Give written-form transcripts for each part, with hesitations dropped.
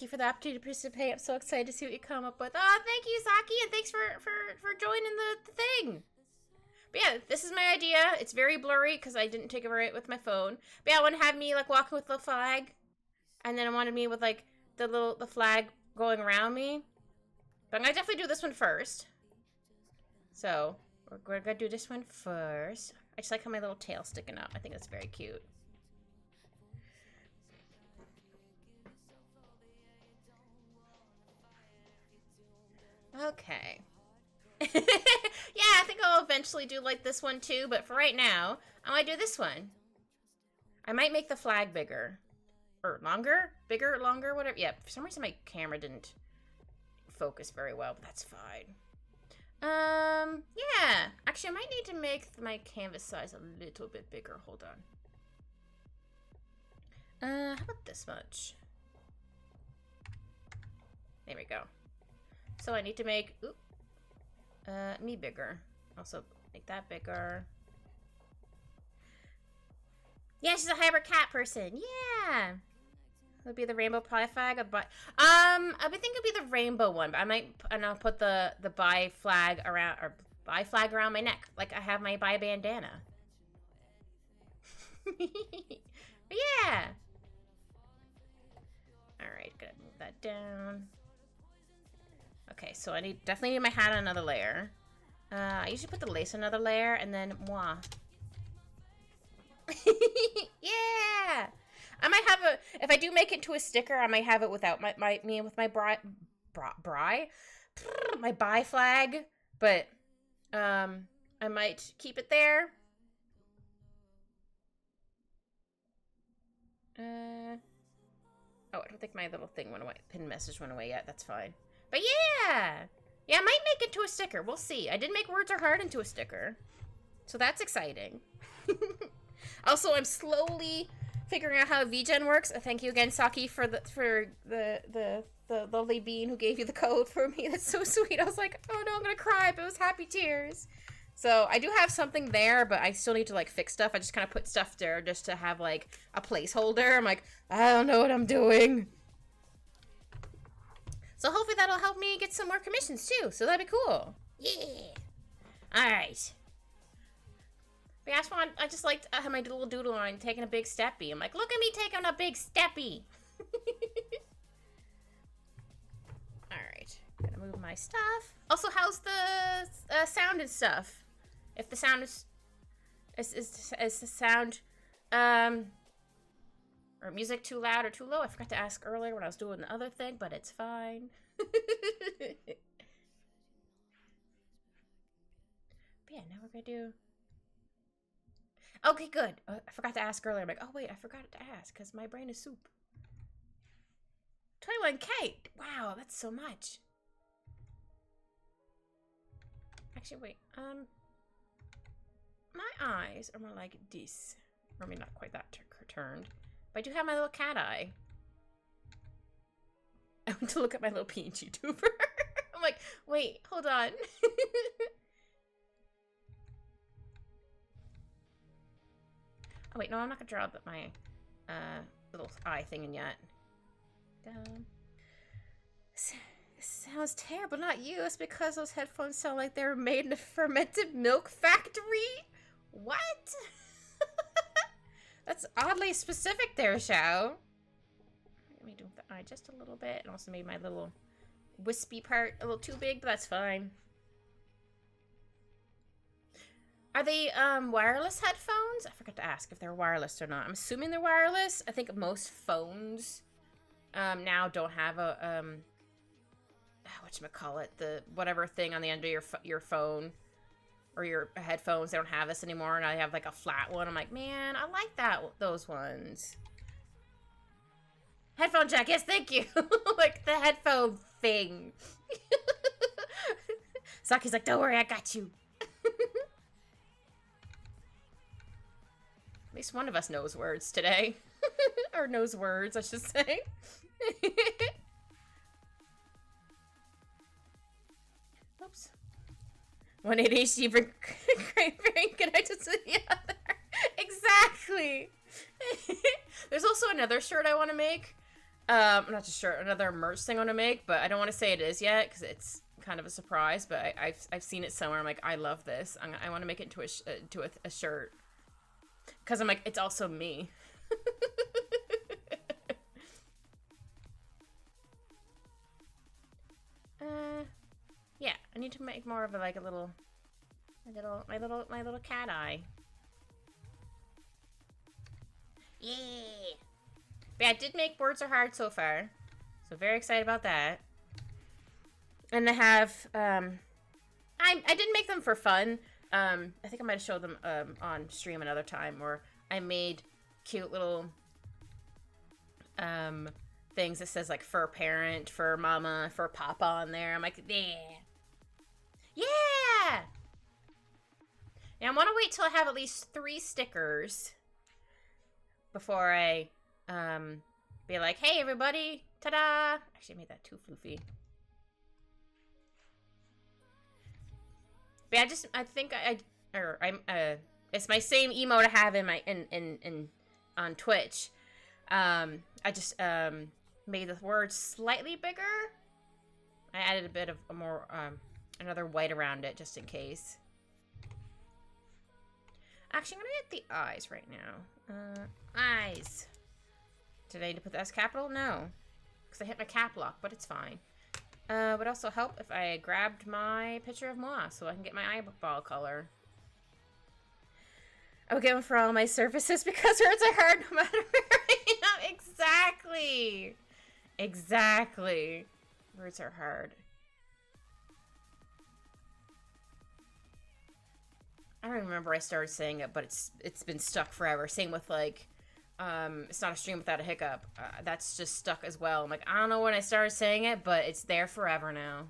thank you for the opportunity to participate. I'm so excited to see what you come up with. Oh, thank you, Saki, and thanks for joining the thing. But yeah, this is my idea. It's very blurry because I didn't take it right with my phone. But yeah, I want to have me like walking with the flag, and then I wanted me with like the flag going around me. But I'm gonna definitely do this one first. So we're gonna do this one first. I just like how my little tail's sticking up. I think that's very cute. Okay. Yeah, I think I'll eventually do like this one too, but for right now, I might do this one. I might make the flag bigger. Or longer? Bigger, longer, whatever. Yeah, for some reason my camera didn't focus very well, but that's fine. Yeah. Actually, I might need to make my canvas size a little bit bigger. Hold on. How about this much? There we go. So I need to make, me bigger. Also, make that bigger. Yeah, she's a hybrid cat person. Yeah. It would be the rainbow pie flag, but I would think it'd be the rainbow one. But I might, and I'll put the bi flag around my neck, like I have my bi bandana. But yeah. All right, gotta move that down. Okay, so I definitely need my hat on another layer. I usually put the lace on another layer, and then moi. Yeah. I might have if I do make it to a sticker, I might have it without my bi flag, but I might keep it there. Oh, I don't think my little thing went away. Pin message went away yet. That's fine. But yeah, I might make it to a sticker. We'll see. I did make Words Are Hard into a sticker, so that's exciting. Also, I'm slowly figuring out how VGen works. Thank you again, Saki, for the lovely bean who gave you the code for me. That's so sweet. I was like, oh no, I'm gonna cry, but it was happy tears. So I do have something there, but I still need to like fix stuff. I just kind of put stuff there just to have like a placeholder. I'm like, I don't know what I'm doing. So hopefully that'll help me get some more commissions too. So that'd be cool. Yeah. All right. But I just like to have my little doodle line taking a big steppy. I'm like, look at me taking a big steppy. All right, gonna move my stuff. Also, how's the sound and stuff? If the sound is the sound or music too loud or too low? I forgot to ask earlier when I was doing the other thing, but it's fine. But yeah, now we're gonna do. Okay, good. I forgot to ask earlier. I'm like, oh wait, I forgot to ask because my brain is soup. 21K. Wow, that's so much. Actually, wait. My eyes are more like this. Or maybe not quite that turned. But I do have my little cat eye. I went to look at my little peach YouTuber. I'm like, wait, hold on. Oh wait, no, I'm not gonna draw my little eye thing in yet. Down. Sounds terrible, not you. It's because those headphones sound like they were made in a fermented milk factory. What? That's oddly specific there, Xiao. Let me do the eye just a little bit, and also made my little wispy part a little too big, but that's fine. Are they wireless headphones? I forgot to ask if they're wireless or not. I'm assuming they're wireless. I think most phones now don't have a whatchamacallit, the whatever thing on the end of your phone or your headphones. They don't have this anymore, and I have like a flat one. I'm like, man, I like those ones. Headphone jack, yes, thank you. Like the headphone thing. Saki's like, don't worry, I got you. At least one of us knows words today. Or knows words, I should say. Oops. 180 she bring connected to the other. Exactly. There's also another shirt I want to make. I'm not too sure. Another merch thing I want to make, but I don't want to say it is yet because it's kind of a surprise. But I've seen it somewhere. I'm like, I love this. I want to make it into a shirt because I'm like, it's also me. Yeah, I need to make more of like a little, my little cat eye. Yeah. But yeah, I did make words are hard so far, so very excited about that. And I have, I didn't make them for fun. I think I might have showed them on stream another time, where I made cute little things that says like fur parent, fur mama, fur papa on there. I'm like, yeah. Yeah! Now I want to wait till I have at least 3 stickers before I be like, hey everybody, ta-da! Actually, I made that too floofy. But yeah, I think it's my same emote I have in my on Twitch. I just made the words slightly bigger. I added a bit of a more another white around it just in case. Actually, I'm gonna get the eyes right now. Eyes. Did I need to put the S capital? No, because I hit my cap lock, but it's fine. Would also help if I grabbed my picture of Moa so I can get my eyeball color. I'm going for all my surfaces because words are hard no matter where I am. Exactly. Exactly. Words are hard. I don't remember I started saying it, but it's been stuck forever. Same with like, it's not a stream without a hiccup. That's just stuck as well. I'm like, I don't know when I started saying it, but it's there forever now.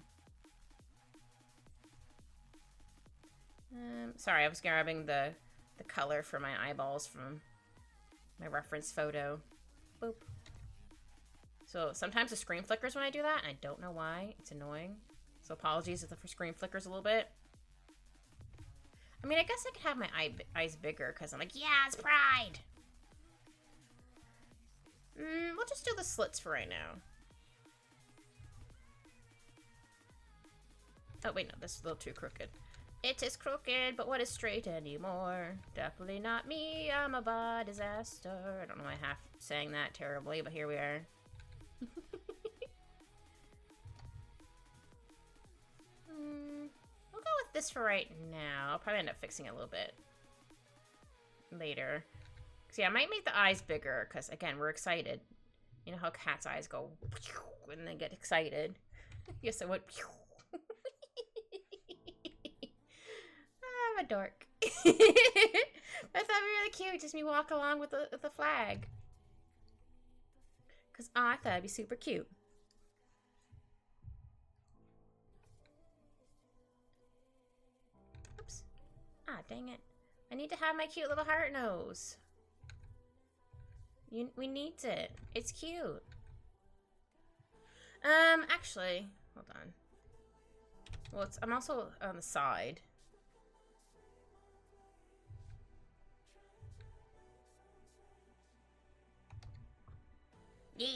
Sorry, I was grabbing the color for my eyeballs from my reference photo. Boop. So sometimes the screen flickers when I do that, and I don't know why. It's annoying. So apologies if the screen flickers a little bit. I mean, I guess I could have my eyes bigger because I'm like, yeah, it's pride. We'll just do the slits for right now. Oh, wait, no, this is a little too crooked. It is crooked, but what is straight anymore? Definitely not me, I'm a disaster. I don't know why I half sang that terribly, but here we are. We'll go with this for right now. I'll probably end up fixing it a little bit later. So yeah, I might make the eyes bigger, because again, we're excited. You know how cats' eyes go when they get excited? Yes, I went. I'm a dork. I thought it'd be really cute, just me walk along with the flag. Because I thought it'd be super cute. Oops. Ah, dang it. I need to have my cute little heart nose. We need it. It's cute. Actually, hold on. Well, I'm also on the side. Yeah.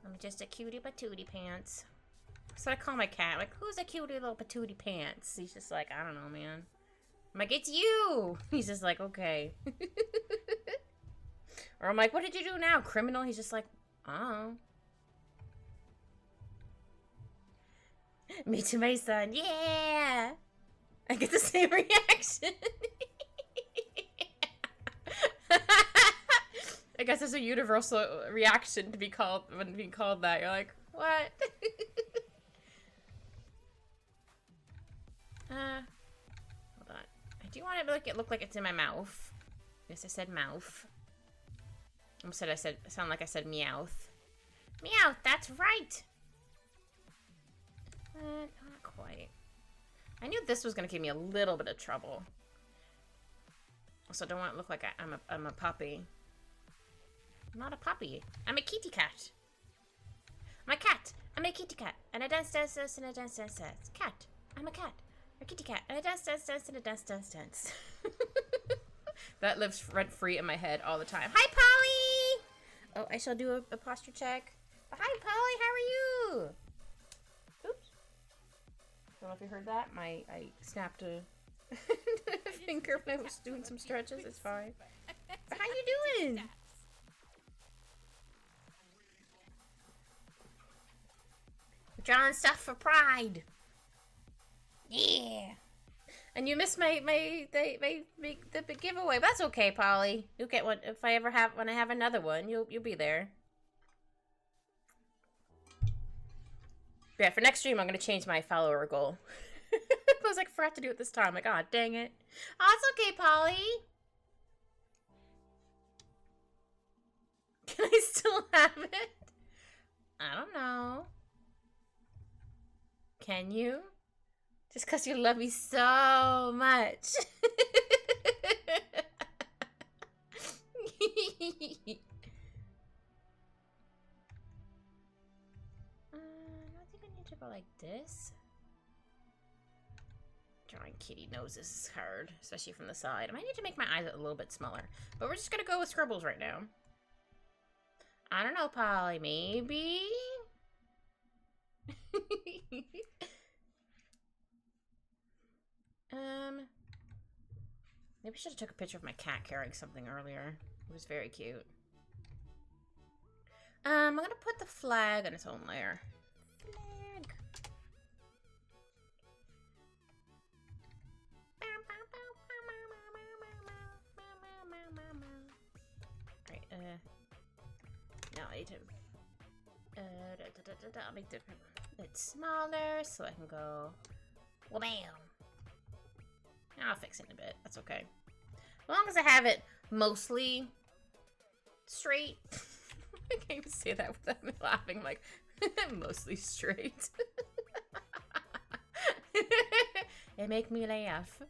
I'm just a cutie patootie pants. That's what I call my cat. Like, who's a cutie little patootie pants? He's just like, I don't know, man. I'm like, it's you! He's just like, okay. Or I'm like, what did you do now, criminal? He's just like, oh. Me to my son, yeah! I get the same reaction. I guess it's a universal reaction to be called, when being called that. You're like, what? Hold on. I do want it look like it's in my mouth. Yes, I said mouth. I sound like I said meowth. Meowth, that's right! Not quite. I knew this was gonna give me a little bit of trouble. Also, I don't want it to look like I'm a puppy. I'm not a puppy. I'm a kitty cat. I'm a cat. I'm a kitty cat. And I dance, dance, dance, and I dance, dance, dance. Cat. I'm a cat. A kitty cat. And I dance, dance, dance, and I dance, dance, dance. That lives rent free in my head all the time. Hi, Polly! Oh, I shall do a posture check. Hi, Polly, how are you? Oops. Don't know if you heard that. I snapped a finger when I was doing some stretches. It's fine. But how you doing? We're drawing stuff for Pride. Yeah. And you missed the big giveaway. But that's okay, Polly. You'll get one if I ever have when I have another one. You'll be there. Yeah, for next stream I'm gonna change my follower goal. I was like, forgot to do it this time. I'm like, oh dang it. Oh, it's okay, Polly. Can I still have it? I don't know. Can you? Just because you love me so much. I think I need to go like this. Drawing kitty noses is hard, especially from the side. I might need to make my eyes a little bit smaller. But we're just gonna go with scribbles right now. I don't know, Polly. Maybe? Maybe I should have took a picture of my cat carrying something earlier. It was very cute. I'm gonna put the flag on its own layer. Flag. Right, now I need to I'll make the bit smaller so I can go bam. I'll fix it in a bit. That's okay. As long as I have it mostly straight. I can't even say that without me laughing. Like, mostly straight. It make me laugh.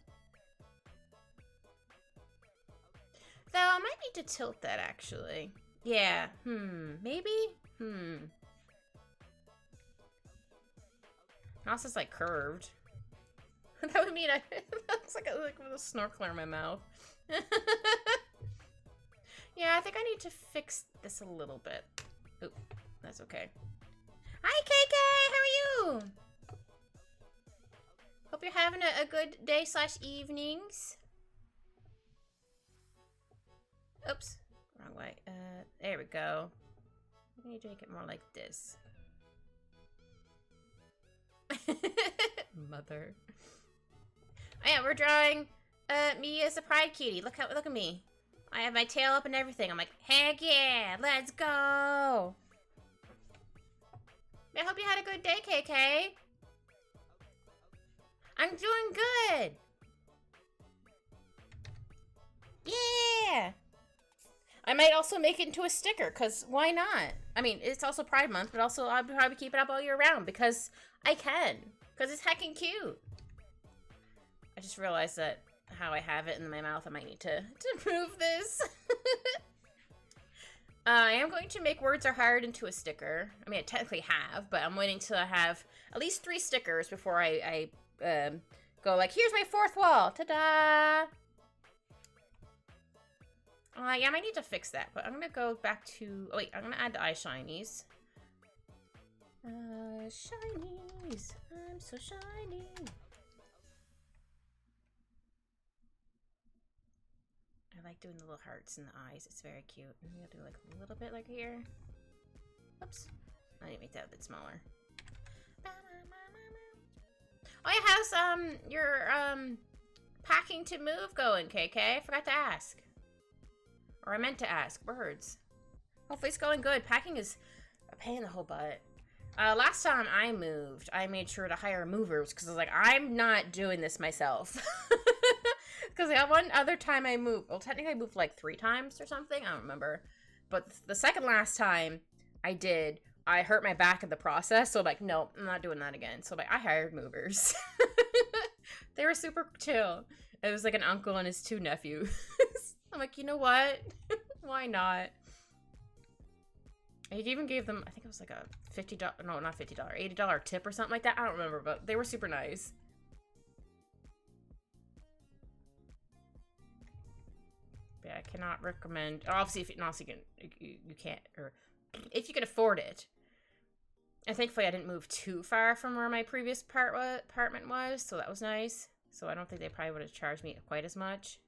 Though, I might need to tilt that, actually. Yeah. Maybe? Also, it's like curved. That would mean that looks like with a snorkeler in my mouth. Yeah, I think I need to fix this a little bit. Oop, that's okay. Hi, KK! How are you? Hope you're having a good day / evenings. Oops, wrong way. There we go. I need to make it more like this. Mother. Oh yeah, we're drawing me as a pride cutie. Look at me. I have my tail up and everything. I'm like, heck yeah, let's go. I hope you had a good day, KK. I'm doing good. Yeah. I might also make it into a sticker, because why not? I mean, it's also Pride Month, but also I'll probably keep it up all year round, because I can. Because it's heckin' cute. I just realized that how I have it in my mouth, I might need to move this. I am going to make Words Are Hard into a sticker. I mean, I technically have, but I'm waiting till I have at least 3 stickers before I go like, here's my 4th wall. Ta-da! Yeah, I might need to fix that, but I'm gonna go back to... Oh, wait, I'm gonna add the eye shinies. Shinies. I'm so shiny. I like doing the little hearts in the eyes. It's very cute. I'm gonna do like a little bit like here. Oops. I need to make that a bit smaller. Oh, yeah, how's your packing to move going, KK? I forgot to ask. Or I meant to ask. Words. Hopefully it's going good. Packing is a pain in the whole butt. Last time I moved, I made sure to hire movers because I was like, I'm not doing this myself. Because one other time I moved, well, technically I moved like 3 times or something. I don't remember. But the second last time I did, I hurt my back in the process. So I'm like, no, I'm not doing that again. So like, I hired movers. They were super chill. It was like an uncle and his 2 nephews. I'm like, you know what? Why not? I even gave them, I think it was like a $50, no, not $50, $80 tip or something like that. I don't remember, but they were super nice. But yeah, I cannot recommend. Obviously, if you can't, or if you can afford it. And thankfully, I didn't move too far from where my previous apartment was, so that was nice. So I don't think they probably would have charged me quite as much.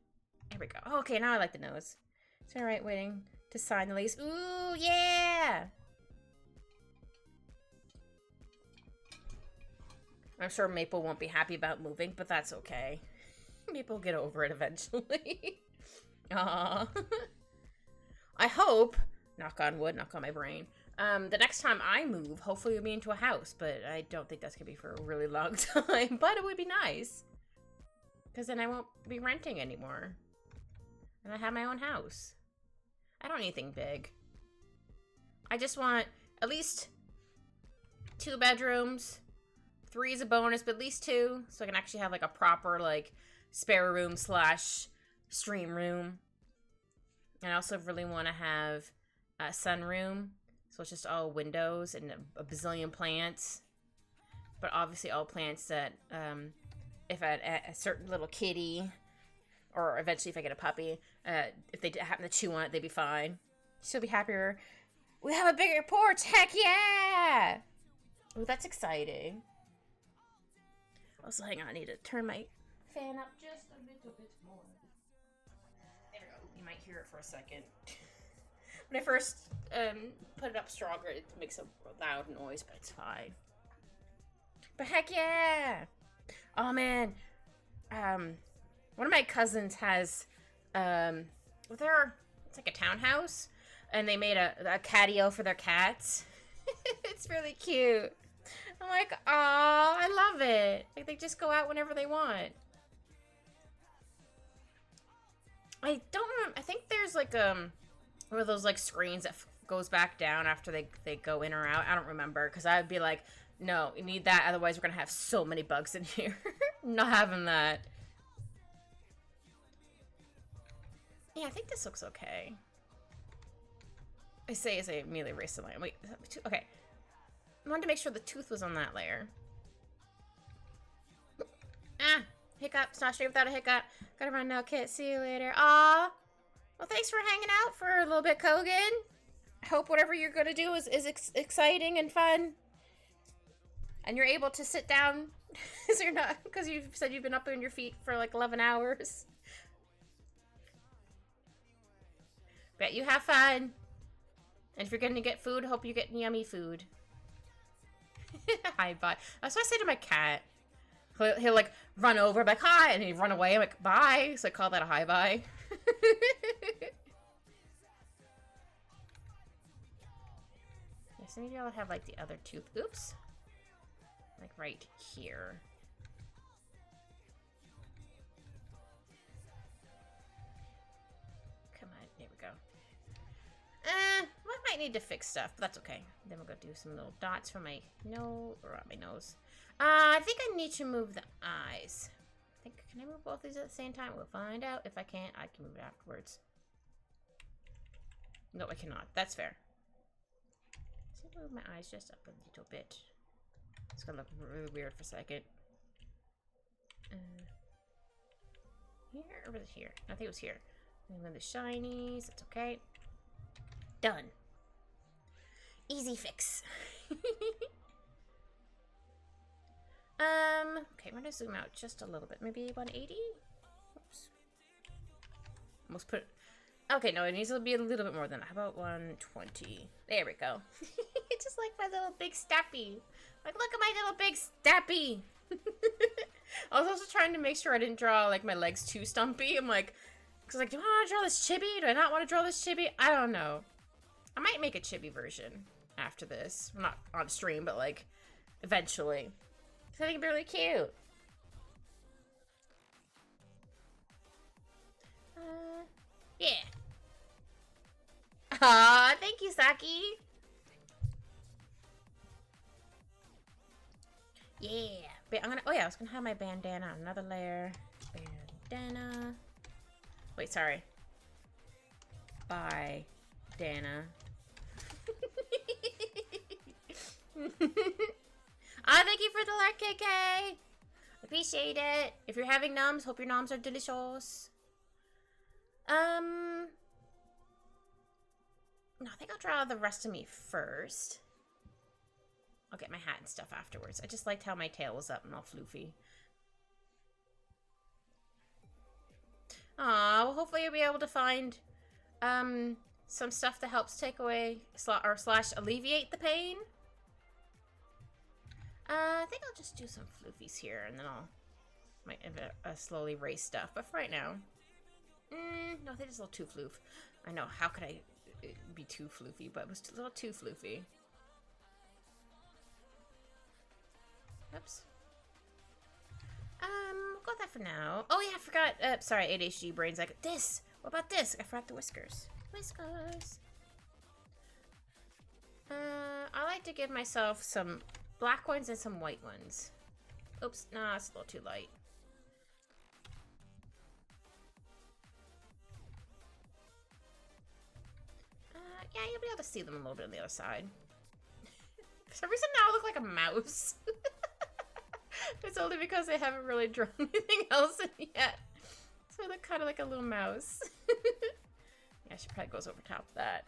There we go. Oh, okay, now I like the nose. It's all right, waiting to sign the lease. Ooh, yeah! I'm sure Maple won't be happy about moving, but that's okay. Maple will get over it eventually. Aww. I hope, knock on wood, knock on my brain, the next time I move, hopefully it'll be into a house, but I don't think that's going to be for a really long time, but it would be nice. Because then I won't be renting anymore. And I have my own house. I don't need anything big. I just want at least 2 bedrooms. 3 is a bonus, but at least 2. So I can actually have like a proper like spare room / stream room. And I also really want to have a sunroom. So it's just all windows and a bazillion plants. But obviously all plants that, if I had a certain little kitty, or eventually if I get a puppy, if they happen to chew on it, they'd be fine. She'll be happier. We have a bigger porch! Heck yeah! Oh, that's exciting. Also, hang on, I need to turn my fan up just a little bit more. There we go. You might hear it for a second. When I first put it up stronger, it makes a loud noise, but it's fine. But heck yeah! Oh man, one of my cousins has, it's like a townhouse, and they made a catio for their cats. It's really cute. I'm like, aw, I love it. Like, they just go out whenever they want. I don't remember, I think there's like, one of those like screens that goes back down after they go in or out. I don't remember, because I would be like, no, you need that, otherwise we're gonna have so many bugs in here. Not having that. Yeah, I think this looks okay. I say as I immediately erase the line. Wait, okay. I wanted to make sure the tooth was on that layer. Ah, hiccup. It's not straight without a hiccup. Gotta run now, Kit. See you later. Aw. Well, thanks for hanging out for a little bit, Kogan. I hope whatever you're gonna do is exciting and fun. And you're able to sit down. Is you're not, because you've said you've been up on your feet for like 11 hours. Bet you have fun. And if you're gonna get food, hope you get yummy food. Hi, bye. That's what I say to my cat. He'll like run over, I'm like, hi, and he'd run away. I'm like, bye. So I call that a hi bye. Yes, maybe I'll have like the other tooth. Oops. Like right here. Come on, there we go. I might need to fix stuff, but that's okay. Then we'll go do some little dots for my nose, or on my nose. I think I need to move the eyes. Can I move both these at the same time? We'll find out. If I can't, I can move it afterwards. No, I cannot. That's fair. Let's move my eyes just up a little bit. It's gonna look really weird for a second. Here or was it here? I think it was here. And then the shinies. That's okay. Done. Easy fix. Okay, we're gonna zoom out just a little bit. Maybe 180? Oops. Almost put... Okay, no, it needs to be a little bit more than that. How about 120? There we go. Just like my little big steppy. Like, look at my little big steppy. I was also trying to make sure I didn't draw, like, my legs too stumpy. I'm like, because, like, do I want to draw this chibi? Do I not want to draw this chibi? I don't know. I might make a chibi version after this. Well, not on stream, but, like, eventually. I think it'd be really cute. Yeah. Aw, thank you, Saki. Yeah. But I'm gonna, oh yeah, I was gonna have my bandana on another layer. Bandana. Wait, sorry. Bye, Dana. Ah, thank you for the like, KK. Appreciate it. If you're having noms, hope your noms are delicious. No, I think I'll draw the rest of me first. I'll get my hat and stuff afterwards. I just liked how my tail was up and all floofy. Aw, well, hopefully you'll be able to find, some stuff that helps take away, slash alleviate the pain. I think I'll just do some floofies here, and then I'll might slowly erase stuff. But for right now, no, they're just a little too floof. I know, how could I be too floofy? But it was a little too floofy. Oops. We'll go with that for now. Oh yeah, I forgot. Sorry, ADHD brain's like, this. What about this? I forgot the whiskers. Whiskers. I like to give myself some black ones and some white ones. Oops, nah, it's a little too light. Yeah, you'll be able to see them a little bit on the other side. For some reason now I look like a mouse. It's only because I haven't really drawn anything else in yet. So I look kind of like a little mouse. Yeah, she probably goes over top of that.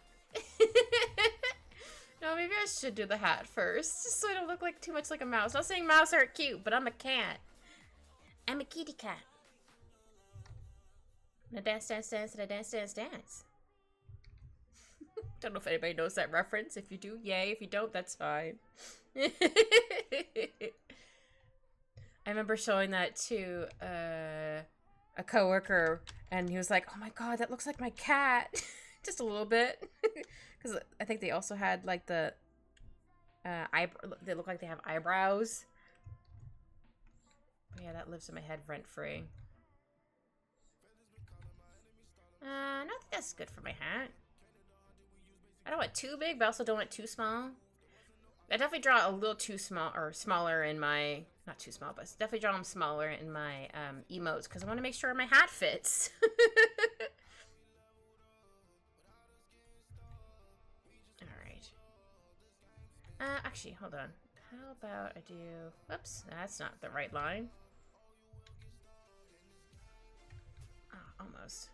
No, maybe I should do the hat first, just so I don't look like too much like a mouse. Not saying mouse aren't cute, but I'm a cat. I'm a kitty cat. And I dance, dance, dance, and I dance, dance, dance. Don't know if anybody knows that reference. If you do, yay. If you don't, that's fine. I remember showing that to a coworker, and he was like, "Oh my god, that looks like my cat," just a little bit, because I think they also had like the they look like they have eyebrows. But yeah, that lives in my head rent free. No, I think that's good for my hat. I don't want too big, but I also don't want too small. I definitely draw a little too small, or smaller in my, not too small, but definitely draw them smaller in my emotes, because I want to make sure my hat fits. Alright. Actually, hold on. How about I do, whoops, that's not the right line. Oh, almost.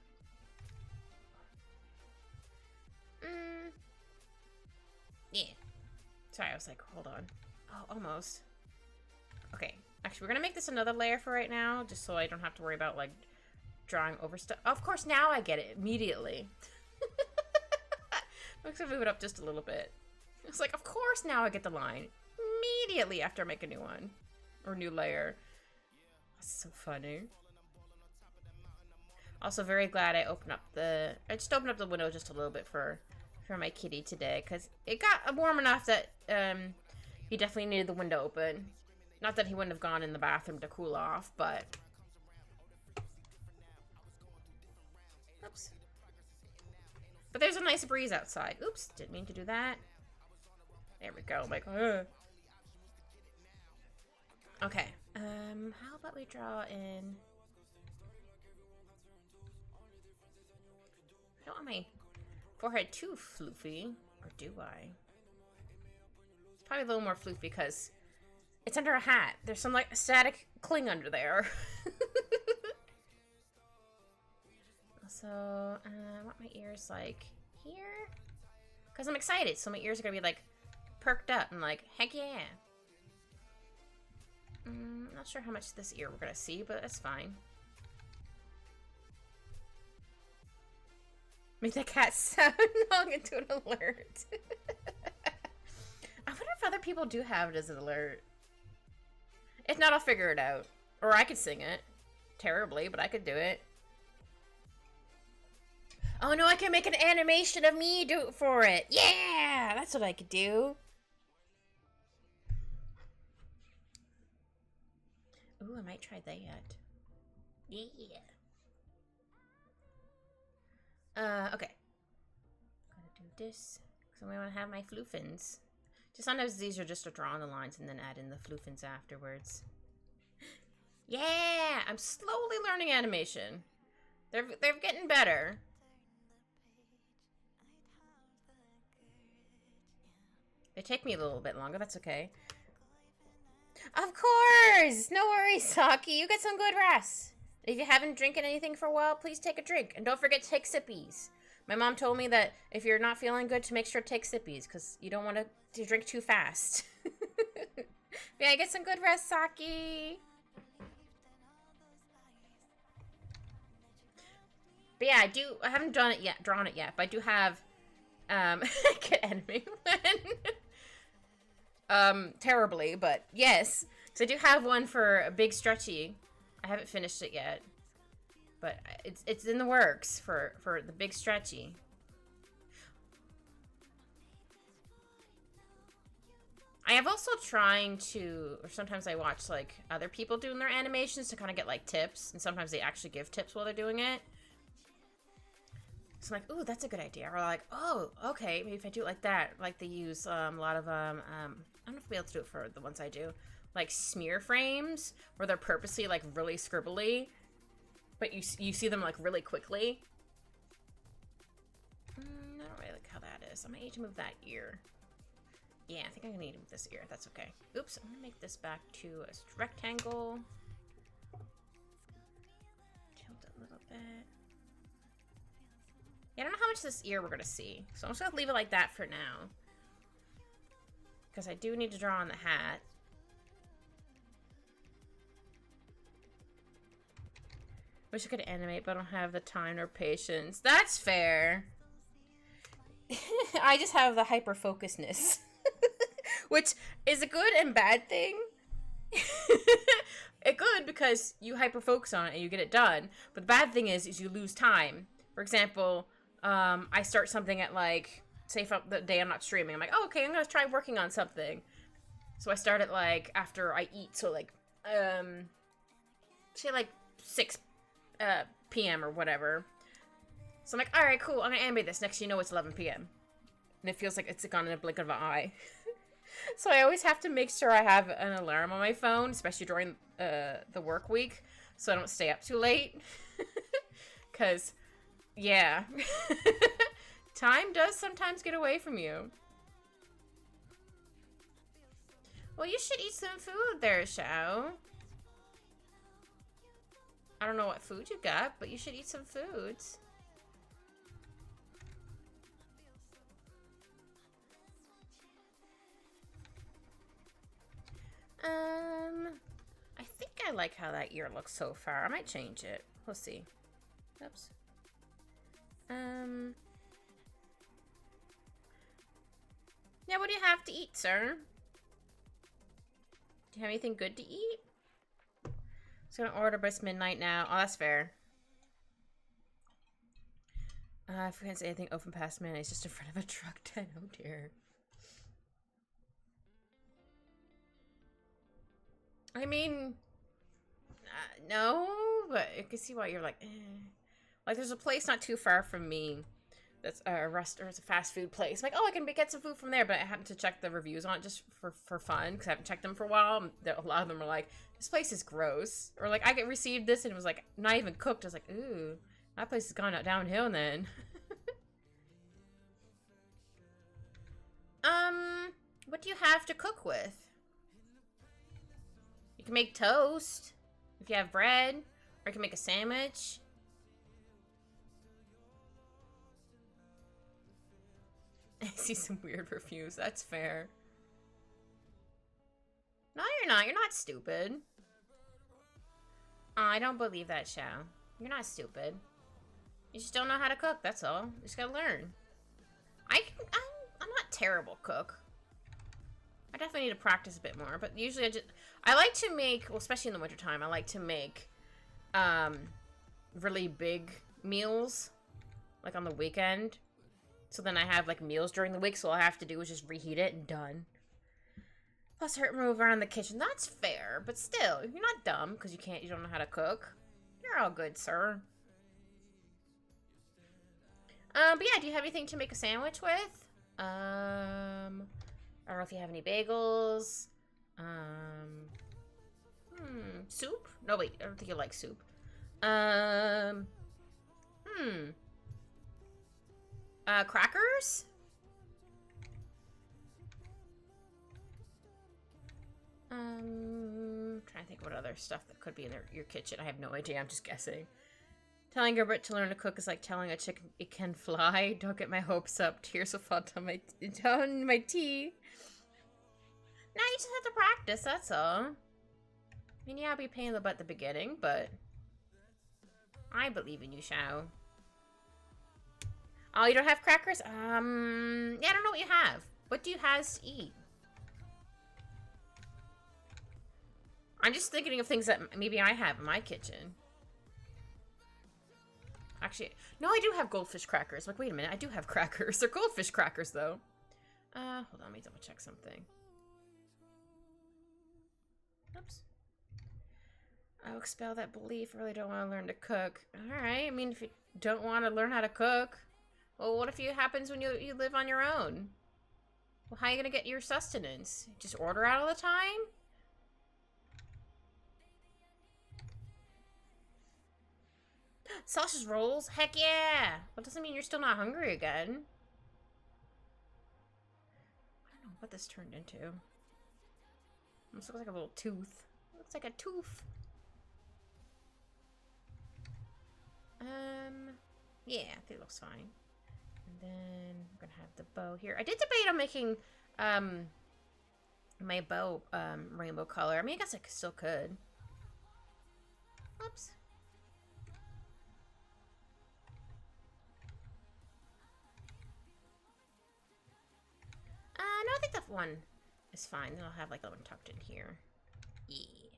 Yeah. Sorry, I was like, hold on. Oh, almost. Okay. Actually, we're gonna make this another layer for right now, just so I don't have to worry about, like, drawing over stuff. Of course, now I get it immediately. I'm gonna move it up just a little bit. It's like, of course now I get the line. Immediately after I make a new one. Or new layer. That's so funny. Also, very glad I opened up the... I just opened up the window just a little bit for my kitty today, because it got warm enough that he definitely needed the window open. Not that he wouldn't have gone in the bathroom to cool off, but... Oops. But there's a nice breeze outside. Oops, didn't mean to do that. There we go. I'm like, ugh. Okay. How about we draw in... I don't want my forehead too floofy. Or do I? It's probably a little more floofy because it's under a hat. There's some, like, static cling under there. Also, I want my ears, like, here? Because I'm excited, so my ears are going to be, like, perked up and, like, heck yeah. Not sure how much this ear we're going to see, but that's fine. Make that cat sound long into an alert. I wonder if other people do have it as an alert. If not, I'll figure it out. Or I could sing it. Terribly, but I could do it. Oh no, I can make an animation of me do it for it. Yeah! That's what I could do. Ooh, I might try that. Yeah. Okay. Gotta do this. So I want to have my floofins. Just sometimes these are just to draw on the lines and then add in the floofins afterwards. Yeah! I'm slowly learning animation. They're getting better. They take me a little bit longer, that's okay. Of course! No worries, Saki. You get some good rest. If you haven't drinking anything for a while, please take a drink. And don't forget to take sippies. My mom told me that if you're not feeling good, to make sure to take sippies, because you don't want to drink too fast. Yeah, get some good rest, Saki. But yeah, I haven't drawn it yet, but I do have, get enemy when, terribly, but yes. So I do have one for a big stretchy. I haven't finished it yet, but it's in the works for the big stretchy. I have also trying to, or sometimes I watch like other people doing their animations to kind of get like tips, and sometimes they actually give tips while they're doing it. So I'm like, ooh, that's a good idea. Or like, oh, okay, maybe if I do it like that, like they use a lot of I don't know if I'll be able to do it for the ones I do, like smear frames where they're purposely like really scribbly, but you see them like really quickly. I don't really like how that is. I might need to move that ear. Yeah, I think I'm gonna need to move this ear. That's okay. Oops, I'm gonna make this back to a rectangle. Tilt it a little bit. Yeah, I don't know how much of this ear we're gonna see, so I'm just gonna leave it like that for now. Because I do need to draw on the hat. Wish I could animate, but I don't have the time or patience. That's fair. I just have the hyper-focusedness. Which is a good and bad thing. It's good because you hyper-focus on it and you get it done. But the bad thing is you lose time. For example, I start something at like, say for the day I'm not streaming, I'm like, oh, okay, I'm gonna try working on something. So I start at like, after I eat, so like, say like 6 p.m. or whatever. So I'm like, alright, cool, I'm gonna animate this. Next thing you know, it's 11 p.m. And it feels like it's gone in a blink of an eye. So I always have to make sure I have an alarm on my phone, especially during the work week, so I don't stay up too late. Because, yeah. Time does sometimes get away from you. Well, you should eat some food there, Shao. I don't know what food you got, but you should eat some foods. I think I like how that ear looks so far. I might change it. We'll see. Oops. Yeah, what do you have to eat, sir? Do you have anything good to eat? I was gonna order, but it's midnight now. Oh, that's fair. If we can't say anything open past midnight, it's just in front of a truck tent. Oh dear. I mean, no, but I can see why you're like, eh. Like, there's a place not too far from me that's a restaurant, it's a fast food place. I'm like, oh, I can get some food from there, but I happen to check the reviews on it just for fun, because I haven't checked them for a while. A lot of them are like, this place is gross. Or like, I received this and it was like, not even cooked. I was like, ooh, that place has gone downhill then. What do you have to cook with? You can make toast, if you have bread, or you can make a sandwich. I see some weird reviews, that's fair. No, you're not. You're not stupid. Oh, I don't believe that, Shao. You're not stupid. You just don't know how to cook, that's all. You just gotta learn. I'm not a terrible cook. I definitely need to practice a bit more, but usually I like to make, well, especially in the wintertime, I like to make really big meals, like on the weekend. So then I have like meals during the week, so all I have to do is just reheat it and done. Plus hurt move around the kitchen. That's fair, but still, you're not dumb because you don't know how to cook. You're all good, sir. But yeah, do you have anything to make a sandwich with? I don't know if you have any bagels. Soup? No, wait, I don't think you like soup. Crackers? trying to think what other stuff that could be in your kitchen. I have no idea. I'm just guessing. Telling Gilbert to learn to cook is like telling a chicken it can fly. Don't get my hopes up. Tears will fall down my tea. Now you just have to practice, that's all. I mean, yeah, I'll be paying the butt at the beginning, but I believe in you, Shao. Oh, you don't have crackers? Yeah, I don't know what you have. What do you have to eat? I'm just thinking of things that maybe I have in my kitchen. Actually, no, I do have goldfish crackers. Like, wait a minute, I do have crackers. They're goldfish crackers, though. Hold on, let me double check something. Oops. I'll expel that belief. I really don't want to learn to cook. Alright, I mean, if you don't want to learn how to cook, well, what if it happens when you live on your own? Well, how are you going to get your sustenance? Just order out all the time? Sausage rolls? Heck yeah! That doesn't mean you're still not hungry again. I don't know what this turned into. This looks like a little tooth. It looks like a tooth. Yeah, I think it looks fine. And then I'm gonna have the bow here. I did debate on making, my bow, rainbow color. I mean, I guess I still could. Oops. No, I think that one is fine. Then I'll have like that one tucked in here. Yeah.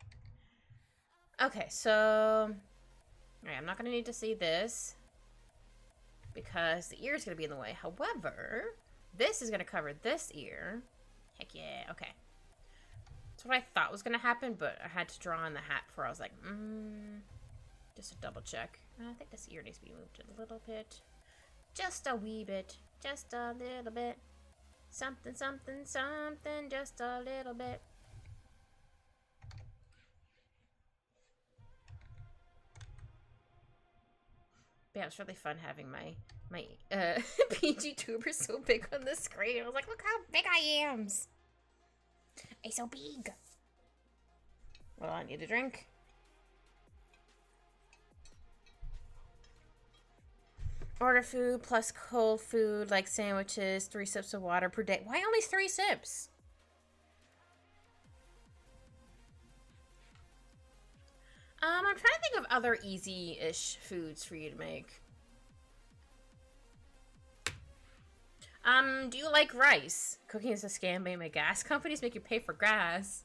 Okay, so... Alright, I'm not gonna need to see this because the ear is gonna be in the way. However, this is gonna cover this ear. Heck yeah, okay. That's what I thought was gonna happen, but I had to draw on the hat before I was like, just to double check. I think this ear needs to be moved a little bit. Just a wee bit. Just a little bit. Something, something, something, just a little bit. But yeah, it's really fun having my PG tuber so big on the screen. I was like, look how big I am. I'm so big. Well, I need a drink. Order food plus cold food, like sandwiches, 3 sips of water per day. Why only 3 sips? I'm trying to think of other easy-ish foods for you to make. Do you like rice? Cooking is a scam by my gas companies make you pay for gas.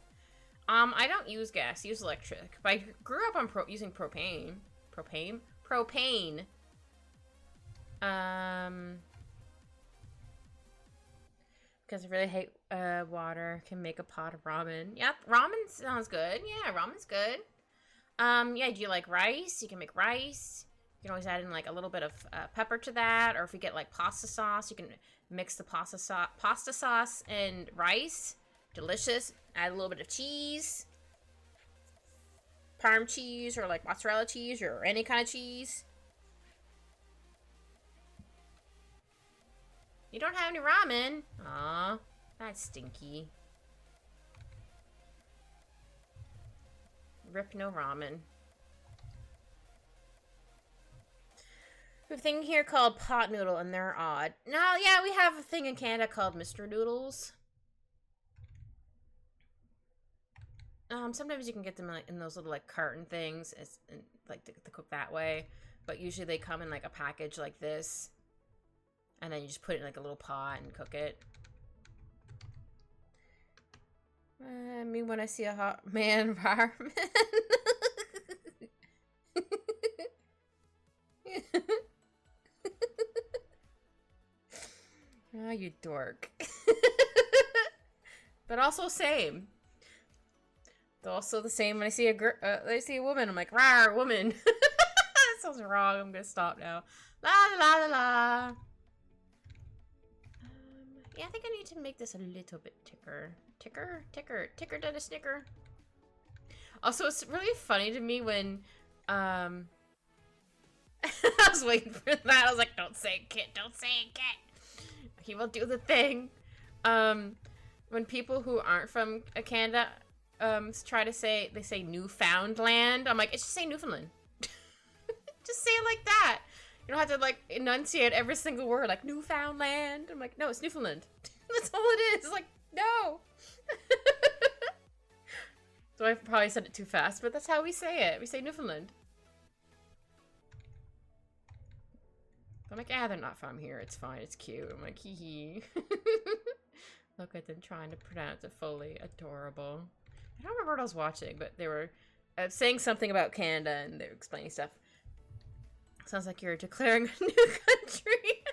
I don't use gas, I use electric. But I grew up on using propane. Propane? Propane. Because I really hate water. Can make a pot of ramen. Yep, ramen sounds good. Yeah, ramen's good. Yeah, do you like rice? You can make rice. You can always add in like a little bit of pepper to that, or if you get like pasta sauce, you can mix the pasta sauce and rice. Delicious. Add a little bit of cheese, Parm cheese, or like mozzarella cheese, or any kind of cheese. You don't have any ramen? Aw, that's stinky. Rip no ramen. We have a thing here called pot noodle, and they're odd. No, yeah, we have a thing in Canada called Mr. Noodles. Sometimes you can get them in those little like carton things, like to cook that way. But usually they come in like a package like this. And then you just put it in like a little pot and cook it. I mean, when I see a hot man environment. Oh, you dork. But also same. Also the same when I see a woman. I'm like, rawr, woman. That sounds wrong. I'm gonna stop now. La la la la. Yeah, I think I need to make this a little bit thicker. Thicker than a snicker. Also, it's really funny to me when, I was waiting for that. I was like, don't say it, kid. Don't say it, kid. He will do the thing. When people who aren't from Canada, try to say, they say Newfoundland. I'm like, it's just say Newfoundland. Just say it like that. You don't have to, like, enunciate every single word, like, Newfoundland. I'm like, no, it's Newfoundland. That's all it is. Like, no. So I probably said it too fast, but that's how we say it. We say Newfoundland. I'm like, they're not from here. It's fine. It's cute. I'm like, hee hee. Look at them trying to pronounce it fully. Adorable. I don't remember what I was watching, but they were saying something about Canada, and they were explaining stuff. Sounds like you're declaring a new country.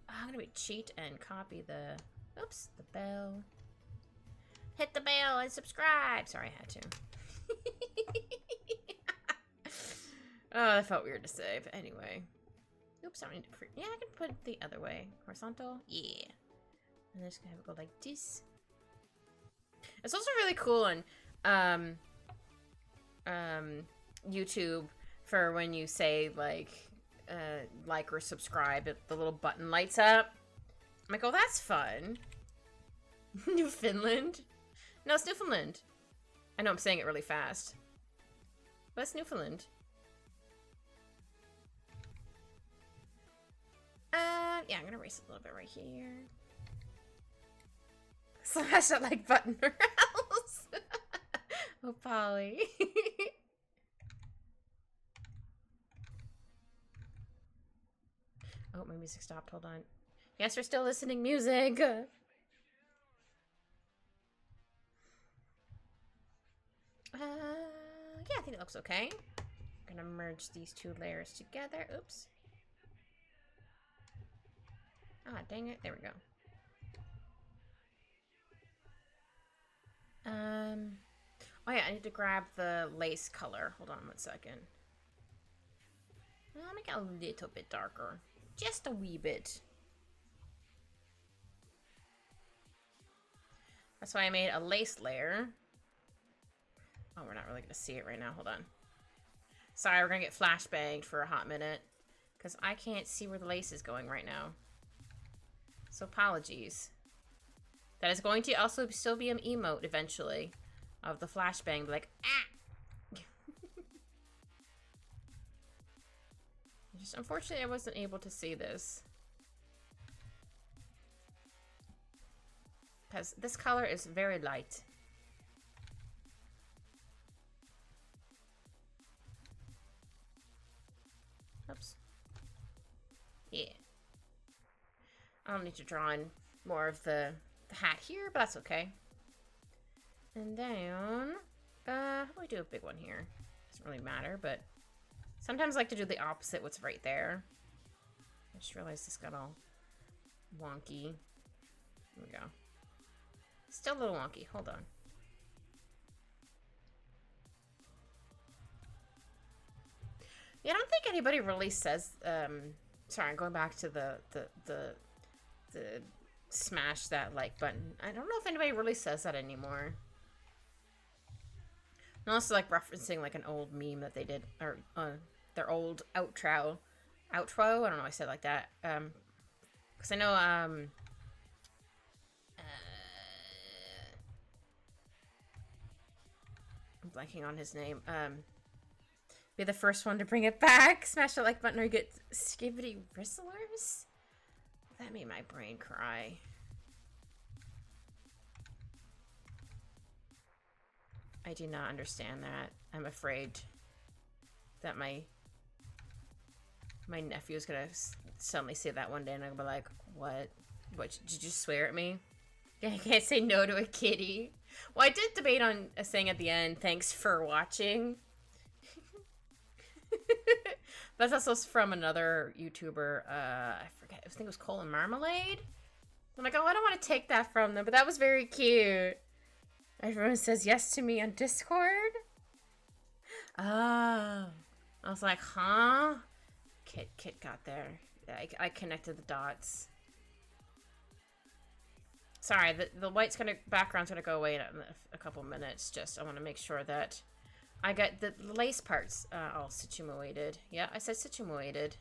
I'm gonna cheat and copy the, oops, the bell. Hit the bell and subscribe. Sorry, I had to. Oh, that felt weird to say, but anyway. Oops, I need to, yeah, I can put it the other way. Horizontal, yeah. And then just gonna have it go like this. It's also really cool on, YouTube for when you say like or subscribe, the little button lights up. I'm like, oh, that's fun. Newfoundland? No, it's Newfoundland. I know I'm saying it really fast, but it's Newfoundland. Yeah, I'm gonna erase it a little bit right here. Slash that like button or else. Oh, Polly. Oh, my music stopped. Hold on. Yes, we're still listening music. Yeah, I think it looks okay. I'm gonna merge these two layers together. Oops. Ah, dang it. There we go. Oh yeah, I need to grab the lace color. Hold on 1 second. I'll make it a little bit darker. Just a wee bit. That's why I made a lace layer. Oh, we're not really gonna see it right now. Hold on. Sorry, we're gonna get flashbanged for a hot minute. Because I can't see where the lace is going right now. So apologies. That is going to also still be an emote eventually. Of the flashbang, like, ah! Just unfortunately I wasn't able to see this. Because this color is very light. Oops. Yeah. I don't need to draw in more of the hat here, but that's okay. And then, we do a big one here. Doesn't really matter, but sometimes I like to do the opposite what's right there. I just realized this got all wonky. There we go. Still a little wonky. Hold on. Yeah, I don't think anybody really says, sorry, I'm going back to the smash that like button. I don't know if anybody really says that anymore. And also like referencing like an old meme that they did, or their old outro. I don't know, I said it like that. Because I know, I'm blanking on his name. Be the first one to bring it back. Smash the like button or get skibidi bristlers? That made my brain cry. I do not understand that. I'm afraid that my nephew is gonna suddenly say that one day and I'm gonna be like, what? What, did you just swear at me? I can't say no to a kitty. Well, I did debate on saying at the end, thanks for watching. That's also from another YouTuber, I forget, I think it was Cole and Marmalade. I'm like, oh, I don't want to take that from them, but that was very cute. Everyone says yes to me on Discord. Oh, I was like, huh? Kit got there. I connected the dots. Sorry, the white's background's gonna go away in a couple minutes. Just I want to make sure that I got the lace parts all situated. Yeah, I said situated.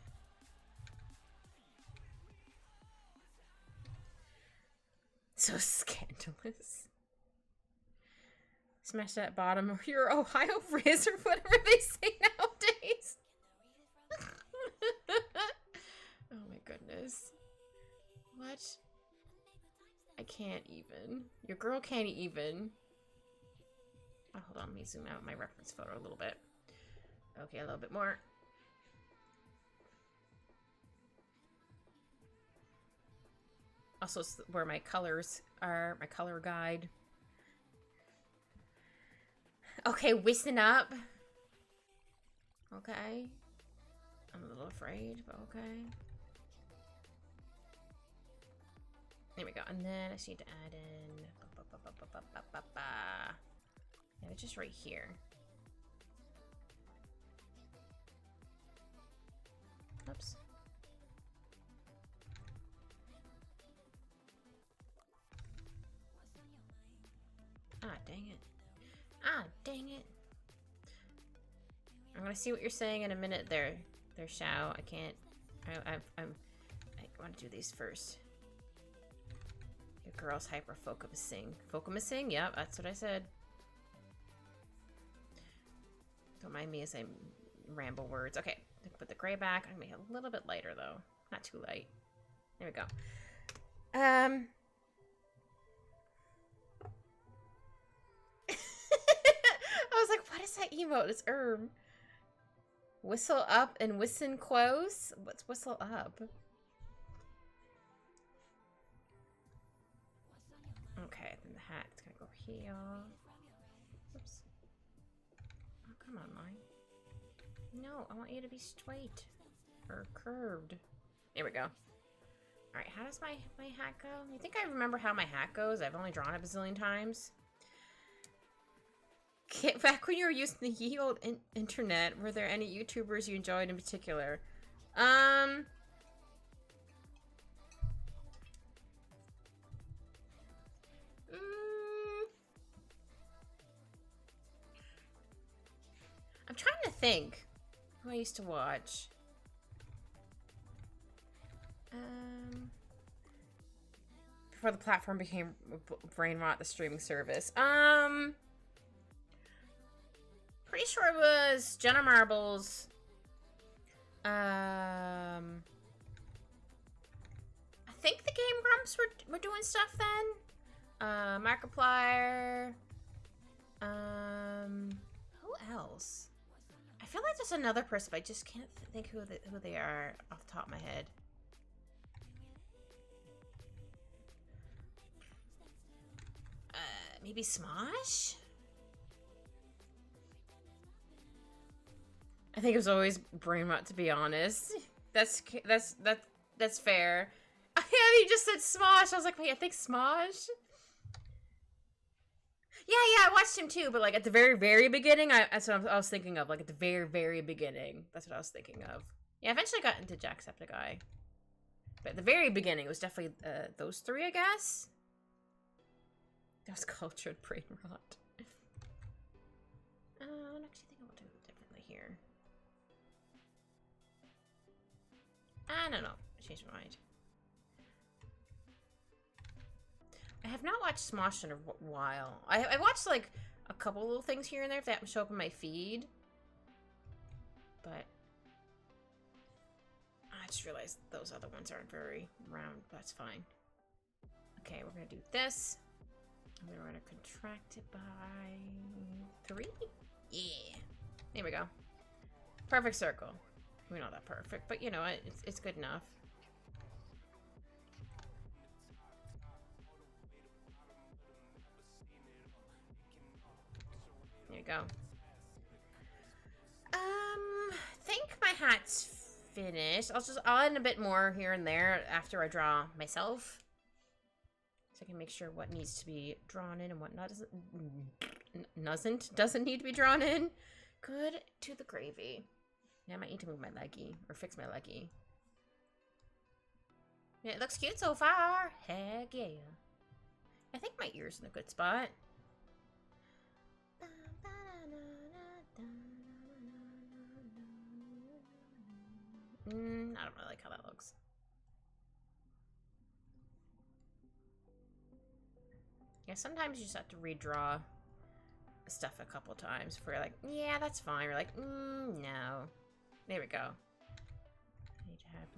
So scandalous. Smash that bottom or your Ohio Frizz or whatever they say nowadays. Oh my goodness. What? I can't even. Your girl can't even. Oh, hold on, let me zoom out my reference photo a little bit. Okay, a little bit more. Also, where my colors are, my color guide. Okay, listen up. Okay. I'm a little afraid, but okay. There we go. And then I just need to add in... Yeah, it's just right here. Oops. Ah, dang it. Ah, dang it. I'm gonna see what you're saying in a minute there, Shao. I can't... I want to do these first. Your girl's hyper-focusing. Focusing? Yep, that's what I said. Don't mind me as I ramble words. Okay, put the gray back. I'm gonna make it a little bit lighter, though. Not too light. There we go. I was like, what is that emote? It's Whistle up and listen close? What's whistle up? Okay, then the hat's gonna go here. Oops. Oh, come on, Mine. No, I want you to be straight. Or curved. There we go. Alright, how does my hat go? You think I remember how my hat goes? I've only drawn it a bazillion times. Back when you were using the ye old internet, were there any YouTubers you enjoyed in particular? I'm trying to think who I used to watch. Before the platform became brain rot, the streaming service. Pretty sure it was Jenna Marbles. I think the Game Grumps were doing stuff then. Markiplier. Who else? I feel like there's another person, but I just can't think who they are off the top of my head. Maybe Smosh? I think it was always brain rot, to be honest. That's fair. Yeah, you just said Smosh. I was like, wait, I think Smosh? Yeah, I watched him too, but like at the very, very beginning, that's what I was thinking of. Like at the very, very beginning, that's what I was thinking of. Yeah, eventually got into Jacksepticeye. But at the very beginning, it was definitely those three, I guess. That was cultured brain rot. I actually think I'll do it differently here. I don't know. I changed my mind. I have not watched Smosh in a while. I watched like a couple little things here and there if they happen to show up in my feed. But I just realized those other ones aren't very round. But that's fine. Okay, we're going to do this. And we're going to contract it by 3? Yeah. There we go. Perfect circle. We're not that perfect, but you know what? It's good enough. There you go. Think my hat's finished. I'll add a bit more here and there after I draw myself. So I can make sure what needs to be drawn in and what doesn't need to be drawn in. Good to the gravy. Yeah, I might need to move my leggy or fix my leggy. Yeah, it looks cute so far. Heck yeah. I think my ear's in a good spot. I don't really like how that looks. Yeah, sometimes you just have to redraw stuff a couple times before you're like, yeah, that's fine. You're like, no. There we go. I need to have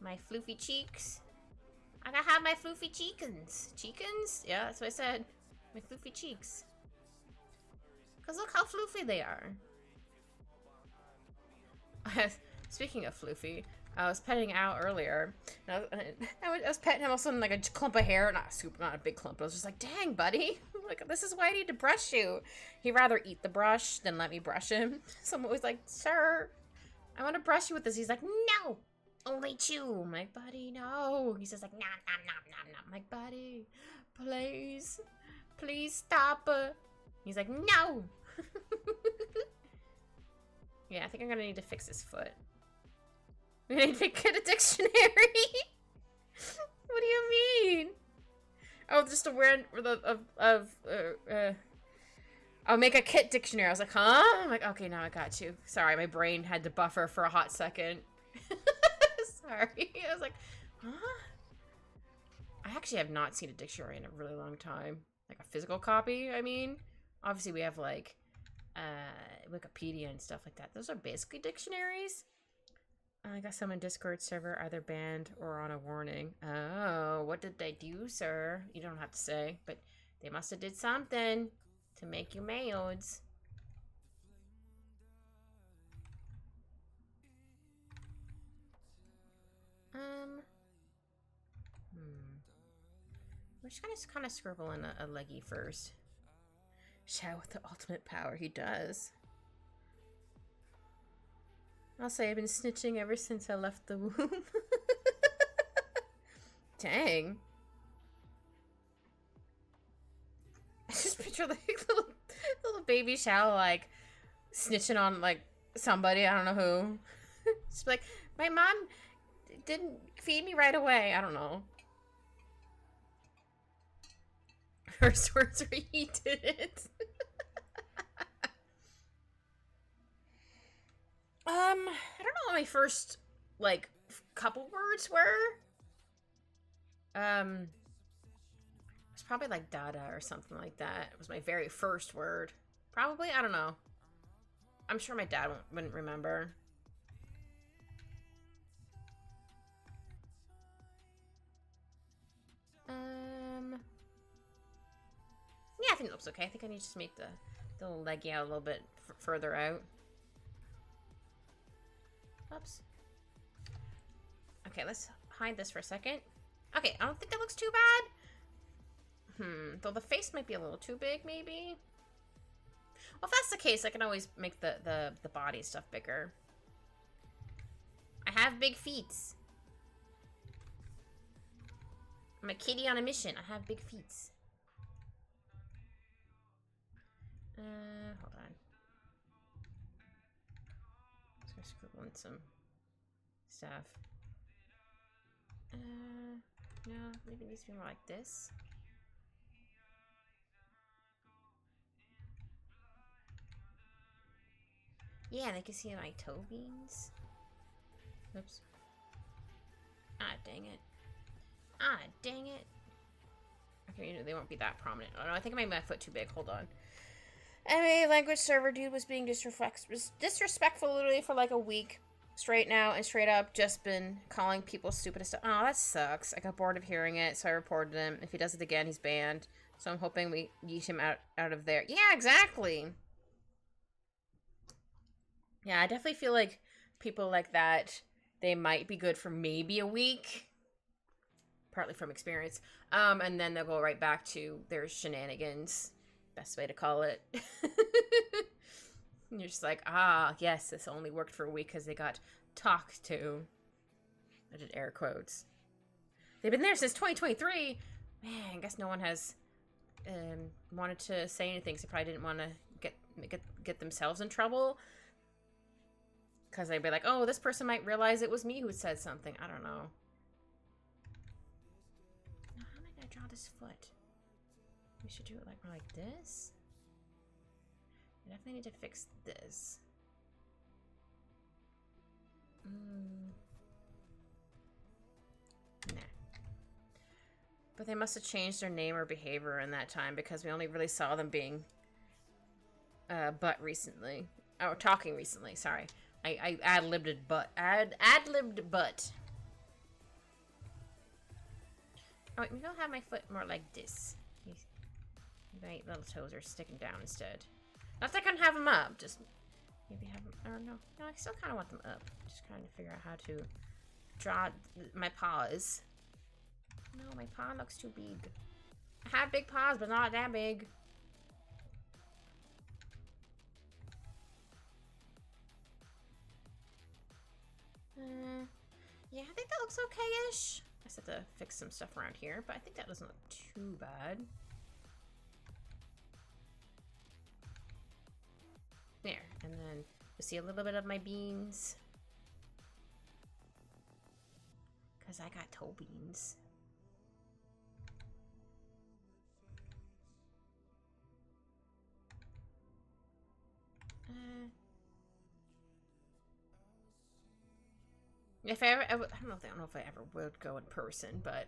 my floofy cheeks. I gotta have my floofy cheekins. Cheekins? Yeah, that's what I said. My floofy cheeks. Because look how floofy they are. Speaking of floofy, I was petting Al earlier. And I was petting him, all of a sudden, like a clump of hair. Not a big clump, but I was just like, dang, buddy. Like, this is why I need to brush you. He'd rather eat the brush than let me brush him. So I'm always like, sir, I want to brush you with this. He's like, no, only chew. I'm like, buddy, no. He says like, nom, nom, nom, nom, nom. I'm like, buddy, please, please stop. He's like, no. Yeah, I think I'm gonna need to fix his foot. We need to get a dictionary. What do you mean? Oh, just I'll make a kit dictionary. I was like, huh? I'm like, okay, now I got you. Sorry, my brain had to buffer for a hot second. Sorry. I was like, huh? I actually have not seen a dictionary in a really long time. Like a physical copy, I mean. Obviously, we have like Wikipedia and stuff like that. Those are basically dictionaries. I got someone Discord server either banned or on a warning. Oh, what did they do, sir? You don't have to say, but they must have did something to make you mad. We're just gonna kind of scribble in a leggy first. Shout with the ultimate power, he does. I'll say I've been snitching ever since I left the womb. Dang. I just picture like little baby Shao like snitching on like somebody, I don't know who. Just like, my mom didn't feed me right away. I don't know. First words are he didn't. I don't know what my first, like, couple words were. It's probably like dada or something like that. It was my very first word. Probably, I don't know. I'm sure my dad wouldn't remember. Yeah, I think it looks okay. I think I need to just make the little leggy out a little bit further out. Oops. Okay, let's hide this for a second. Okay, I don't think that looks too bad. Though the face might be a little too big, maybe. Well, if that's the case, I can always make the body stuff bigger. I have big feet. I'm a kitty on a mission. I have big feet. Hold on. Just gonna scribble in some stuff. No, maybe it needs to be more like this. Yeah, they can see my toe beans. Oops. Ah, dang it. Ah, dang it. Okay, they won't be that prominent. Oh no, I think I made my foot too big. Hold on. Anyway, language server dude was being disrespectful literally for like a week straight now, and straight up just been calling people stupid and stuff. Oh, that sucks. I got bored of hearing it, so I reported him. If he does it again, he's banned. So I'm hoping we yeet him out of there. Yeah, exactly. Yeah, I definitely feel like people like that, they might be good for maybe a week. Partly from experience. And then they'll go right back to their shenanigans. Best way to call it. And you're just like, ah, yes, this only worked for a week because they got talked to. I did air quotes. They've been there since 2023. Man, I guess no one has wanted to say anything, so they probably didn't want to get themselves in trouble. Because they'd be like, oh, this person might realize it was me who said something. I don't know. Now, how am I going to draw this foot? We should do it like more like this. I definitely need to fix this. Nah. But they must have changed their name or behavior in that time because we only really saw them being butt recently. Oh, talking recently, sorry. I ad-libbed butt. Ad-libbed butt. Oh, wait, maybe I'll have my foot more like this. My little toes are sticking down instead. Not that I can have them up, just maybe have them, or no. No, I still kind of want them up. Just trying to figure out how to draw my paws. No, my paw looks too big. I have big paws, but not that big. Yeah, I think that looks okay-ish. I just have to fix some stuff around here, but I think that doesn't look too bad. There, and then you see a little bit of my beans. Because I got toe beans. If I ever, I don't know if I ever would go in person, but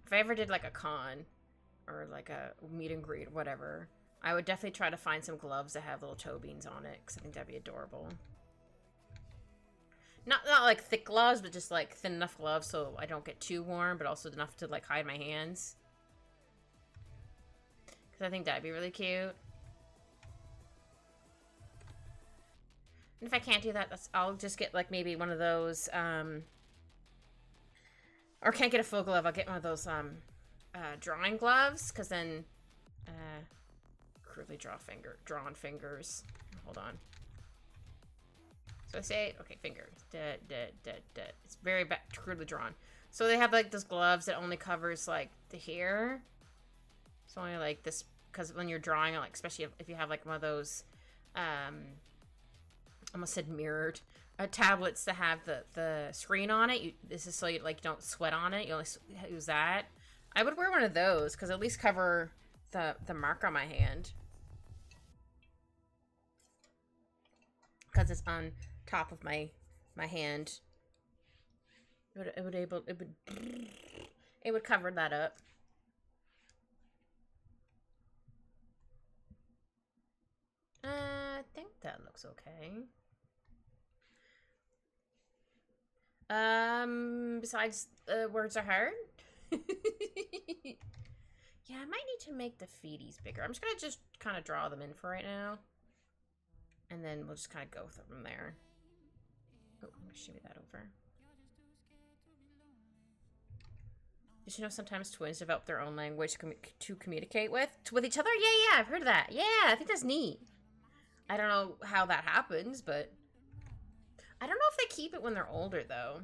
if I ever did like a con or like a meet and greet or whatever, I would definitely try to find some gloves that have little toe beans on it because I think that'd be adorable. Not like thick gloves, but just like thin enough gloves so I don't get too warm, but also enough to like hide my hands. Because I think that'd be really cute. And if I can't do that, I'll just get like maybe one of those, or can't get a full glove, I'll get one of those drawing gloves, because then crudely drawn fingers. Hold on. So I say, okay, fingers. It's very crudely drawn. So they have like those gloves that only covers like the hair. It's only like this, because when you're drawing, like especially if you have like one of those, almost said mirrored tablets that have the screen on it. This is so you like don't sweat on it. You only use that. I would wear one of those because at least cover the mark on my hand, because it's on top of my hand. It would cover that up. I think that looks okay. Besides, words are hard. Yeah, I might need to make the feeties bigger. I'm just gonna kind of draw them in for right now. And then we'll just kind of go from there. Oh, I'm gonna shimmy that over. Did you know sometimes twins develop their own language to communicate with each other? Yeah, I've heard of that. Yeah, I think that's neat. I don't know how that happens, but I don't know if they keep it when they're older, though.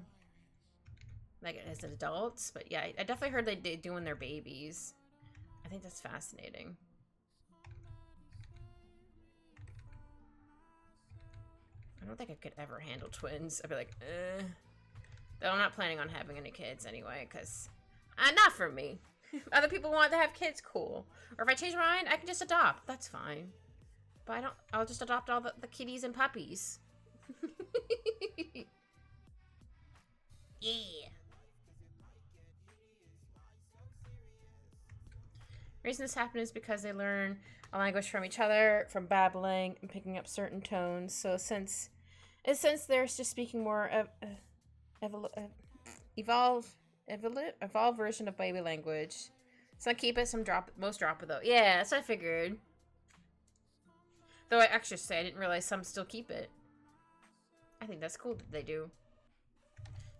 Like, as adults. But yeah, I definitely heard they do when they're babies. I think that's fascinating. I don't think I could ever handle twins. I'd be like, Though I'm not planning on having any kids anyway, because... not for me. If other people want to have kids, cool. Or if I change my mind, I can just adopt. That's fine. But I'll just adopt all the kitties and puppies. Yeah. The reason this happens is because they learn a language from each other, from babbling and picking up certain tones. So since they're just speaking more of evolved version of baby language. Some keep it, some drop it. Most drop it though. Yeah, that's what I figured. Though I actually say I didn't realize some still keep it. I think that's cool that they do.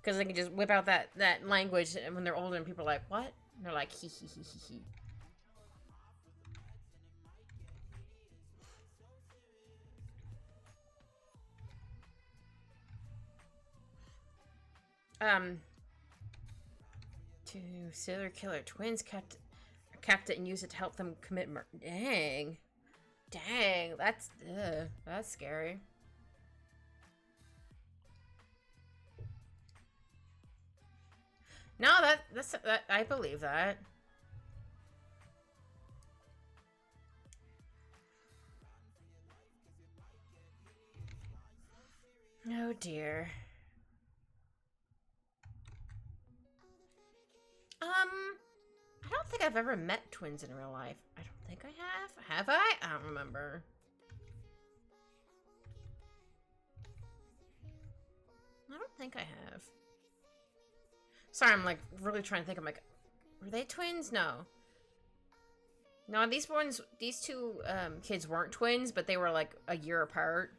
Because they can just whip out that language when they're older and people are like, what? And they're like, hee hee hee hee hee. Two serial killer twins kept it and used it to help them commit murder. Dang. Dang, that's scary. No, that's I believe that. Oh dear. I don't think I've ever met twins in real life. I don't think I have. Have I? I don't remember. I don't think I have. Sorry, I'm like really trying to think. I'm like, were they twins? No. No, these two kids weren't twins, but they were like a year apart.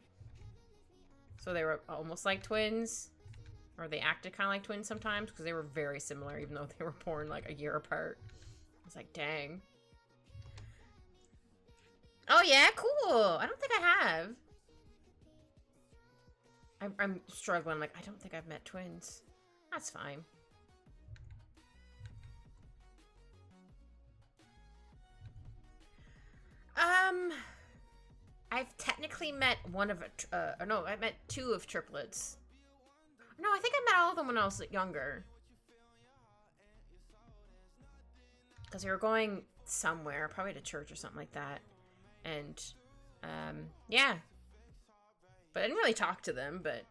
So they were almost like twins. Or they acted kind of like twins sometimes because they were very similar, even though they were born like a year apart. I was like, dang. Oh yeah, cool. I don't think I have. I'm struggling. I'm like, I don't think I've met twins. That's fine. I've technically met one of no, I met two of triplets. No, I think I met all of them when I was younger. Because they were going somewhere, probably to church or something like that. And, yeah. But I didn't really talk to them, but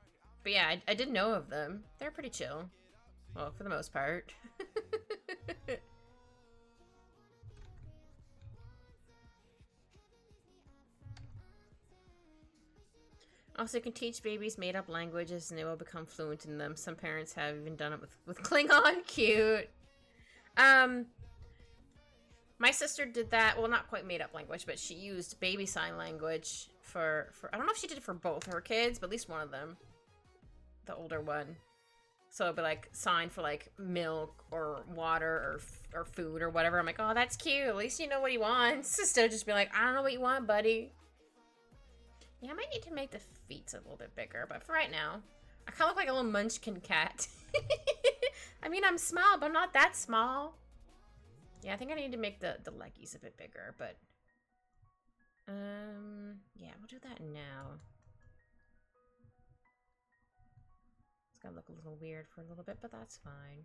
yeah, I did know of them. They're pretty chill. Well, for the most part. Also, you can teach babies made-up languages and they will become fluent in them. Some parents have even done it with Klingon. Cute. My sister did that. Well, not quite made-up language, but she used baby sign language for... I don't know if she did it for both her kids, but at least one of them. The older one. So it'd be like sign for like milk or water or food or whatever. I'm like, oh, that's cute. At least you know what he wants. Instead of just being like, I don't know what you want, buddy. Yeah, I might need to make the feet a little bit bigger, but for right now, I kind of look like a little munchkin cat. I mean, I'm small, but I'm not that small. Yeah, I think I need to make the leggies a bit bigger, but... yeah, we'll do that now. It's gonna look a little weird for a little bit, but that's fine.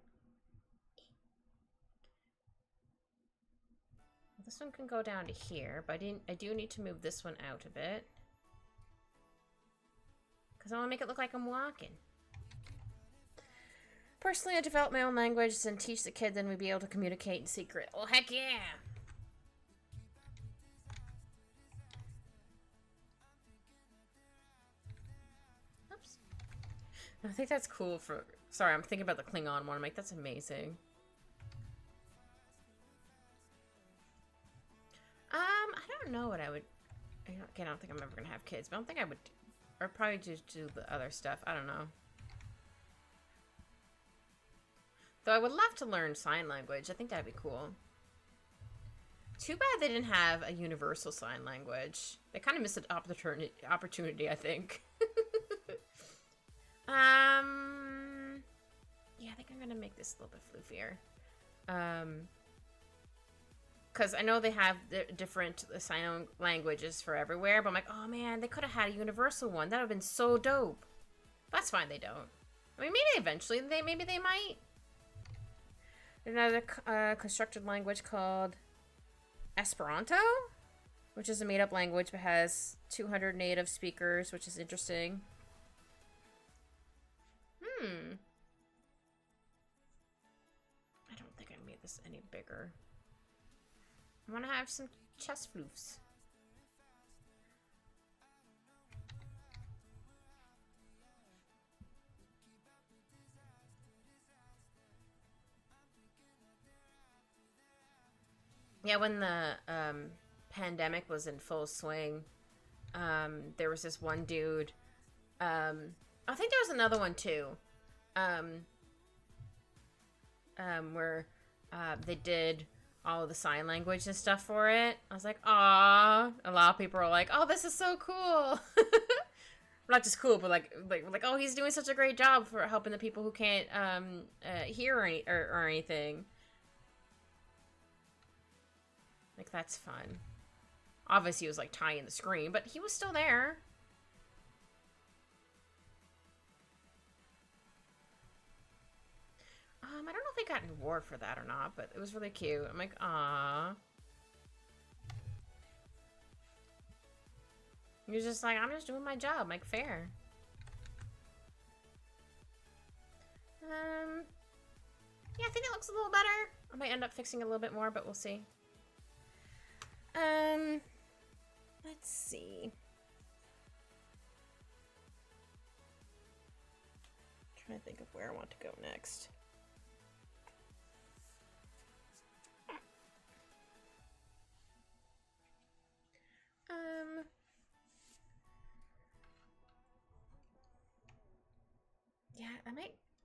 Well, this one can go down to here, but I do need to move this one out a bit. Because I want to make it look like I'm walking. Personally, I develop my own language and teach the kids, and we'd be able to communicate in secret. Oh, heck yeah! Oops. I think that's cool for... Sorry, I'm thinking about the Klingon one. I'm like, that's amazing. I don't know what I would... Again, I don't think I'm ever going to have kids, but I don't think I would... Or probably just do the other stuff. I don't know. Though I would love to learn sign language. I think that'd be cool. Too bad they didn't have a universal sign language. They kind of missed an opportunity, I think. Yeah, I think I'm gonna make this a little bit floofier. Because I know they have different sign languages for everywhere, but I'm like, oh man, they could have had a universal one. That would have been so dope. That's fine, they don't. I mean, maybe eventually, maybe they might. Another constructed language called Esperanto, which is a made-up language but has 200 native speakers, which is interesting. I don't think I made this any bigger. I want to have some chest floofs. Yeah, when the pandemic was in full swing, there was this one dude. I think there was another one too. Where they did all of the sign language and stuff for it. I was like, "Aw!" A lot of people are like, "Oh, this is so cool." Not just cool, but like, oh, he's doing such a great job for helping the people who can't hear or anything. Like, that's fun. Obviously, he was like tying the screen, but he was still there. I don't know if I got an award for that or not, but it was really cute. I'm like, ah. He was just like, I'm just doing my job. I'm like, fair. Yeah, I think it looks a little better. I might end up fixing a little bit more, but we'll see. Let's see. I'm trying to think of where I want to go next.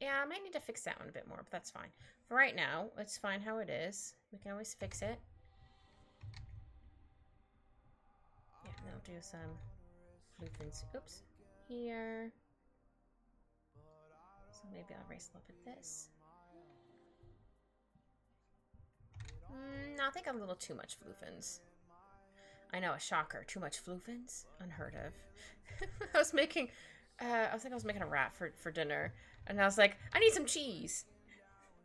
Yeah, I might need to fix that one a bit more, but that's fine. For right now, it's fine how it is. We can always fix it. Yeah, and I'll do some floofins. Oops. Here. So maybe I'll raise a little bit this. No, I think a little too much floofins. I know, a shocker. Too much floofins? Unheard of. I was thinking I was making a wrap for dinner, and I was like, I need some cheese.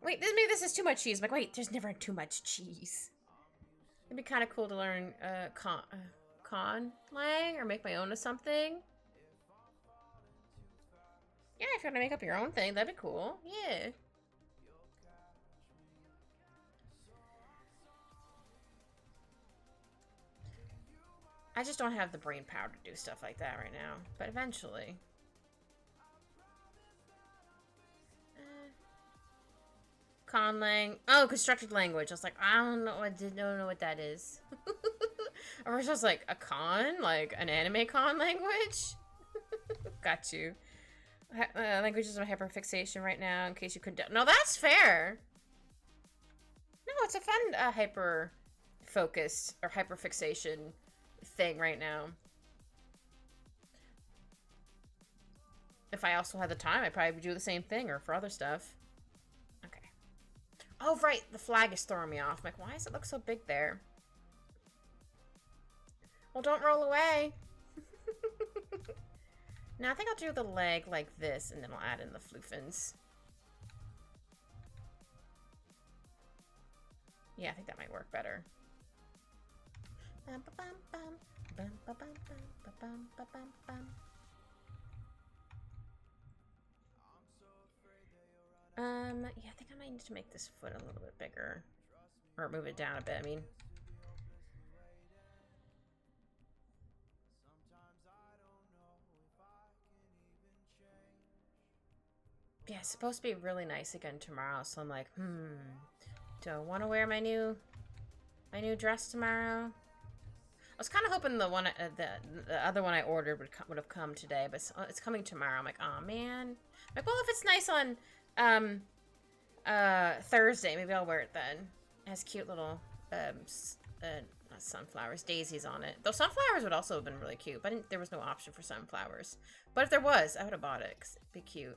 Wait, maybe this is too much cheese. I'm like, wait, there's never too much cheese. It'd be kind of cool to learn con lang or make my own of something. Yeah, if you're gonna make up your own thing, that'd be cool. Yeah. I just don't have the brain power to do stuff like that right now, but eventually. Conlang. Oh, constructed language. I was like, I don't know. I don't know what that is. Or was just like a con, like an anime con language. Got you. Languages of hyperfixation right now, in case you couldn't. No, that's fair. No, it's a fun hyper focus or hyperfixation thing right now. If I also had the time, I'd probably do the same thing, or for other stuff. Okay. Oh, right. The flag is throwing me off. I'm like, why does it look so big there? Well, don't roll away. Now, I think I'll do the leg like this, and then I'll add in the floofins. Yeah, I think that might work better. Yeah, I think I might need to make this foot a little bit bigger. Or move it down a bit, I mean. Yeah, it's supposed to be really nice again tomorrow, so I'm like, do I want to wear my new dress tomorrow? I was kind of hoping the one, the other one I ordered would have come today, but it's coming tomorrow. I'm like, oh man. I'm like, well, if it's nice on Thursday, maybe I'll wear it then. It has cute little not sunflowers, daisies on it. Though sunflowers would also have been really cute, but there was no option for sunflowers. But if there was, I would have bought it because it'd be cute.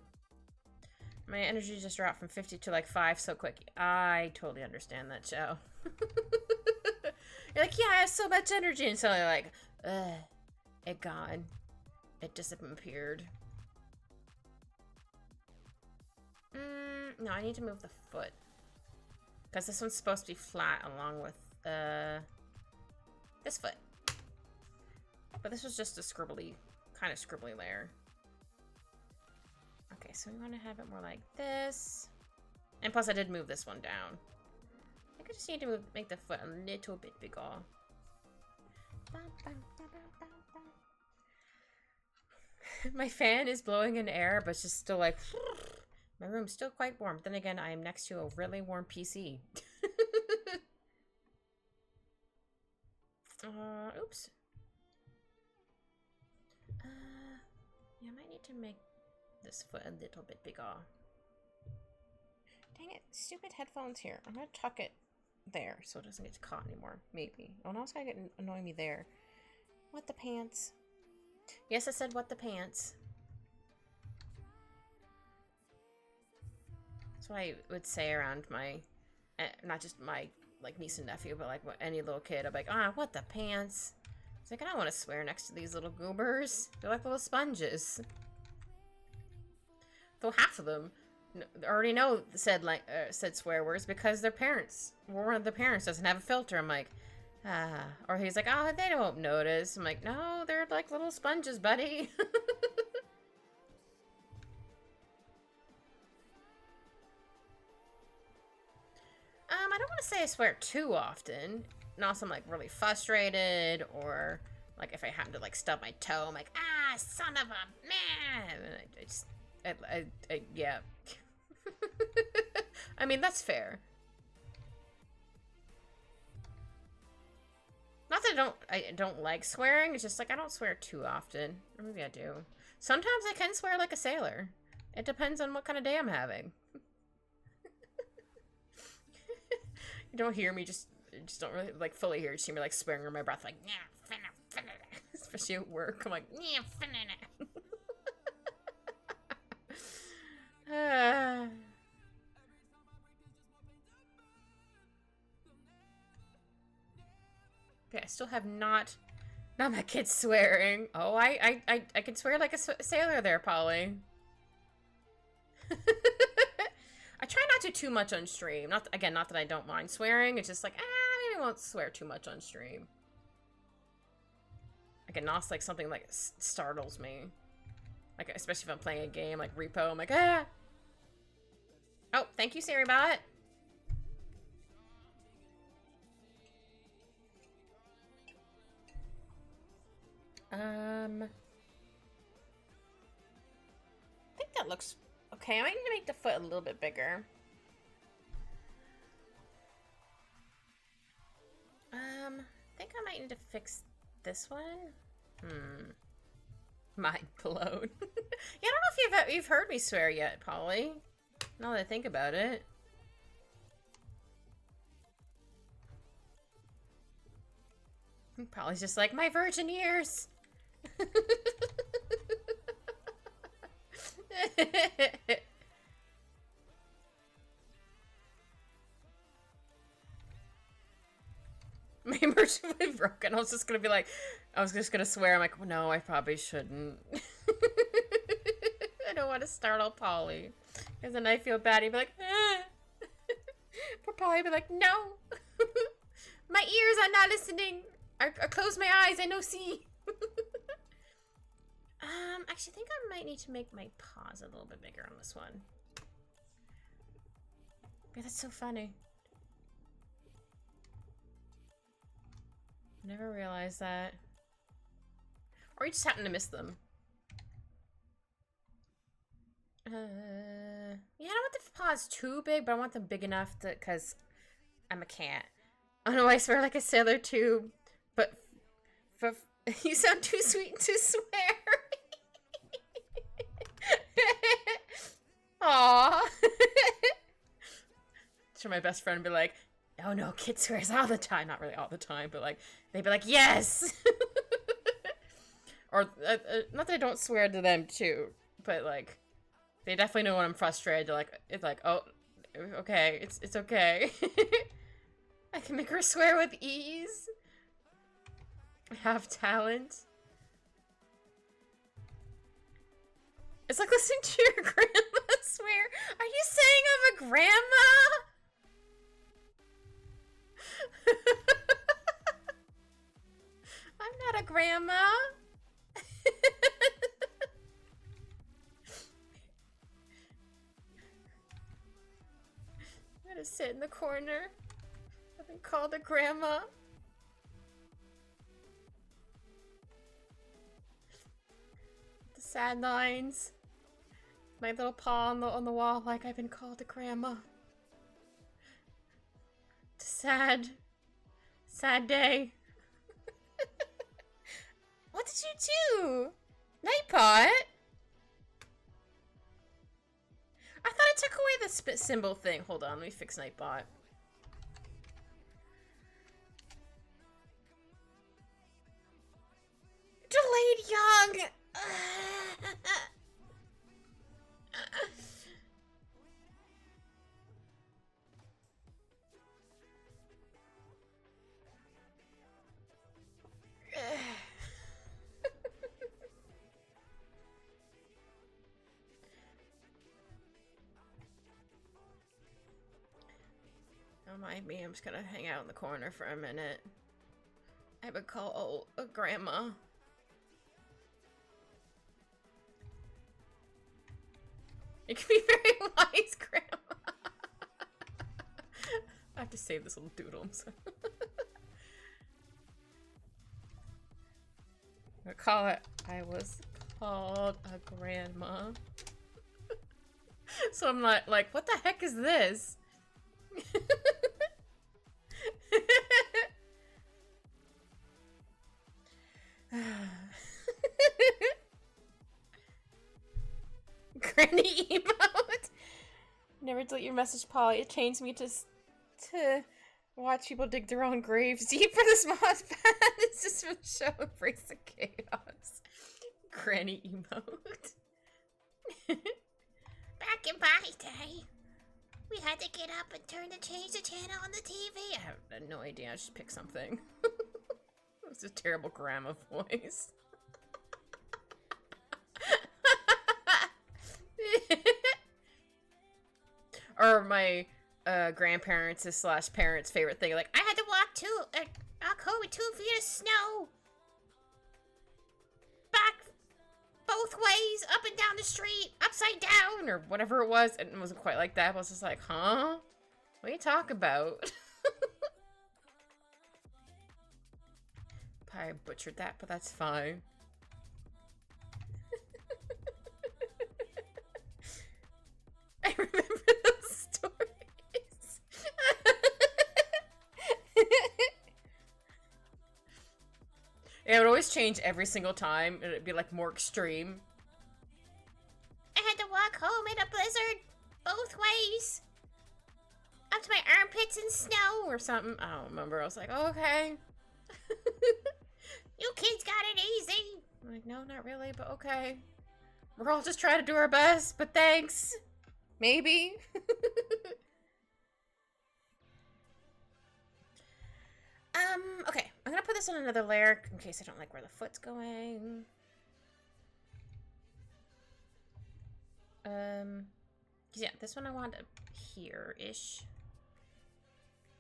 My energy just dropped from 50 to like 5 so quick. I totally understand that, Joe. You're like, yeah, I have so much energy. And so you're like, it gone. It disappeared. No, I need to move the foot. Because this one's supposed to be flat along with this foot. But this was just a kind of scribbly layer. Okay, so we want to have it more like this. And plus I did move this one down. I think I just need to make the foot a little bit bigger. My fan is blowing in air, but it's just still like... My room's still quite warm. Then again, I am next to a really warm PC. Oops. Yeah, I might need to make this foot a little bit bigger. Dang it, stupid headphones here. I'm gonna tuck it there so it doesn't get caught anymore. Maybe. Oh, now it's gonna annoy me there. What the pants? Yes, I said what the pants. That's what I would say around my, not just my like niece and nephew, but like any little kid. I'm like, what the pants? It's like, I don't want to swear next to these little goobers. They're like little sponges. Though half of them already know said swear words because their parents, one of the parents doesn't have a filter. I'm like, or he's like, oh, they don't notice. I'm like, no, they're like little sponges, buddy. want to say I swear too often. Not so I'm like really frustrated, or like if I happen to like stub my toe, I'm like, ah, son of a man. And yeah. I mean, that's fair. Not that I don't like swearing. It's just like I don't swear too often. Or maybe I do. Sometimes I can swear like a sailor. It depends on what kind of day I'm having. You don't hear me, just don't really like fully hear. You see me like swearing under my breath, like yeah, finna. Especially at work, I'm like yeah, finna. Okay, I still have not my kids swearing. Oh, I can swear like a sailor there, Polly. I try not to too much on stream. Not that I don't mind swearing. It's just like, maybe I won't swear too much on stream. Like, unless like something like startles me. Like, especially if I'm playing a game like Repo, I'm like, ah. Oh, thank you, SiriBot. I think that looks okay. I might need to make the foot a little bit bigger. I think I might need to fix this one. Mind blown. Yeah, I don't know if you've heard me swear yet, Polly. Now that I think about it. Polly's just like, my virgin years. My immersion would be broken. I was just gonna swear. I'm like, well, no, I probably shouldn't. I don't want to startle Polly, because then I feel bad. He'd be like, poor Polly would be like, no, my ears are not listening. I close my eyes. I no see. Actually, I think I might need to make my paws a little bit bigger on this one. Yeah, that's so funny. Never realized that. Or you just happen to miss them. Yeah, I don't want the paws too big, but I want them big enough to, because I'm a cat. I don't know why I swear like a sailor too, but you sound too sweet to swear. Aww. So my best friend would be like, oh no, kid swears all the time. Not really all the time, but like, they'd be like, yes! Or, not that I don't swear to them too, but like, they definitely know when I'm frustrated. They're like, it's like, oh, okay, it's okay. I can make her swear with ease. I have talent. It's like listening to your grandma swear. Are you saying I'm a grandma? I'm not a grandma. I'm gonna sit in the corner. I've been called a grandma. The sad lines. My little paw on the wall, like I've been called a grandma. It's a sad day. What did you do? Nightbot? I thought I took away the spit symbol thing. Hold on, let me fix Nightbot. Delayed young! Don't mind me, I'm just gonna hang out in the corner for a minute. I would call a grandma. It can be very wise, grandma. I have to save this little doodle. I call it, I was called a grandma. So I'm not like, what the heck is this? Granny emote. Never delete your message, Polly. It changed me to watch people dig their own graves deep for the smallest bad. It's just for show embrace the chaos. Granny emote. Back in my day, we had to get up and change the channel on the TV. I have no idea. I just picked something. It's a terrible grandma voice. Or my grandparents / parents' favorite thing, like, I had to walk home with 2 feet of snow. Back both ways, up and down the street, upside down, or whatever it was, and it wasn't quite like that. I was just like, huh? What are you talking about? I butchered that, but that's fine. I remember those stories. It would always change every single time, and it'd be like more extreme. I had to walk home in a blizzard, both ways, up to my armpits in snow. Or something. I don't remember. I was like, oh, okay. You kids got it easy. I'm like, no, not really, but okay. We're all just trying to do our best, but thanks. Maybe. Okay. I'm gonna put this on another layer in case I don't like where the foot's going. Yeah, this one I want here-ish.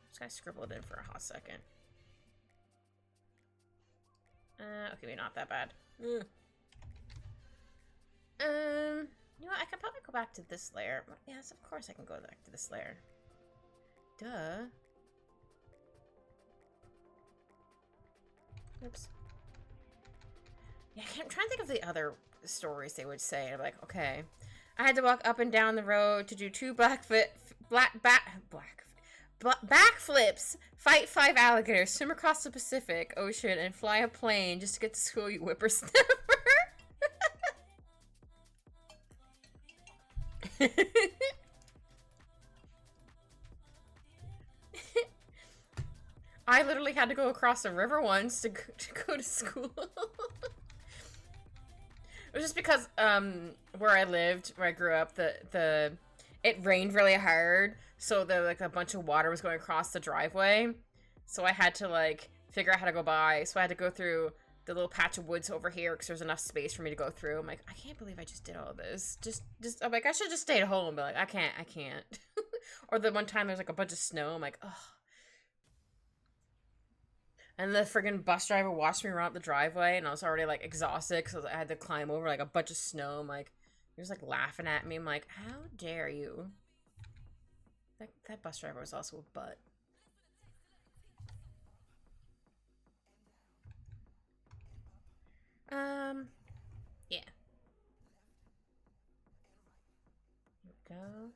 Just gotta scribble it in for a hot second. Okay, maybe not that bad. You know what? I could probably go back to this layer. Yes, of course I can go back to this layer. Duh. Oops. Yeah, I'm trying to think of the other stories they would say. I'm like, okay. I had to walk up and down the road to do 2 backflips, fight 5 alligators, swim across the Pacific Ocean, and fly a plane just to get to school, you whippersnapper. I literally had to go across a river once to go to school. It was just because where I lived, where I grew up, it rained really hard, so like a bunch of water was going across the driveway. So I had to like figure out how to go by. So I had to go through the little patch of woods over here because there's enough space for me to go through. I'm like, I can't believe I just did all this. I'm like, I should just stay at home, but like, I can't. Or the one time there's like a bunch of snow. I'm like, ugh. And the friggin' bus driver watched me run up the driveway, and I was already like exhausted because I had to climb over like a bunch of snow. I'm like, he was like laughing at me. I'm like, how dare you? That bus driver was also a butt. Yeah. Here we go.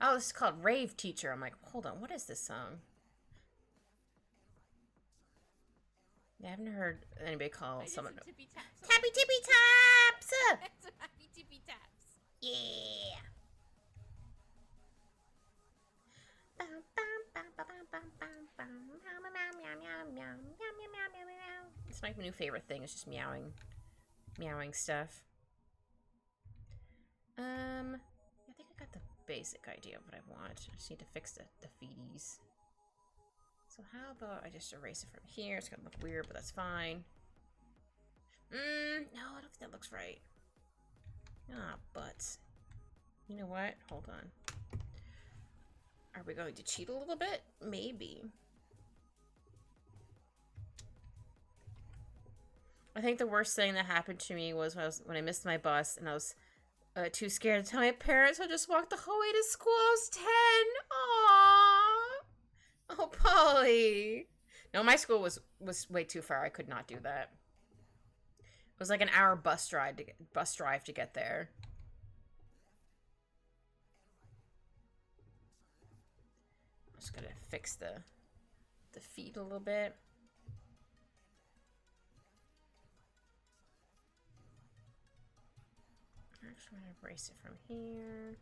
Oh, this is called Rave Teacher. I'm like, hold on, what is this song? Yeah, I haven't heard anybody call someone. Tippy taps. Tappy tippy taps! Happy tippy taps. Yeah. It's my new favorite thing. It's just meowing stuff. I think I got the basic idea of what I want. I just need to fix the feeties. So how about I just erase it from here? It's gonna look weird, but that's fine. No, I don't think that looks right. Ah, butts. You know what? Hold on. Are we going to cheat a little bit? Maybe. I think the worst thing that happened to me was when I missed my bus and I was too scared to tell my parents. I just walked the whole way to school. I was 10. Oh, Polly. No, my school was way too far. I could not do that. It was like an hour bus drive to get there. I'm just gonna fix the feet a little bit. I'm just gonna erase it from here.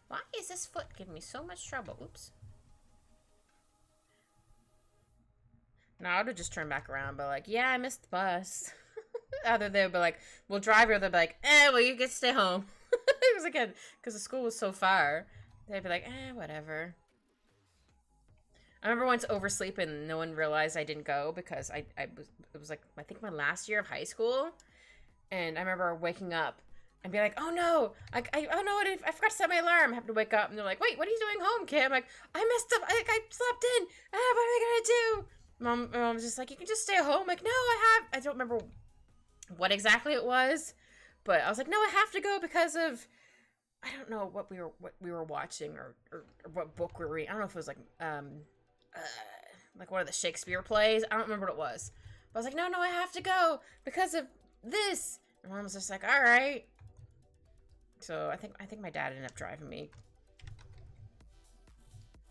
Why is this foot giving me so much trouble? Oops. No, I would have just turned back around, but like, yeah, I missed the bus. Either they'd be like, we'll drive you, or they'd be like, well, you get to stay home. It was again, because the school was so far. They'd be like, whatever. I remember once oversleeping and no one realized I didn't go because it was like, I think my last year of high school. And I remember waking up and be like, oh no, I forgot to set my alarm. I have to wake up and they're like, wait, what are you doing home, Kim? I'm like, I messed up. I slept in. What am I gonna do? My mom was just like, you can just stay home. I'm like, no, I don't remember what exactly it was, but I was like, no, I have to go because of, I don't know what we were watching or what book we were reading. I don't know if it was like one of the Shakespeare plays. I don't remember what it was. But I was like, no, I have to go because of this. And mom was just like, all right. So I think my dad ended up driving me,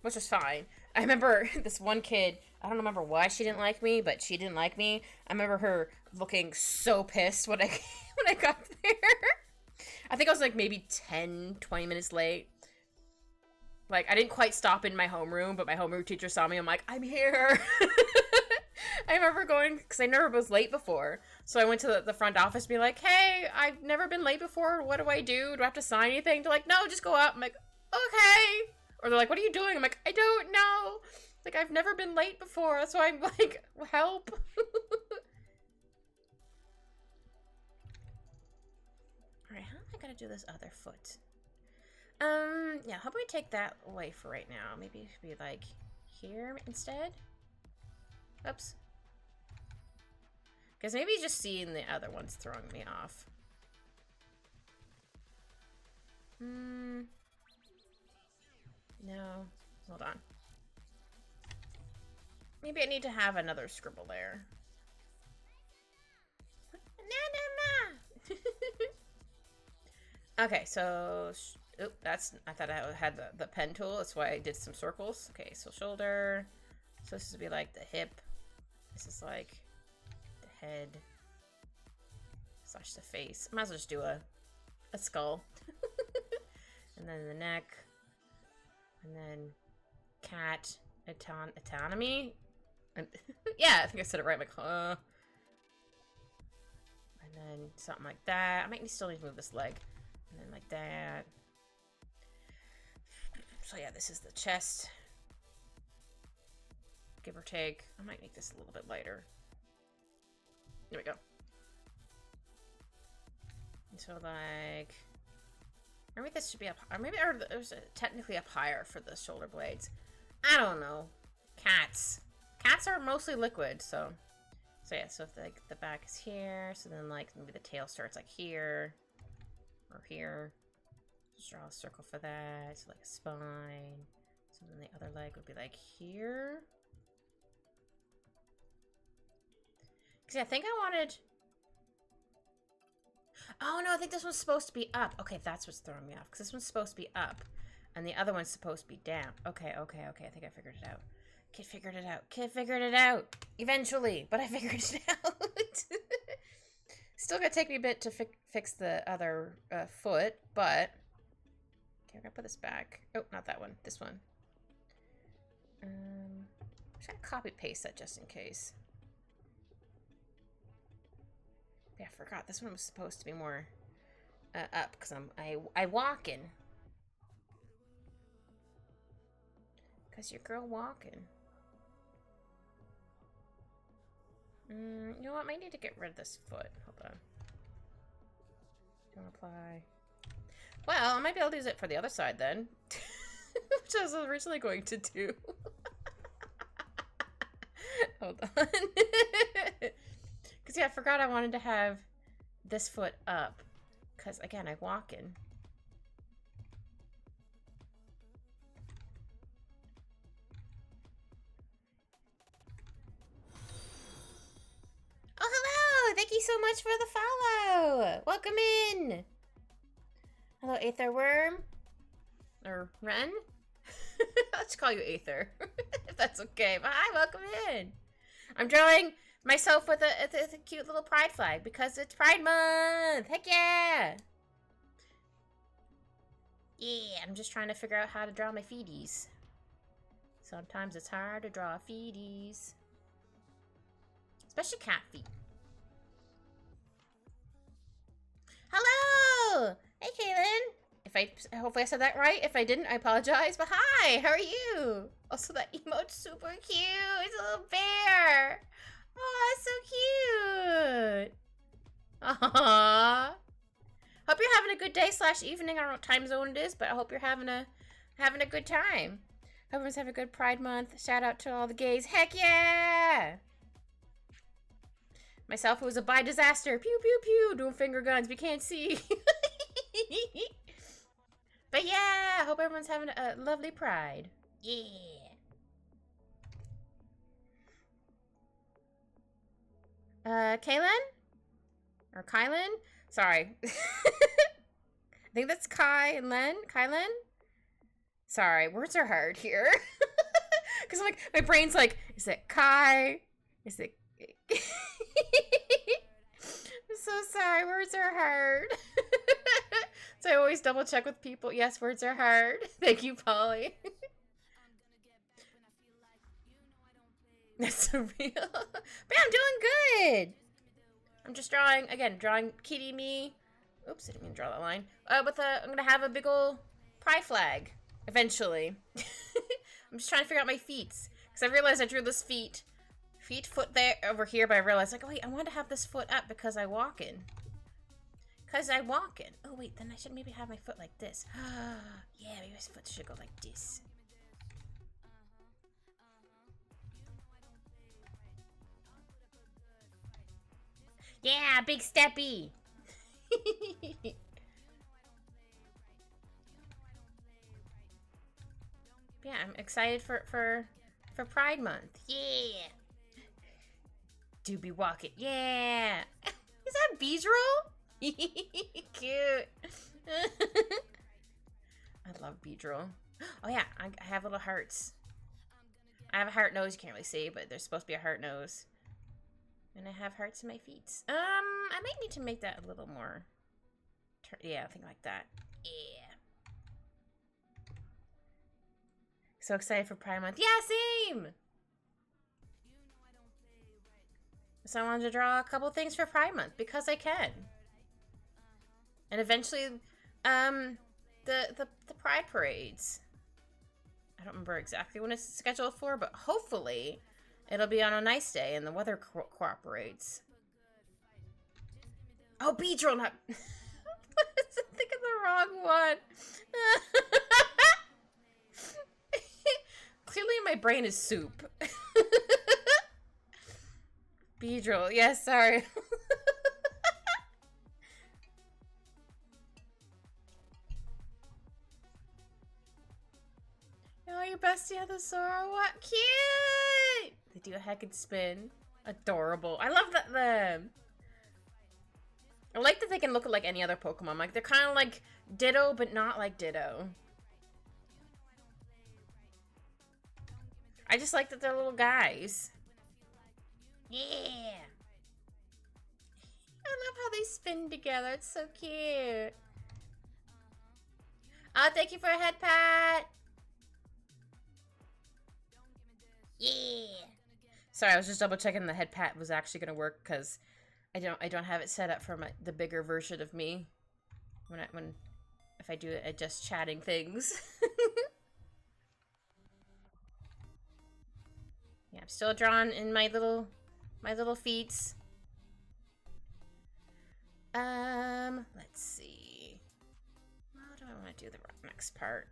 which was fine. I remember this one kid, I don't remember why she didn't like me, but she didn't like me. I remember her looking so pissed when I got there. I think I was like maybe 10, 20 minutes late. Like, I didn't quite stop in my homeroom, but my homeroom teacher saw me. I'm like, I'm here. I remember going, because I never was late before. So I went to the front office and be like, hey, I've never been late before. What do I do? Do I have to sign anything? They're like, no, just go up. I'm like, okay. Or they're like, what are you doing? I'm like, I don't know. Like, I've never been late before. That's why I'm like, help. Alright, how am I gonna do this other foot? Yeah, how about we take that away for right now? Maybe it should be like here instead? Oops. Because maybe just seeing the other one's throwing me off. No. Hold on. Maybe I need to have another scribble there. Okay, so... Oop, that's... I thought I had the pen tool. That's why I did some circles. Okay, so shoulder. So this would be like the hip. This is like the head. Slash the face. I might as well just do a skull. And then the neck. And then cat autonomy. And yeah, I think I said it right. I'm like, huh. And then something like that. I might still need to move this leg. And then like that. So yeah, this is the chest. Give or take. I might make this a little bit lighter. There we go. And so like, maybe this should be up, or maybe there's technically up higher for the shoulder blades. I don't know. Cats. Cats are mostly liquid, so yeah. So if like the back is here, so then like maybe the tail starts like here or here. Just draw a circle for that. So like a spine. So then the other leg would be like here. Because yeah, I think I wanted... Oh no, I think this one's supposed to be up. Okay, that's what's throwing me off. Because this one's supposed to be up. And the other one's supposed to be down. Okay. I think I figured it out. Kid figured it out. Kid figured it out. Eventually. But I figured it out. Still gonna take me a bit to fix the other foot. But... Okay, we're gonna put this back. Oh, not that one. This one. I'm just gonna copy paste that just in case. Yeah, I forgot. This one was supposed to be more up because I walking. Because your girl walking. You know what? I might need to get rid of this foot. Hold on. Don't apply. Well, I might be able to use it for the other side then. Which I was originally going to do. Hold on. Because yeah, I forgot I wanted to have this foot up. Because, again, I'm walking. Oh, hello! Thank you so much for the follow! Welcome in! Hello, Aether Worm. Or Ren? Let's call you Aether. If that's okay. But hi, welcome in. I'm drawing myself with a cute little pride flag because it's Pride Month! Heck yeah! Yeah, I'm just trying to figure out how to draw my feeties. Sometimes it's hard to draw feeties. Especially cat feet. Hello! Hey, Kaylin! Hopefully I said that right. If I didn't, I apologize. But hi, how are you? Also, that emote's super cute. It's a little bear. Oh, it's so cute. Aww. Hope you're having a good day / evening. I don't know what time zone it is, but I hope you're having a good time. Hope everyone's having a good Pride Month. Shout out to all the gays. Heck yeah! Myself, it was a bi disaster. Pew pew pew. Doing finger guns. We can't see. But yeah, I hope everyone's having a lovely Pride. Yeah. Kaylin? Or Kylan? Sorry. I think that's Kai and Len. Kylan? Sorry, words are hard here. Because I'm like, my brain's like, is it Kai? Is it... I'm so sorry, words are hard. So I always double check with people. Yes, words are hard. Thank you, Polly. That's so real. But yeah, I'm doing good. I'm just drawing kitty me. Oops, I didn't mean to draw that line. I'm gonna have a big ol' pride flag eventually. I'm just trying to figure out my feet because I realized I drew this foot there over here, but I realized like, oh wait, I wanted to have this foot up because I walking. Oh wait, then I should maybe have my foot like this. Yeah, maybe my foot should go like this. Yeah, big steppy. Yeah, I'm excited for Pride Month. Yeah. Do be walking. Yeah. Is that Beedrill? Cute. I love Beedrill. Oh yeah, I have little hearts. I have a heart nose. You can't really see, but there's supposed to be a heart nose. And I have hearts in my feet. I might need to make that a little more. Yeah, I think like that. Yeah. So excited for Pride Month. Yeah, same! So I wanted to draw a couple things for Pride Month because I can. And eventually, the Pride parades. I don't remember exactly when it's scheduled for, but hopefully it'll be on a nice day and the weather cooperates. Oh, Beedrill, not... I'm thinking the wrong one. Clearly my brain is soup. Beedrill, yes, sorry. Oh, your bestie had the Sora. What cute! They do a heckin' spin. Adorable. I love them. I like that they can look like any other Pokemon. Like, they're kind of like Ditto, but not like Ditto. I just like that they're little guys. Yeah. I love how they spin together. It's so cute. Oh, thank you for a head pat. Yeah. Sorry, I was just double checking the head pat was actually gonna work because I don't have it set up for the bigger version of me if I do it just chatting things. Yeah, I'm still drawing in my little feets. Let's see. How do I want to do the next part?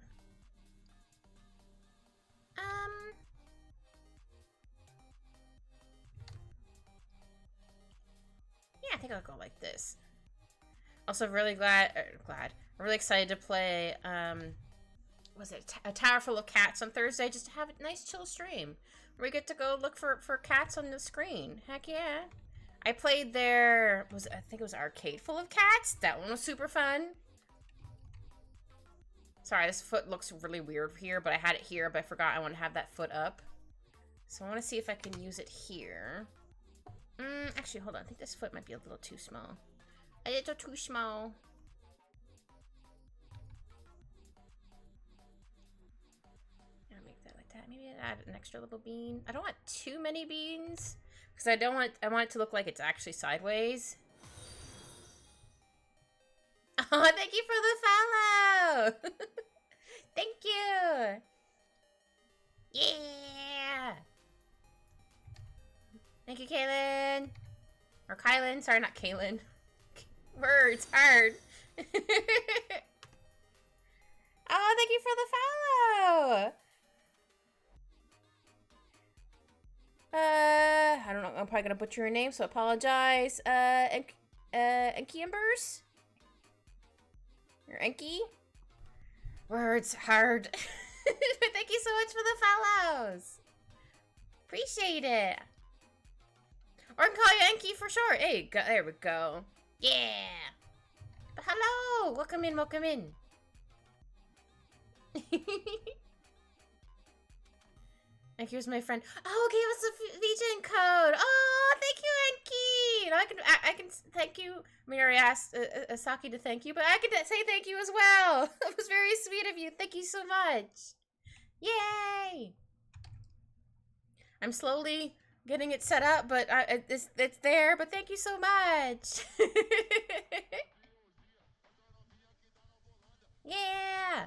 Yeah, I think I'll go like this. Also, really I'm really excited to play, was it a Tower Full of Cats on Thursday, just to have a nice chill stream. Where we get to go look for cats on the screen. Heck yeah. I played their, I think it was Arcade Full of Cats. That one was super fun. Sorry, this foot looks really weird here, but I had it here, but I forgot I want to have that foot up. So I want to see if I can use it here. Actually, hold on. I think this foot might be a little too small. A little too small. I'll make that like that. Maybe add an extra little bean. I don't want too many beans because I want it to look like it's actually sideways. Oh, thank you for the follow. Thank you. Yeah. Thank you, Kaylin. Or Kylan. Sorry, not Kaylin. Words hard. Oh, thank you for the follow. I don't know. I'm probably gonna butcher your name, so apologize. Enki Embers? Or Enki? Words hard. Thank you so much for the follows. Appreciate it. Or I can call you Enki for short. Hey, there we go. Yeah. But hello. Welcome in, welcome in. And here's my friend. Oh, gave us a Legion code. Oh, thank you, Enki. Now I can thank you. I mean, I already asked Asaki to thank you, but I can say thank you as well. That was very sweet of you. Thank you so much. Yay! I'm slowly getting it set up, but it's there. But thank you so much. Yeah.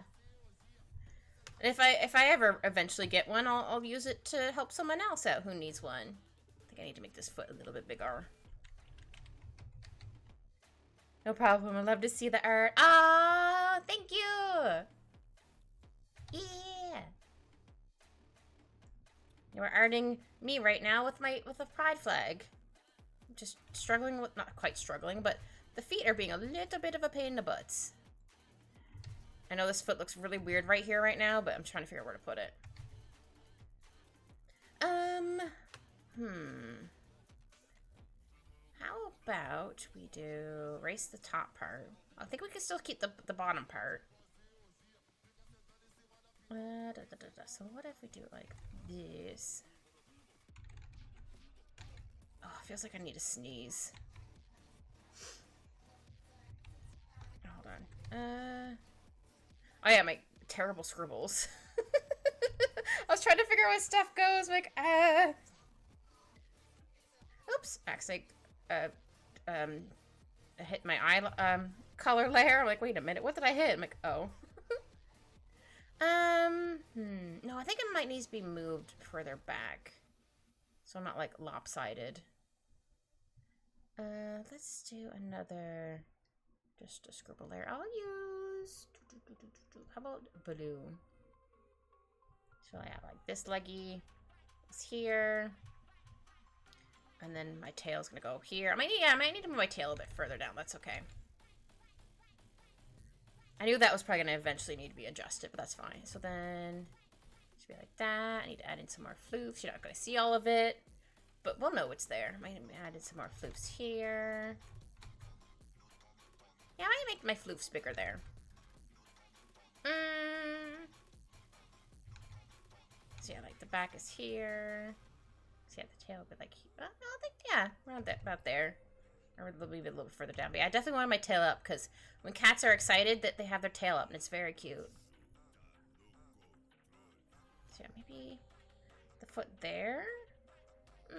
If I ever eventually get one, I'll use it to help someone else out who needs one. I think I need to make this foot a little bit bigger. No problem. I'd love to see the art. Ah, thank you. Yeah. You're arting me right now with a pride flag. I'm just struggling with, not quite struggling, but the feet are being a little bit of a pain in the butts. I know this foot looks really weird right here right now, but I'm trying to figure out where to put it. How about we do erase the top part? I think we can still keep the bottom part. So what if we do it like this? Oh, it feels like I need to sneeze. Hold on. Oh yeah, my terrible scribbles. I was trying to figure out where stuff goes, like, oops, actually, I hit my eye, color layer. I'm like, wait a minute, what did I hit? I'm like, oh. No, I think it might need to be moved further back. So I'm not, like, lopsided. Let's do another, just a scribble layer. I'll use... How about blue? So I have like this leggy is here, and then my tail's gonna go here. I might need to move my tail a bit further down. That's okay. I knew that was probably gonna eventually need to be adjusted, but that's fine. So then it should be like that. I need to add in some more floofs. You're not gonna see all of it, but we'll know it's there. I might add in some more floofs here. Yeah, I might make my floofs bigger there. So yeah, like the back is here. So yeah, the tail would be like, I think, yeah, around that, about there. Or leave it a little bit further down. But yeah, I definitely want my tail up because when cats are excited, that they have their tail up and it's very cute. So yeah, maybe the foot there. We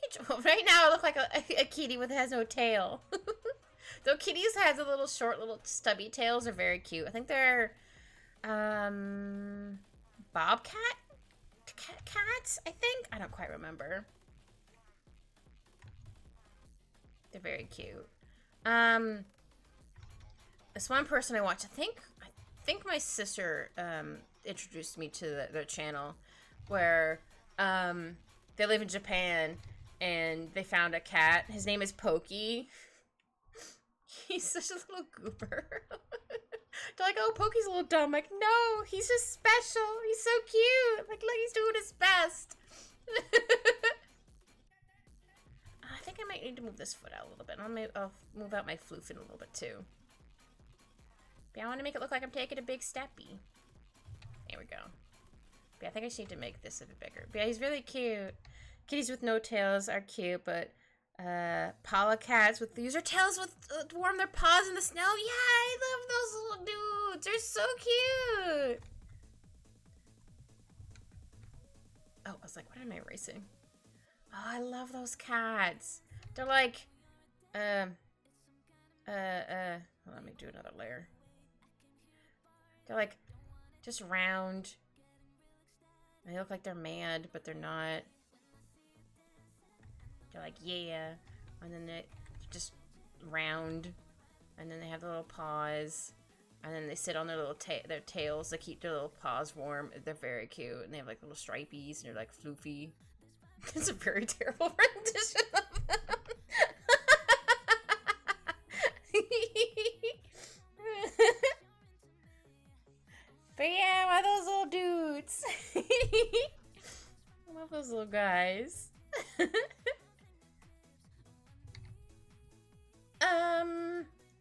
could, right now I look like a kitty has no tail. Though kitties have the little short, little stubby tails are very cute. I think they're, bobcat cats, I think? I don't quite remember. They're very cute. This one person I watch, I think my sister, introduced me to their channel where, they live in Japan and they found a cat. His name is Pokey. He's such a little goober. They're like, oh, Pokey's a little dumb. I'm like, no, he's just special. He's so cute. Like, look, he's doing his best. I think I might need to move this foot out a little bit. I'll move out my floofin a little bit too. But I want to make it look like I'm taking a big steppy. There we go. But yeah, I think I just need to make this a bit bigger. But yeah, he's really cute. Kitties with no tails are cute, but Pala cats with use their tails with to warm their paws in the snow. Yeah, I love those little dudes. They're so cute. Oh, I was like, what am I erasing? Oh, I love those cats. They're like, hold on, let me do another layer. They're like, just round. They look like they're mad, but they're not. They're like, yeah. And then they're just round. And then they have the little paws. And then they sit on their little their tails to keep their little paws warm. They're very cute. And they have like little stripies, and they're like floofy. It's a very terrible rendition of them. But yeah, why those little dudes? I love those little guys.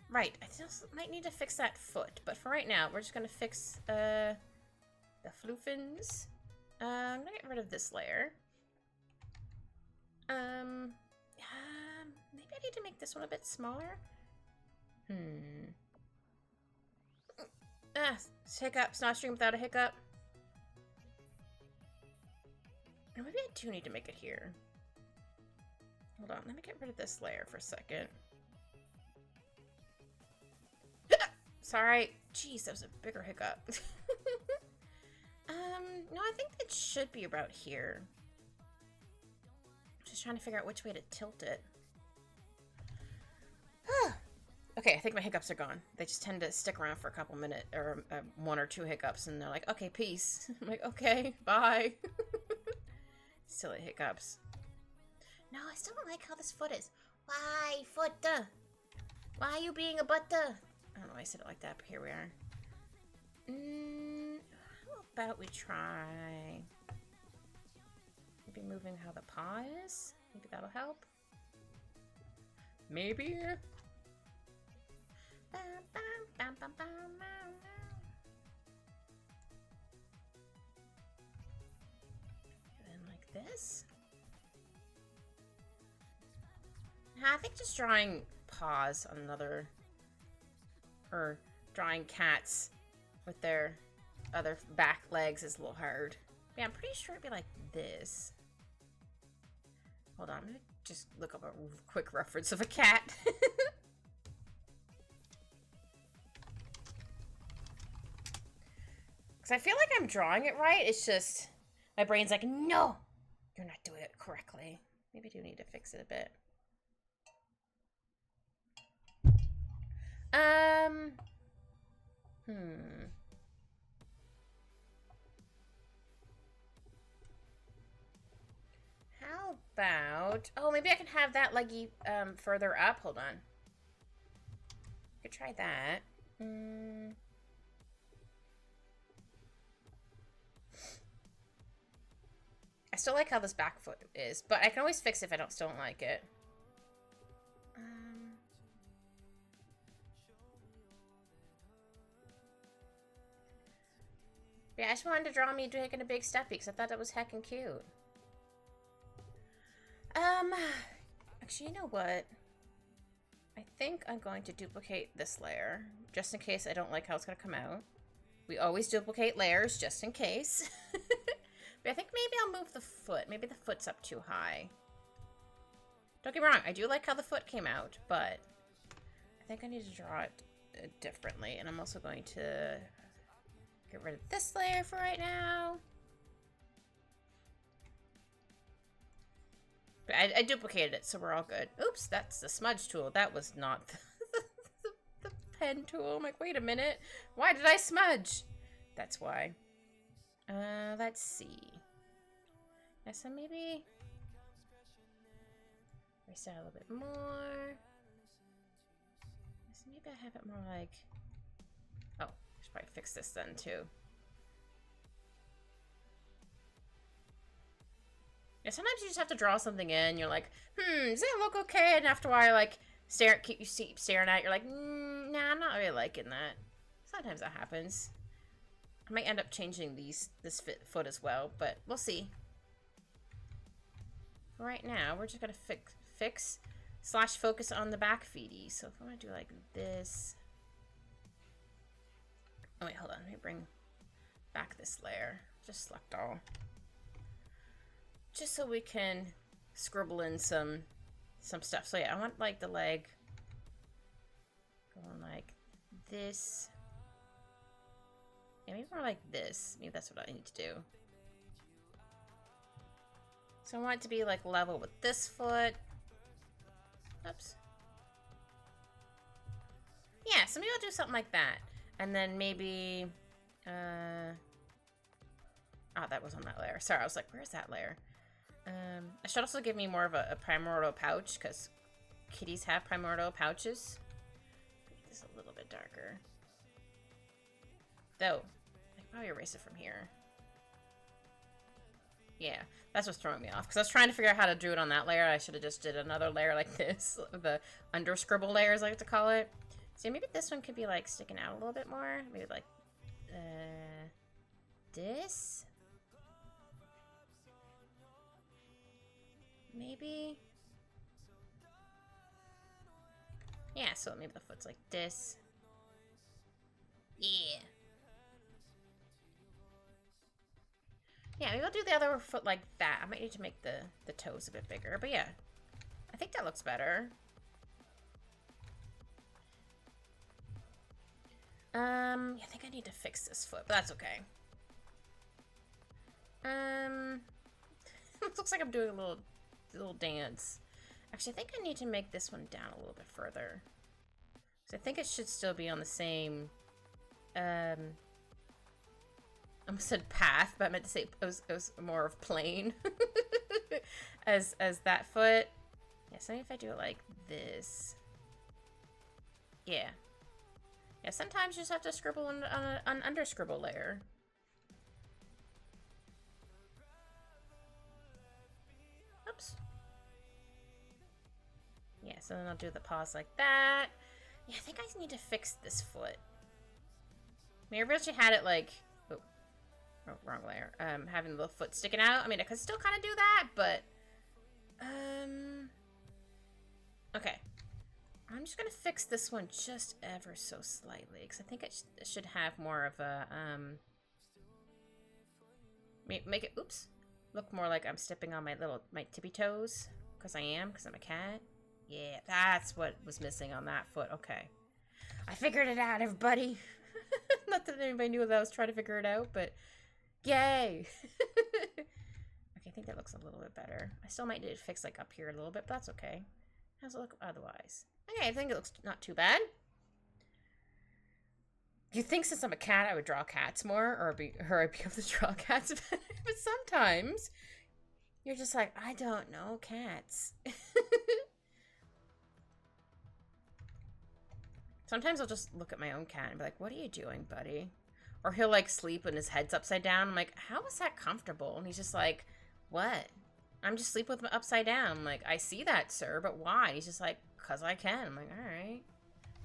Right. I just might need to fix that foot, but for right now, we're just gonna fix the floofins. I'm gonna get rid of this layer. Maybe I need to make this one a bit smaller. Hiccup. Snot stream without a hiccup. Or maybe I do need to make it here. Hold on, let me get rid of this layer for a second. Sorry. Jeez, that was a bigger hiccup. No, I think it should be about here. Just trying to figure out which way to tilt it. Okay, I think my hiccups are gone. They just tend to stick around for a couple minutes, or 1 or 2 hiccups, and they're like, okay, peace. I'm like, okay, bye. Silly hiccups. No, I still don't like how this foot is. Why, foot? Why are you being a butt? I don't know why I said it like that, but here we are. How about we try... Maybe moving how the paw is? Maybe that'll help? Maybe? And like this? I think just drawing paws on another... Or drawing cats with their other back legs is a little hard. Yeah, I'm pretty sure it'd be like this. Hold on, I'm gonna just look up a quick reference of a cat. Because I feel like I'm drawing it right, it's just... My brain's like, no! You're not doing it correctly. Maybe I do need to fix it a bit. How about... Oh, maybe I can have that leggy further up. Hold on. Could try that. I still like how this back foot is, but I can always fix it if I still don't like it. Yeah, I just wanted to draw me taking a big steppy because I thought that was heckin' cute. Actually, you know what? I think I'm going to duplicate this layer, just in case I don't like how it's going to come out. We always duplicate layers, just in case. But I think maybe I'll move the foot. Maybe the foot's up too high. Don't get me wrong, I do like how the foot came out, but I think I need to draw it differently. And I'm also going to get rid of this layer for right now. But I duplicated it, so we're all good. Oops, that's the smudge tool. That was not the pen tool. I'm like, wait a minute. Why did I smudge? That's why. Let's see. Yeah, so maybe... Erase that a little bit more. maybe I have it more like... Oh, I should probably fix this then, too. Yeah, sometimes you just have to draw something in. You're like, does it look okay? And after a while, like, keep staring at it. You're like, nah, I'm not really liking that. Sometimes that happens. I might end up changing this foot as well, but we'll see. Right now, we're just gonna fix/focus on the back feeties. So if I want to do like this. Oh wait, hold on. Let me bring back this layer. Just select all. Just so we can scribble in some stuff. So yeah, I want like the leg going like this. Yeah, maybe more like this. Maybe that's what I need to do. So I want it to be like level with this foot. Oops. Yeah, so maybe I'll do something like that. And then maybe, oh, that was on that layer. Sorry, I was like, where's that layer? I should also give me more of a primordial pouch, because kitties have primordial pouches. Make this a little bit darker. Though, I can probably erase it from here. Yeah, that's what's throwing me off. Because I was trying to figure out how to do it on that layer. I should have just did another layer like this. The under scribble layer, as I like to call it. So maybe this one could be like sticking out a little bit more. Maybe like, this? Maybe? Yeah, so maybe the foot's like this. Yeah. Yeah, maybe I'll do the other foot like that. I might need to make the toes a bit bigger. But yeah, I think that looks better. Yeah, I think I need to fix this foot, but that's okay. It looks like I'm doing a little dance. Actually, I think I need to make this one down a little bit further. So I think it should still be on the same, I almost said path, but I meant to say it was more of plane as that foot. Yeah, so maybe if I do it like this. Yeah. Yeah, sometimes you just have to scribble on an under scribble layer. Oops. Yeah, so then I'll do the paws like that. Yeah, I think I need to fix this foot. I mean, I originally had it like... Oh, wrong layer. Having the foot sticking out. I mean, I could still kind of do that, but... Okay. I'm just gonna fix this one just ever so slightly, because I think it should have more of a, make it, oops, look more like I'm stepping on my tippy toes, because I'm a cat. Yeah, that's what was missing on that foot. Okay. I figured it out, everybody. Not that anybody knew that I was trying to figure it out, but yay. Okay, I think that looks a little bit better. I still might need to fix like up here a little bit, but that's okay. How's it look otherwise? Okay, I think it looks not too bad. You'd think since I'm a cat, I would draw cats more, or I'd be able to draw cats better. But sometimes you're just like, I don't know cats. Sometimes I'll just look at my own cat and be like, what are you doing, buddy? Or he'll like sleep and his head's upside down. I'm like, how is that comfortable? And he's just like, what? I'm just sleep with him upside down. I'm like, I see that, sir, but why? He's just like, cause I can. I'm like, all right,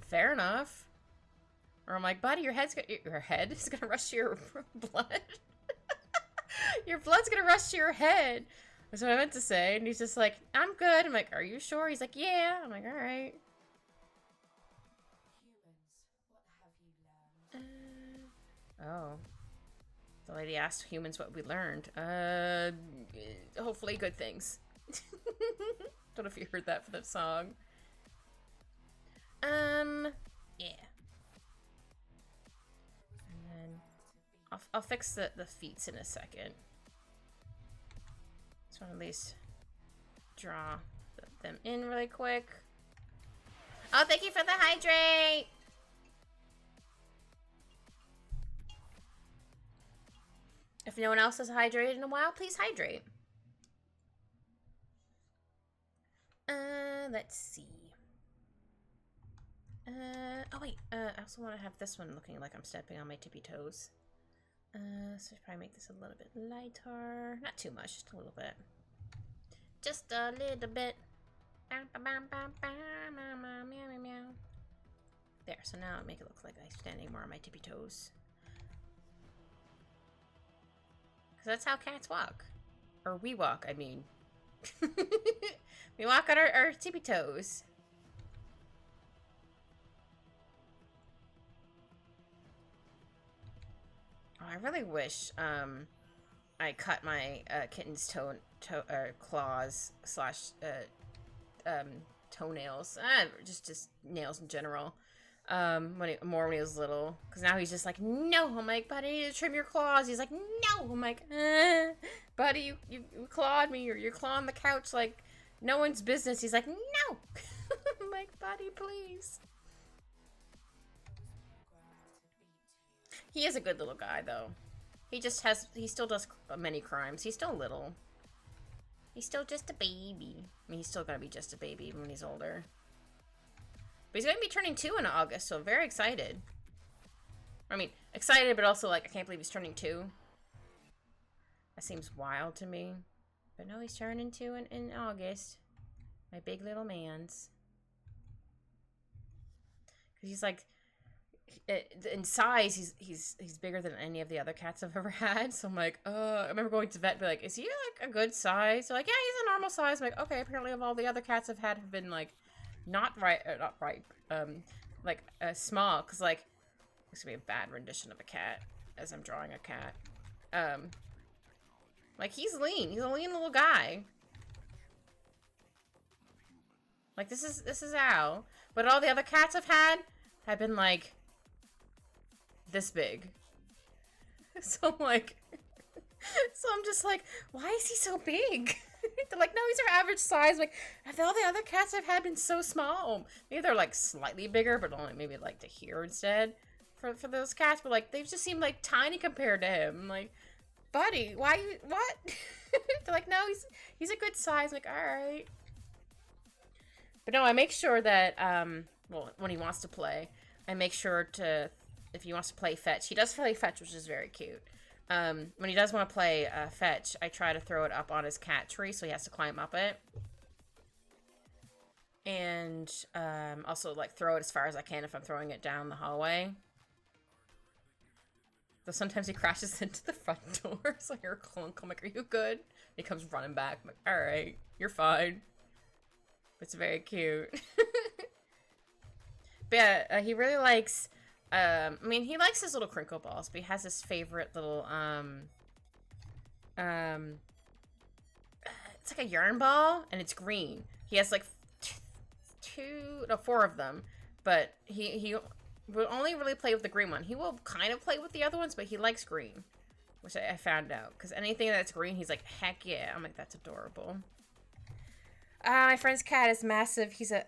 fair enough. Or I'm like, buddy, your head is gonna rush to your blood. Your blood's gonna rush to your head. That's what I meant to say. And he's just like, I'm good. I'm like, are you sure? He's like, yeah. I'm like, all right. Oh. The lady asked humans what we learned. Hopefully good things. Don't know if you heard that for the song. Yeah. And then I'll fix the feet in a second. Just want to at least draw them in really quick. Oh, thank you for the hydrate! If no one else has hydrated in a while, please hydrate. Let's see. Oh wait, I also want to have this one looking like I'm stepping on my tippy toes. So probably make this a little bit lighter. Not too much, just a little bit. Just a little bit. There, so now I make it look like I'm standing more on my tippy toes. Because that's how cats walk. Or we walk, I mean. We walk on our tippy toes. Oh, I really wish I cut my kitten's claws slash toenails. Just nails in general. When he was little, because now he's just like, no. I'm like, buddy, I need to trim your claws. He's like, no. I'm like, buddy, you clawed me, or you're clawing the couch like no one's business. He's like, no. I'm like, buddy, please. He is a good little guy, though. He still does many crimes. He's still little. He's still just a baby. I mean, he's still gonna be just a baby when he's older. But he's gonna be turning 2 in August, so very excited. I mean, excited, but also like, I can't believe he's turning 2. That seems wild to me. But no, he's turning 2 in August. My big little man's. Because he's like, in size, he's bigger than any of the other cats I've ever had. So I'm like, I remember going to vet and be like, is he like a good size? So like, yeah, he's a normal size. I'm like, okay, apparently of all the other cats I've had have been like, not small, because like, this gonna be a bad rendition of a cat as I'm drawing a cat. Like, he's lean. He's a lean little guy. Like, this is Al. But all the other cats I've had have been like this big. So I'm like, so I'm just like, why is he so big? They're like, no, he's our average size. Like, have all the other cats I've had been so small? Maybe they're like slightly bigger, but only maybe like to here instead for those cats. But like, they've just seemed like tiny compared to him. I'm like, buddy, why you, what? They're like, no, he's a good size. I'm like, all right. But no, I make sure that, well, when he wants to play, I make sure to, if he wants to play fetch, he does play fetch, which is very cute. When he does want to play fetch, I try to throw it up on his cat tree, so he has to climb up it. And also, like, throw it as far as I can if I'm throwing it down the hallway. Though sometimes he crashes into the front door, so I hear a clunk. I'm like, are you good? He comes running back. I'm like, alright, you're fine. It's very cute. But yeah, he really likes... I mean, he likes his little crinkle balls, but he has his favorite little, it's like a yarn ball, and it's green. He has, like, 4 of them, but he will only really play with the green one. He will kind of play with the other ones, but he likes green, which I found out, because anything that's green, he's like, heck yeah. I'm like, that's adorable. My friend's cat is massive. He's a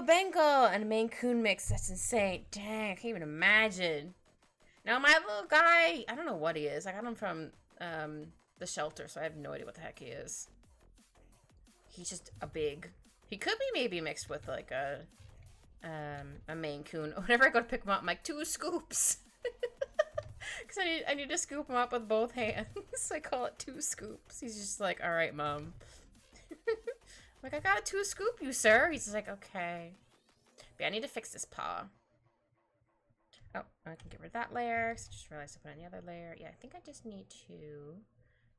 Bengal and a Maine Coon mix. That's insane. Dang, I can't even imagine. Now my little guy, I don't know what he is. I got him from the shelter, so I have no idea what the heck he is. He's just a big. He could be maybe mixed with like a Maine Coon. Whenever I go to pick him up, I'm like 2 scoops, because I need to scoop him up with both hands. I call it 2 scoops. He's just like, all right, mom. Like, I got a 2 scoop you, sir. He's just like, okay. But yeah, I need to fix this paw. Oh, I can get rid of that layer. So I just realized I put on the other layer. Yeah, I think I just need to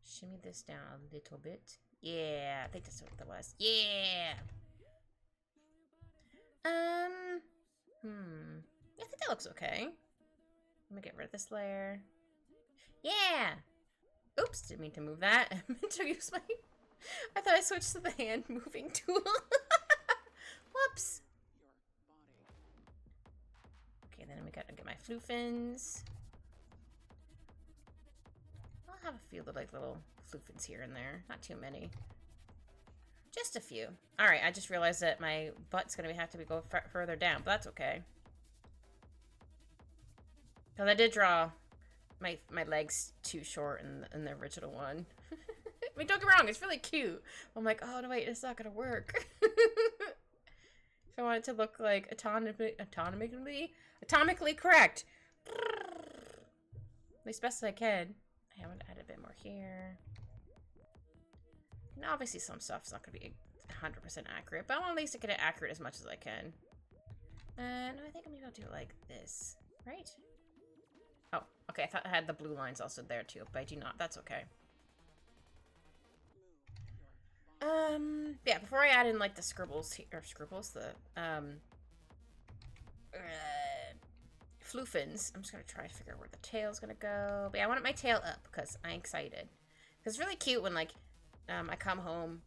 shimmy this down a little bit. Yeah, I think that's what that was. Yeah. I think that looks okay. Let me get rid of this layer. Yeah. Oops, didn't mean to move that. I meant to use my... I thought I switched to the hand moving tool. Whoops. Okay, then we gotta get my floofins. I'll have a few little floofins here and there. Not too many. Just a few. Alright, I just realized that my butt's gonna have to go further down, but that's okay. Because I did draw my legs too short in the original one. I mean, don't get me wrong, it's really cute. I'm like, oh, no, wait, it's not gonna work. If I want it to look like atomically correct. As best as I can. I want to add a bit more here. And obviously some stuff's not going to be 100% accurate, but I want at least to get it accurate as much as I can. And I think maybe I'll do it like this, right? Oh, okay, I thought I had the blue lines also there too, but I do not. That's okay. Yeah, before I add in like the scribbles here, or scribbles, the floofins, I'm just gonna try to figure out where the tail's gonna go. But yeah, I want my tail up because I'm excited. Because it's really cute when like I come home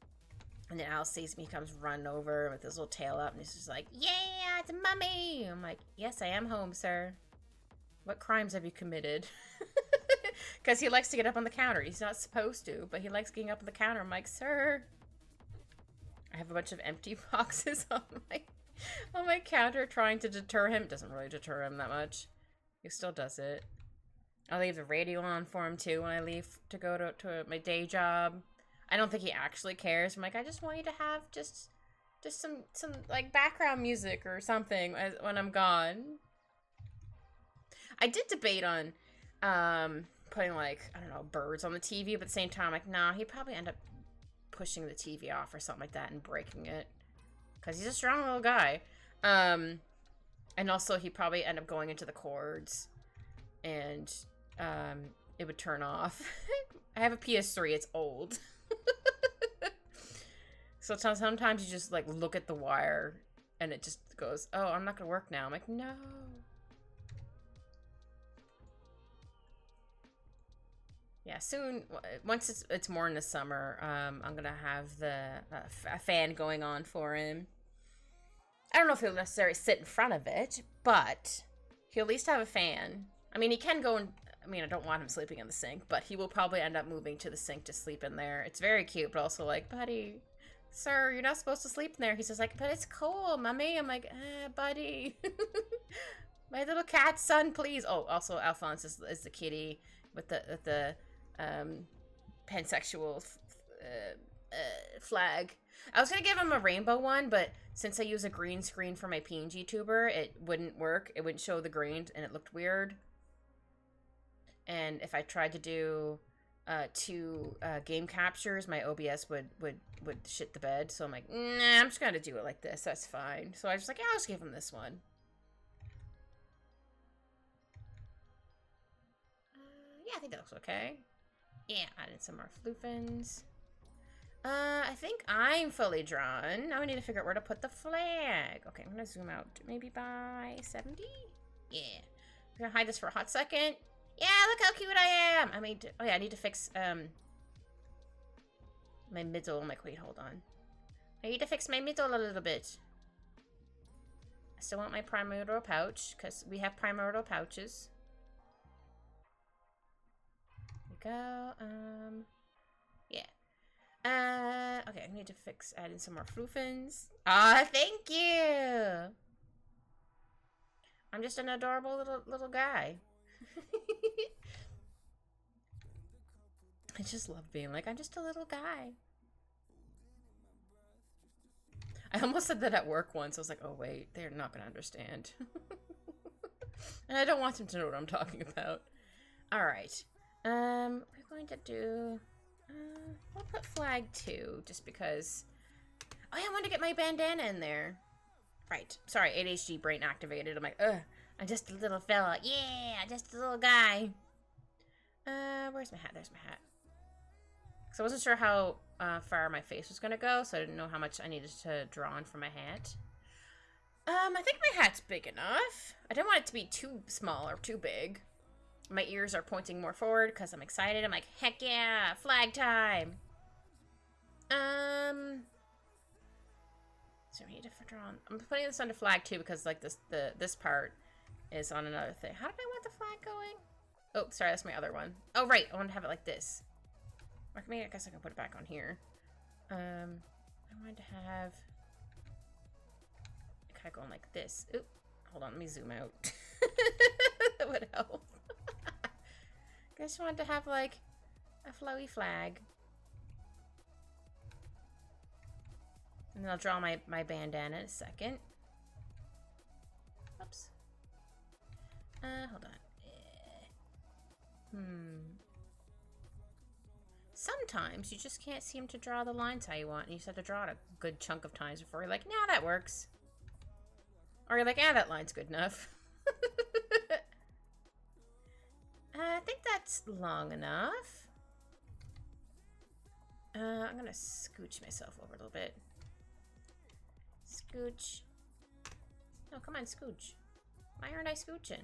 and then Al sees me, he comes running over with his little tail up and he's just like, yeah, it's mommy. I'm like, yes, I am home, sir. What crimes have you committed? Because he likes to get up on the counter. He's not supposed to, but he likes getting up on the counter. I'm like, sir. I have a bunch of empty boxes on my counter trying to deter him. It doesn't really deter him that much. He still does it. I'll leave the radio on for him too when I leave to go to my day job. I don't think he actually cares. I'm like, I just want you to have just some like background music or something when I'm gone. I did debate on putting like, I don't know, birds on the TV, but at the same time, like, nah, he'd probably end up pushing the TV off or something like that and breaking it. Because he's a strong little guy. And also he'd probably end up going into the cords and it would turn off. I have a PS3, it's old. So sometimes you just like look at the wire and it just goes, oh, I'm not gonna work now. I'm like, no. Yeah, soon, once it's more in the summer, I'm gonna have a fan going on for him. I don't know if he'll necessarily sit in front of it, but he'll at least have a fan. I mean, he can go and, I mean, I don't want him sleeping in the sink, but he will probably end up moving to the sink to sleep in there. It's very cute, but also like, buddy, sir, you're not supposed to sleep in there. He's just like, but it's cool, mommy. I'm like, buddy. My little cat son, please. Oh, also Alphonse is the kitty with the pansexual flag. I was gonna give him a rainbow one, but since I use a green screen for my PNG tuber, it wouldn't work. It wouldn't show the green, and it looked weird. And if I tried to do two game captures, my OBS would shit the bed. So I'm like, nah, I'm just gonna do it like this. That's fine. So I was like, yeah, I'll just give him this one. Yeah, I think that looks okay. Yeah, added some more floofins. I think I'm fully drawn. Now I need to figure out where to put the flag. Okay, I'm gonna zoom out maybe by 70? Yeah. I'm gonna hide this for a hot second. Yeah, look how cute I am! Oh yeah, I need to fix, my middle. I'm like, wait, hold on. I need to fix my middle a little bit. I still want my primordial pouch, because we have primordial pouches. There we go, yeah. Okay, I need to add in some more floofins. Ah, thank you! I'm just an adorable little guy. I just love being like, I'm just a little guy. I almost said that at work once. I was like, oh wait, they're not gonna understand. And I don't want them to know what I'm talking about. Alright. We're going to do... we'll put flag 2, just because... Oh yeah, I want to get my bandana in there. Right. Sorry, ADHD brain activated. I'm like, ugh, I'm just a little fella. Yeah, just a little guy. Where's my hat? There's my hat. So I wasn't sure how far my face was going to go, so I didn't know how much I needed to draw on for my hat. I think my hat's big enough. I didn't want it to be too small or too big. My ears are pointing more forward because I'm excited. I'm like, heck yeah, flag time. So we need to draw on. I'm putting this under flag 2 because like this part is on another thing. How did I want the flag going? Oh, sorry, that's my other one. Oh, right, I want to have it like this. Or maybe I guess I can put it back on here. I wanted to have it kind of going like this. Oop, hold on, let me zoom out. That would help. I just wanted to have like a flowy flag. And then I'll draw my bandana in a second. Hold on. Sometimes you just can't seem to draw the lines how you want, and you just have to draw it a good chunk of times before you're like, nah, that works. Or you're like, ah, that line's good enough. I think that's long enough. I'm gonna scooch myself over a little bit. Scooch. No, come on, scooch. Why aren't I scooching?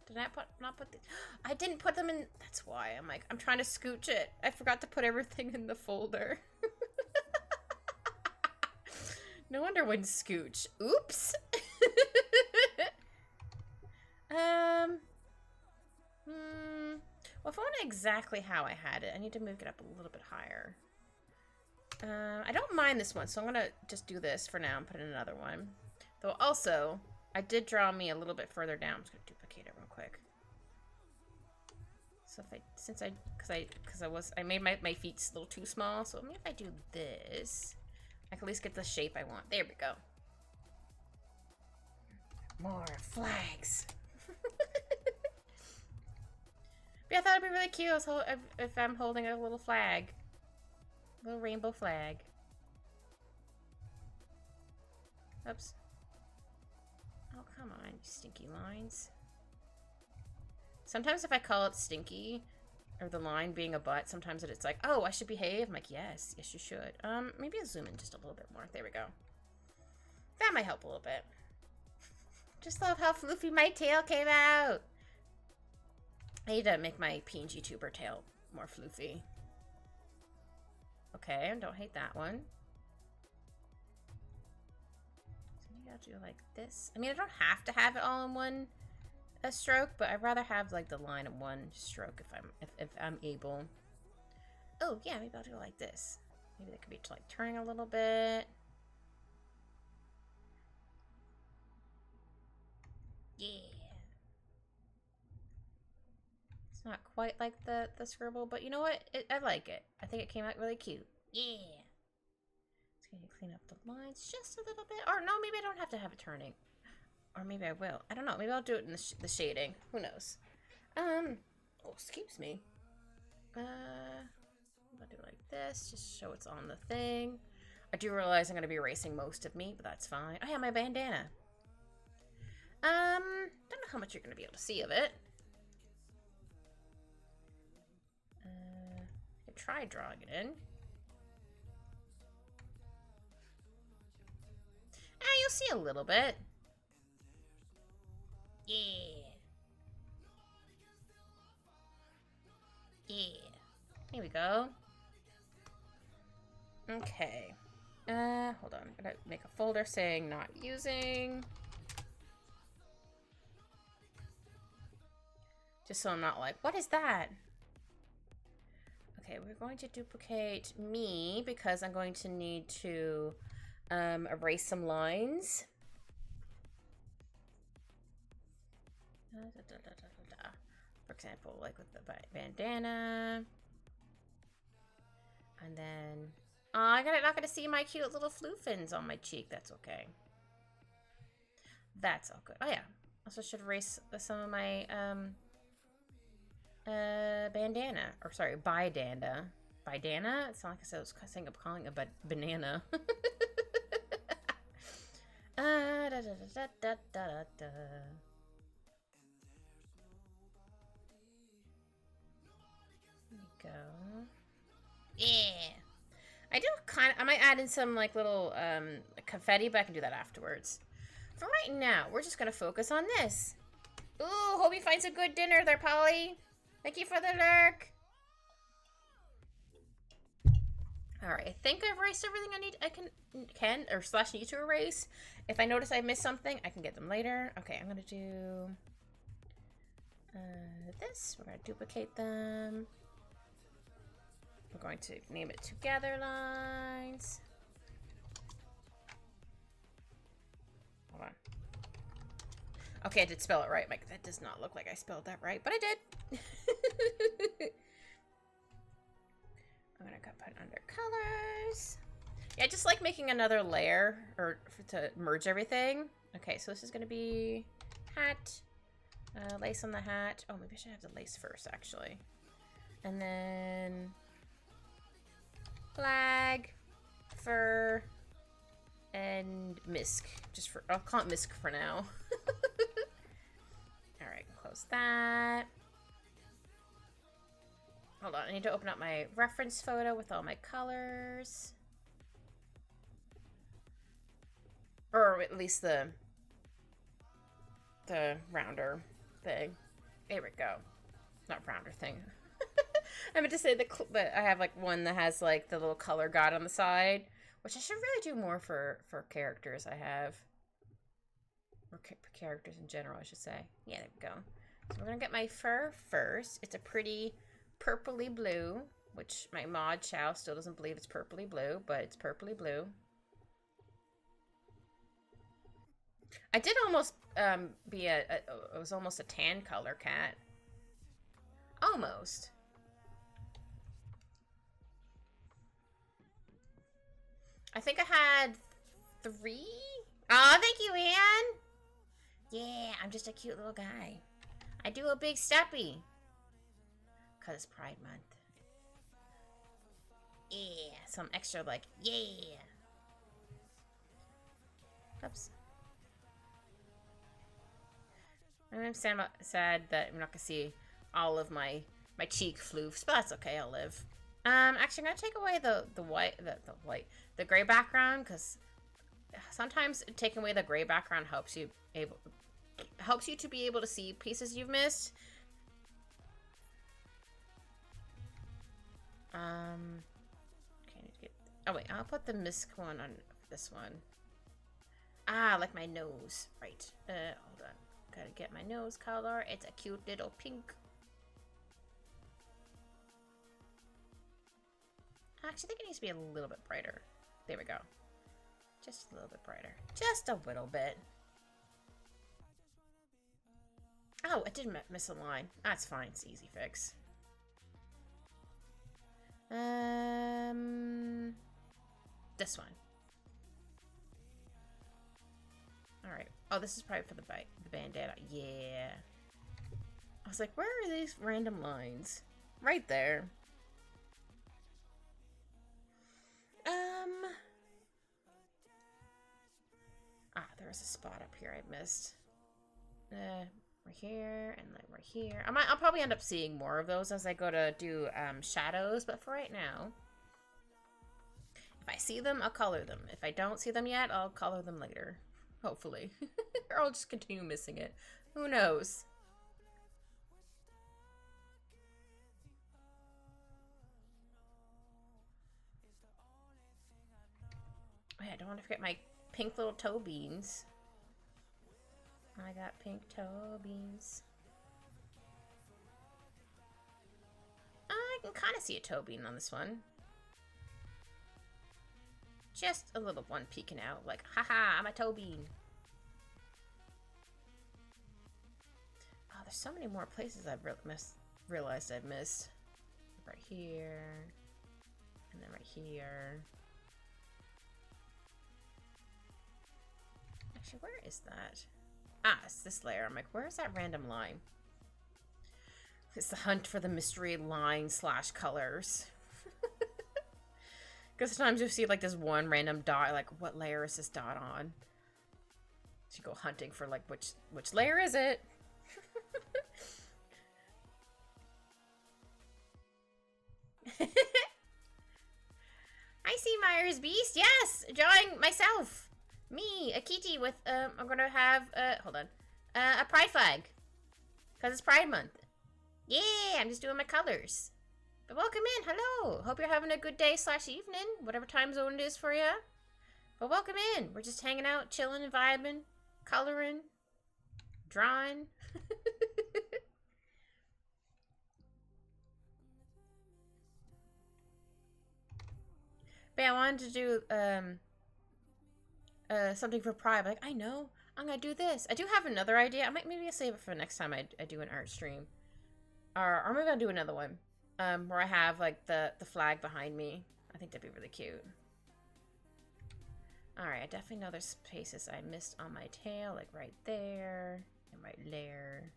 Did I not put the... I didn't put them in... That's why. I'm like, I'm trying to scooch it. I forgot to put everything in the folder. No wonder when scooch. Oops. Well, if I want it exactly how I had it, I need to move it up a little bit higher. I don't mind this one, so I'm gonna just do this for now and put in another one. Though also, I did draw me a little bit further down. I'm just gonna duplicate it real quick. So if I made my feet a little too small, so maybe if I do this, I can at least get the shape I want. There we go. More flags. But yeah, I thought it'd be really cute if I'm holding a little flag. Little rainbow flag. Oops. Oh, come on, you stinky lines. Sometimes if I call it stinky, or the line being a butt, sometimes it's like, oh, I should behave. I'm like, yes, yes you should. Maybe I'll zoom in just a little bit more. There we go. That might help a little bit. Just love how floofy my tail came out. I need to make my PNG tuber tail more floofy. Okay, don't hate that one. So maybe I'll do like this. I mean, I don't have to have it all in one stroke, but I'd rather have like the line in one stroke if I'm able. Oh yeah, maybe I'll do it like this. Maybe that could be like turning a little bit. Yeah. It's not quite like the scribble, but you know what? I like it. I think it came out really cute. Yeah. Just gonna clean up the lines just a little bit. Or no, maybe I don't have to have it turning. Or maybe I will. I don't know. Maybe I'll do it in the shading. Who knows? Oh, excuse me. I'll do it like this. Just show it's on the thing. I do realize I'm going to be erasing most of me, but that's fine. Oh yeah, my bandana. Don't know how much you're going to be able to see of it. I can try drawing it in. You'll see a little bit. Yeah. Yeah. Here we go. Okay. Hold on. I'm gonna make a folder saying not using. Just so I'm not like, what is that? Okay, we're going to duplicate me because I'm going to need to erase some lines. For example, like with the bandana. And then... Oh, I'm not going to see my cute little floofins on my cheek. That's okay. That's all good. Oh, yeah. Also should erase some of my bandana. Or, sorry, bidana. Bidana? It's not like I was saying I'm calling it a banana. There we go. Yeah. I do I might add in some like little confetti, but I can do that afterwards. For right now, we're just gonna focus on this. Ooh, hope he finds a good dinner there, Polly. Thank you for the lurk. Alright, I think I've erased everything I need to erase. If I notice I missed something, I can get them later. Okay, I'm gonna do this. We're gonna duplicate them. We're going to name it Together Lines. Hold on. Okay, I did spell it right. Like, that does not look like I spelled that right, but I did. I'm gonna put under colors. Yeah, I just like making another layer to merge everything. Okay, so this is gonna be hat. Lace on the hat. Oh, maybe I should have the lace first, actually. And then flag, fur, and misc. Just for, I'll call it misc for now. All right, close that. Hold on, I need to open up my reference photo with all my colors. Or at least the rounder thing. There we go. Not rounder thing. I meant to say that I have like one that has like the little color guide on the side, which I should really do more for characters I have. Or characters in general, I should say. Yeah, there we go. So we're gonna get my fur first. It's a pretty purpley blue, which my mod Chow still doesn't believe it's purpley blue, but it's purpley blue. I did almost be it was almost a tan color cat. Almost. I think I had 3. Oh, thank you, Anne. Yeah, I'm just a cute little guy. I do a big steppy. Because it's Pride Month. Yeah, some extra like, yeah. Oops. I'm sad that I'm not gonna see all of my cheek floofs, but that's okay. I'll live. Actually, I'm gonna take away the gray background, because sometimes taking away the gray background helps you to be able to see pieces you've missed. Okay, need to get. Oh wait, I'll put the misc one on this one. Ah, like my nose. Right. Hold on. Gotta get my nose color. It's a cute little pink. I actually think it needs to be a little bit brighter. There we go. Just a little bit brighter. Just a little bit. Oh, I did miss a line. That's fine. It's easy fix. This one. All right. Oh, this is probably for the bandana. Yeah. I was like, where are these random lines? Right there. There was a spot up here I missed. Right here and like right here. I'll probably end up seeing more of those as I go to do shadows, but for right now, if I see them, I'll color them. If I don't see them yet, I'll color them later. Hopefully. Or I'll just continue missing it. Who knows? Oh, yeah, I don't want to forget my pink little toe beans. I got pink toe beans. I can kind of see a toe bean on this one. Just a little one peeking out, like, haha, I'm a toe bean. Oh, there's so many more places I've realized I've missed. Right here, and then right here. Actually, where is that? Ah, it's this layer. I'm like, where's that random line? It's the hunt for the mystery line / colors. Because sometimes you'll see like this one random dot, like, what layer is this dot on? So you go hunting for like, which layer is it? I see Myers Beast. Yes, drawing myself. Me, a kitty with, I'm gonna have, hold on, a pride flag. Because it's Pride Month. Yeah, I'm just doing my colors. But welcome in, hello. Hope you're having a good day / evening, whatever time zone it is for you. But welcome in. We're just hanging out, chilling and vibing, coloring, drawing. But yeah, I wanted to do, something for Pride. Like, I know, I'm gonna do this. I do have another idea. Maybe I'll save it for next time I do an art stream. Or maybe I'll do another one. Where I have like the flag behind me. I think that'd be really cute. Alright, I definitely know there's places I missed on my tail, like right there and right there.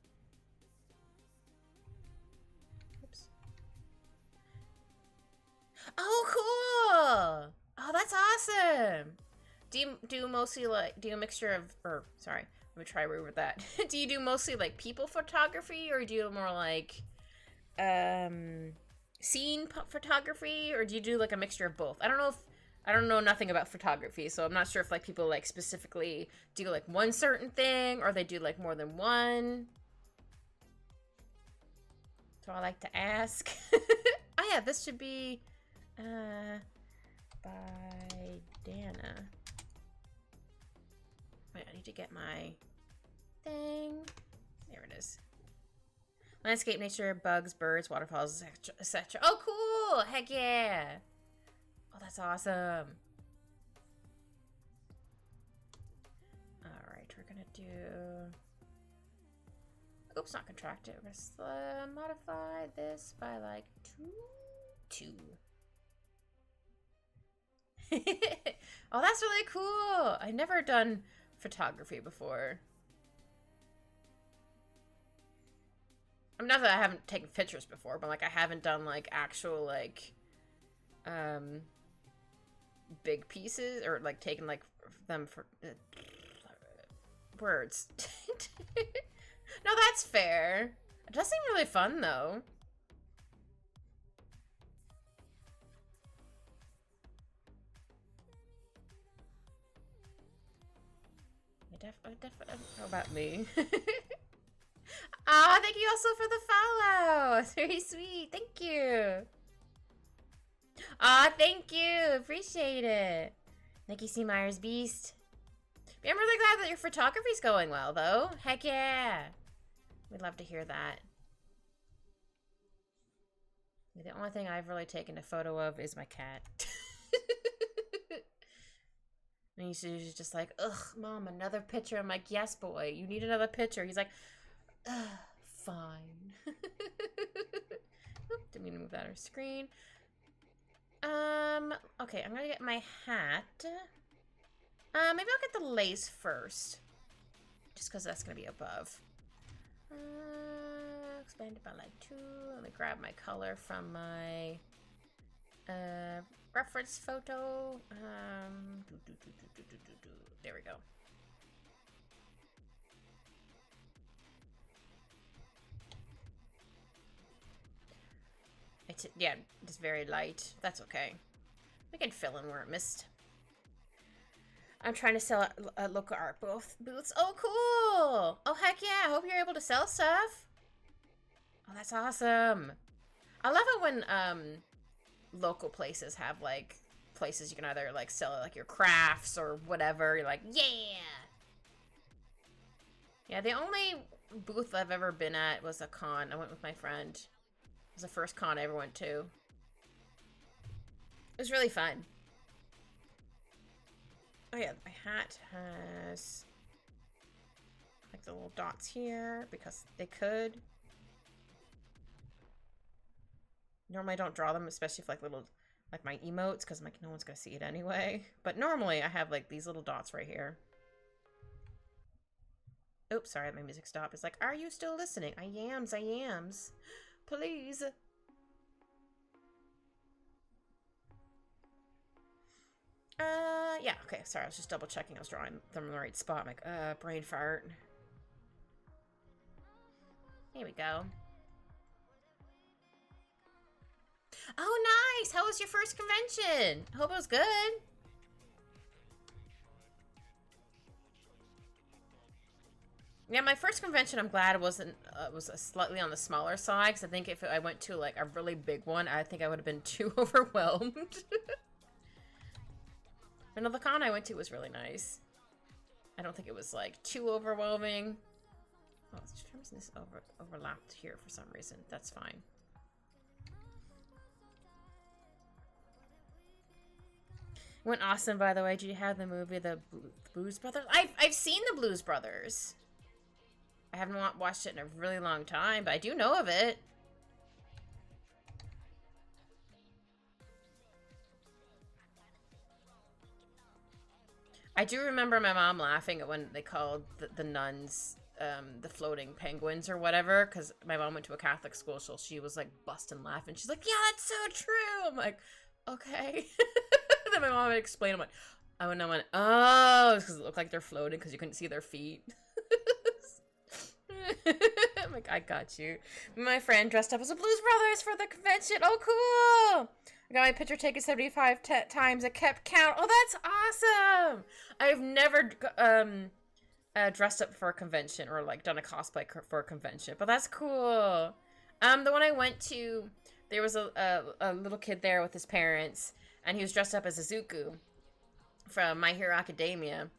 Oh, that's awesome. Do you mostly like, do you a mixture of, or sorry, let me try with that. Do you do mostly like people photography, or do you more like scene photography, or do you do like a mixture of both? I don't know nothing about photography, so I'm not sure if like people like specifically do like one certain thing, or they do like more than one. So I like to ask. Oh yeah, this should be bandana. Wait, I need to get my thing. There it is. Landscape, nature, bugs, birds, waterfalls, etc. Oh, cool! Heck yeah! Oh, that's awesome. Alright, we're gonna do... Oops, not contracted. We're gonna modify this by like 2. Oh, that's really cool. I've never done photography before. I'm not that I haven't taken pictures before, but like I haven't done like actual like big pieces, or like taken like them for words. No, that's fair. It does seem really fun though. I definitely don't know about me. Ah, thank you also for the follow. It's very sweet. Thank you. Ah, thank you. Appreciate it. Thank you, C. Myers Beast. I'm really glad that your photography's going well, though. Heck yeah. We'd love to hear that. The only thing I've really taken a photo of is my cat. And he's just like, ugh, Mom, another picture. I'm like, yes, boy, you need another picture. He's like, ugh, fine. Oop, didn't mean to move that on screen. Okay, I'm gonna get my hat. Maybe I'll get the lace first. Just because that's gonna be above. Expanded by like 2. Let me grab my color from my reference photo. There we go. It's, yeah, it's very light. That's okay. We can fill in where it missed. I'm trying to sell at local art booths. Oh, cool! Oh, heck yeah! I hope you're able to sell stuff. Oh, that's awesome. I love it when local places have like places you can either like sell like your crafts or whatever. You're like, yeah. Yeah, the only booth I've ever been at was a con. I went with my friend. It was the first con I ever went to. It was really fun. Oh yeah, my hat has like the little dots here because they could. Normally I don't draw them, especially if like little, like my emotes, because I'm like, no one's gonna see it anyway. But normally I have like these little dots right here. Oops, sorry, my music stopped. It's like, are you still listening? I yams. Please. Yeah, okay, sorry, I was just double checking I was drawing them in the right spot. I'm like, brain fart. Here we go. Oh, nice! How was your first convention? I hope it was good. Yeah, my first convention, I'm glad it wasn't, was slightly on the smaller side, because I think if I went to, like, a really big one, I think I would have been too overwhelmed. And the con I went to was really nice. I don't think it was, like, too overwhelming. Oh, for some reason this overlapped here for some reason. That's fine. Went awesome, by the way. Did you have the movie The Blues Brothers? I've seen The Blues Brothers. I haven't watched it in a really long time, but I do know of it. I do remember my mom laughing at when they called the nuns the floating penguins or whatever, because my mom went to a Catholic school, so she was like busting laughing. She's like, yeah, that's so true. I'm like, okay. Then my mom would explain. I'm like, oh, and I went, oh, because it looked like they're floating because you couldn't see their feet. I'm like, I got you. My friend dressed up as a Blues Brothers for the convention. Oh, cool. I got my picture taken 75 times. I kept count. Oh, that's awesome. I've never dressed up for a convention or like done a cosplay for a convention, but that's cool. The one I went to, there was a little kid there with his parents, and he was dressed up as a Zuko from My Hero Academia.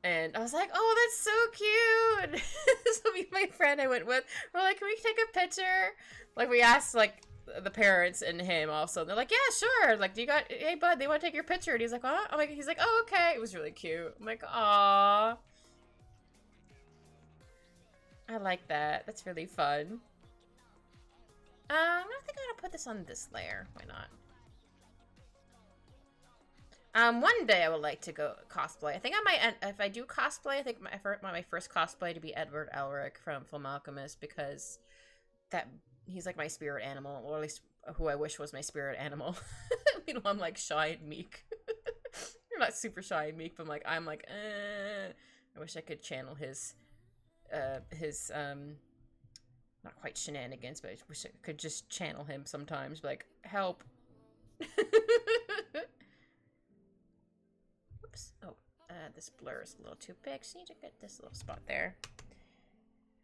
And I was like, oh, that's so cute. So me and my friend I went with, we're like, can we take a picture? Like, we asked, like, the parents and him also. They're like, yeah, sure. Like, hey, bud, they want to take your picture. And he's like, what? I'm like, he's like, oh, okay. It was really cute. I'm like, aw. I like that. That's really fun. I think I'm gonna put this on this layer. Why not? One day I would like to go cosplay. I think I might, if I do cosplay, I think my first cosplay to be Edward Elric from Full Alchemist, because he's like my spirit animal, or at least who I wish was my spirit animal. Meanwhile, I'm like shy and meek. I'm not super shy and meek, but I'm like, I wish I could channel his not quite shenanigans, but I wish I could just channel him sometimes, like, help. Oh, this blur is a little too big. So I need to get this little spot there.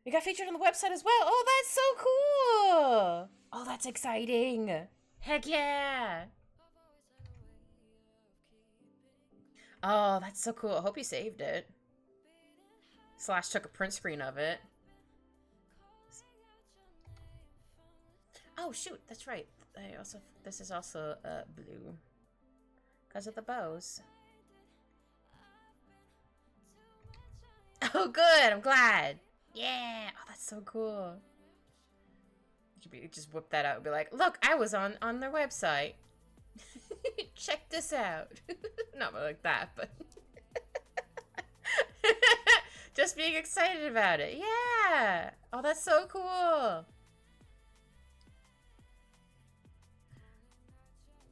We got featured on the website as well. Oh, that's so cool. Oh, that's exciting. Heck yeah. Oh, that's so cool. I hope you saved it. Slash took a print screen of it. Oh, shoot. That's right. This is also blue. Because of the bows. Oh, good. I'm glad. Yeah. Oh, that's so cool. You could just whip that out and be like, look, I was on their website. Check this out. Not like that, but just being excited about it. Yeah. Oh, that's so cool.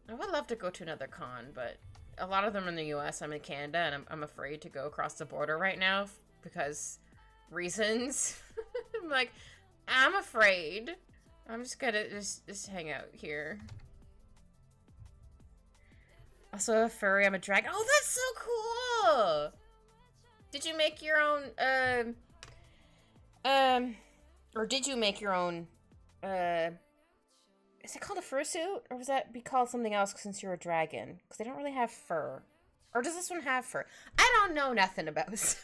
I would love to go to another con, but a lot of them are in the US. I'm in Canada, and I'm afraid to go across the border right now because reasons. I'm like, I'm afraid. I'm just gonna just hang out here. Also a furry, I'm a dragon. Oh, that's so cool! Did you make your own, or did you make your own, is it called a fursuit? Or was that be called something else since you're a dragon? Because they don't really have fur. Or does this one have fur? I don't know nothing about this.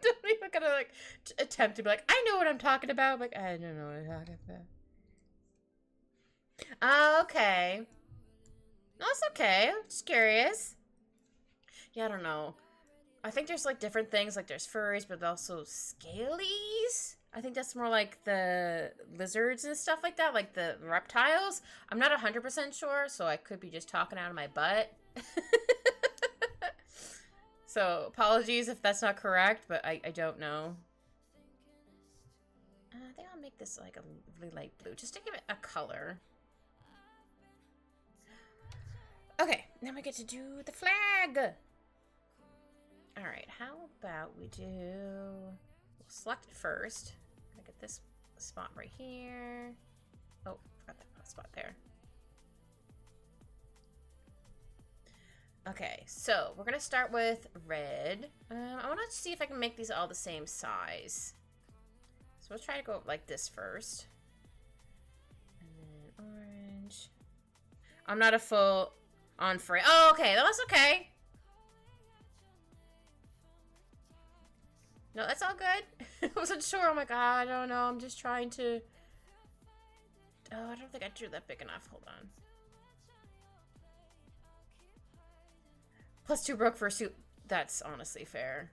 Don't even gonna, like, attempt to be like, I know what I'm talking about. I'm like, I don't know what I'm talking about. Okay. No, it's okay. I'm just curious. Yeah, I don't know. I think there's, like, different things. Like, there's furries, but also scalies. I think that's more like the lizards and stuff like that. Like the reptiles. I'm not 100% sure, so I could be just talking out of my butt. So, apologies if that's not correct, but I don't know. I think I'll make this, like, a really light blue, just to give it a color. Okay, now we get to do the flag! Alright, how about we do... We'll select it first. I get this spot right here. Oh, forgot that spot there. Okay, so we're gonna start with red. I want to see if I can make these all the same size. So we'll try to go like this first. And then orange. I'm not a full on fray. Oh, okay, that's okay. No, that's all good. I wasn't sure. Oh my god, I don't know. I'm just trying to... Oh, I don't think I drew that big enough. Hold on. +2 broke for a suit. That's honestly fair.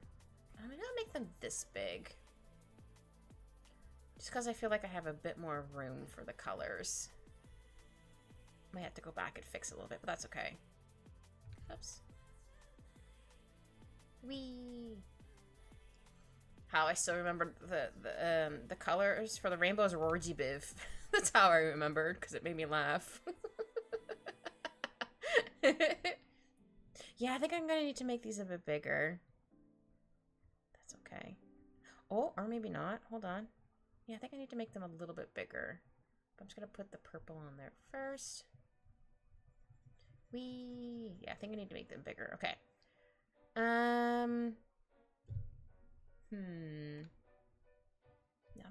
I'm gonna make them this big. Just because I feel like I have a bit more room for the colors. Might have to go back and fix it a little bit, but that's okay. Oops. Whee! How I still remember the colors for the rainbows were orgy biv. That's how I remembered, because it made me laugh. Yeah, I think I'm gonna need to make these a bit bigger. That's okay. Oh, or maybe not. Hold on. Yeah, I think I need to make them a little bit bigger. I'm just gonna put the purple on there first. Yeah, I think I need to make them bigger. Okay. Now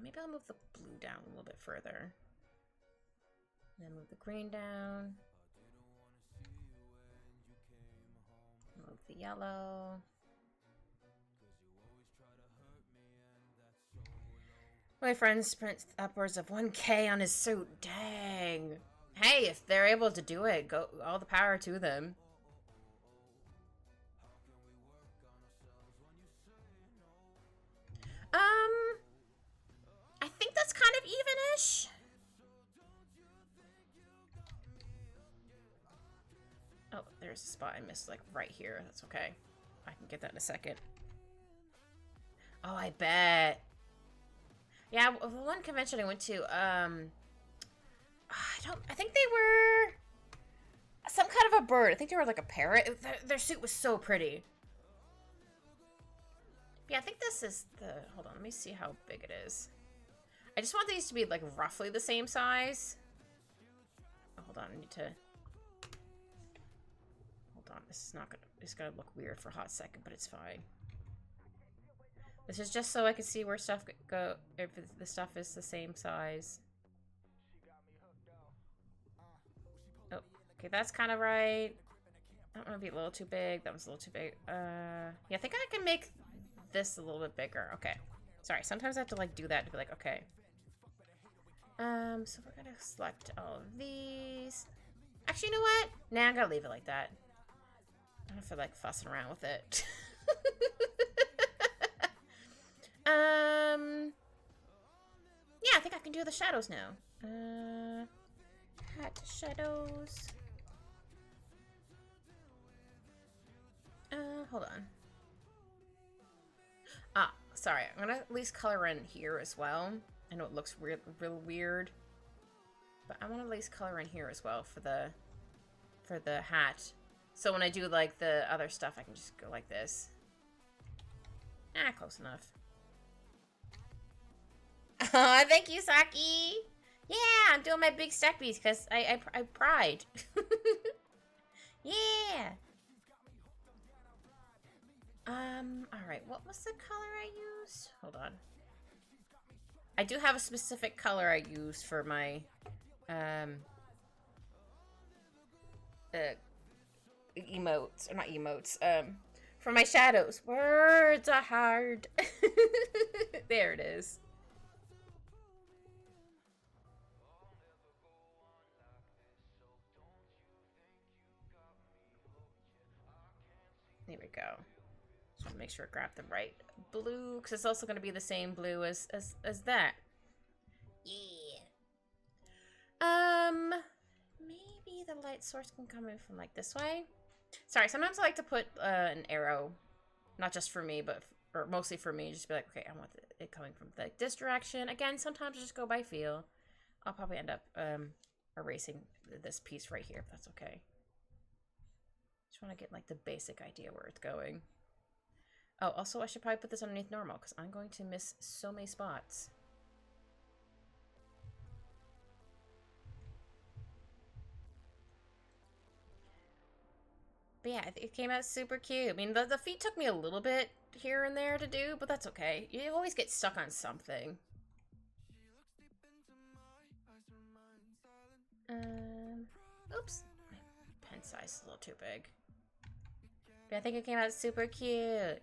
maybe I'll move the blue down a little bit further. And then move the green down. Move the yellow. My friend spent upwards of 1K on his suit. Dang. Hey, if they're able to do it, go all the power to them. I think that's kind of even-ish. Oh, there's a spot I missed, like, right here. That's okay. I can get that in a second. Oh, I bet. Yeah, the one convention I went to, I think they were some kind of a bird. I think they were like a parrot. Their suit was so pretty. Yeah, I think this is the, hold on, let me see how big it is. I just want these to be like roughly the same size. Oh, hold on, I need to, hold on, this is not gonna, it's gonna look weird for a hot second, but it's fine. This is just so I can see where stuff go, if the stuff is the same size. Oh, okay, that's kind of right. That one would be a little too big. That was a little too big. Yeah, I think I can make this a little bit bigger. Okay. Sorry, sometimes I have to like do that to be like, okay. So we're gonna select all of these. Actually, you know what? Nah, I'm gonna leave it like that. I don't feel like fussing around with it. Yeah, I think I can do the shadows now. Hat shadows. Hold on. Ah, sorry. I'm gonna at least color in here as well. I know it looks real weird, but I'm gonna at least color in here as well for the hat. So when I do like the other stuff, I can just go like this. Ah, close enough. Oh, thank you, Saki. Yeah, I'm doing my big steppies because I pride. Yeah. Alright, what was the color I used? Hold on. I do have a specific color I use for my, emotes, or not emotes, for my shadows. Words are hard. There it is. There we go. Just want to make sure I grab the right blue, because it's also going to be the same blue as that. Yeah. Maybe the light source can come in from like this way. Sorry, sometimes I like to put an arrow, not just for me, but or mostly for me. Just be like, okay, I want it coming from like this direction. Again, sometimes I just go by feel. I'll probably end up erasing this piece right here, if that's okay. Just want to get like the basic idea where it's going. Oh, also I should probably put this underneath normal because I'm going to miss so many spots. But yeah, it came out super cute. I mean, the feet took me a little bit here and there to do, but that's okay. You always get stuck on something. Oops. My pen size is a little too big. But I think it came out super cute.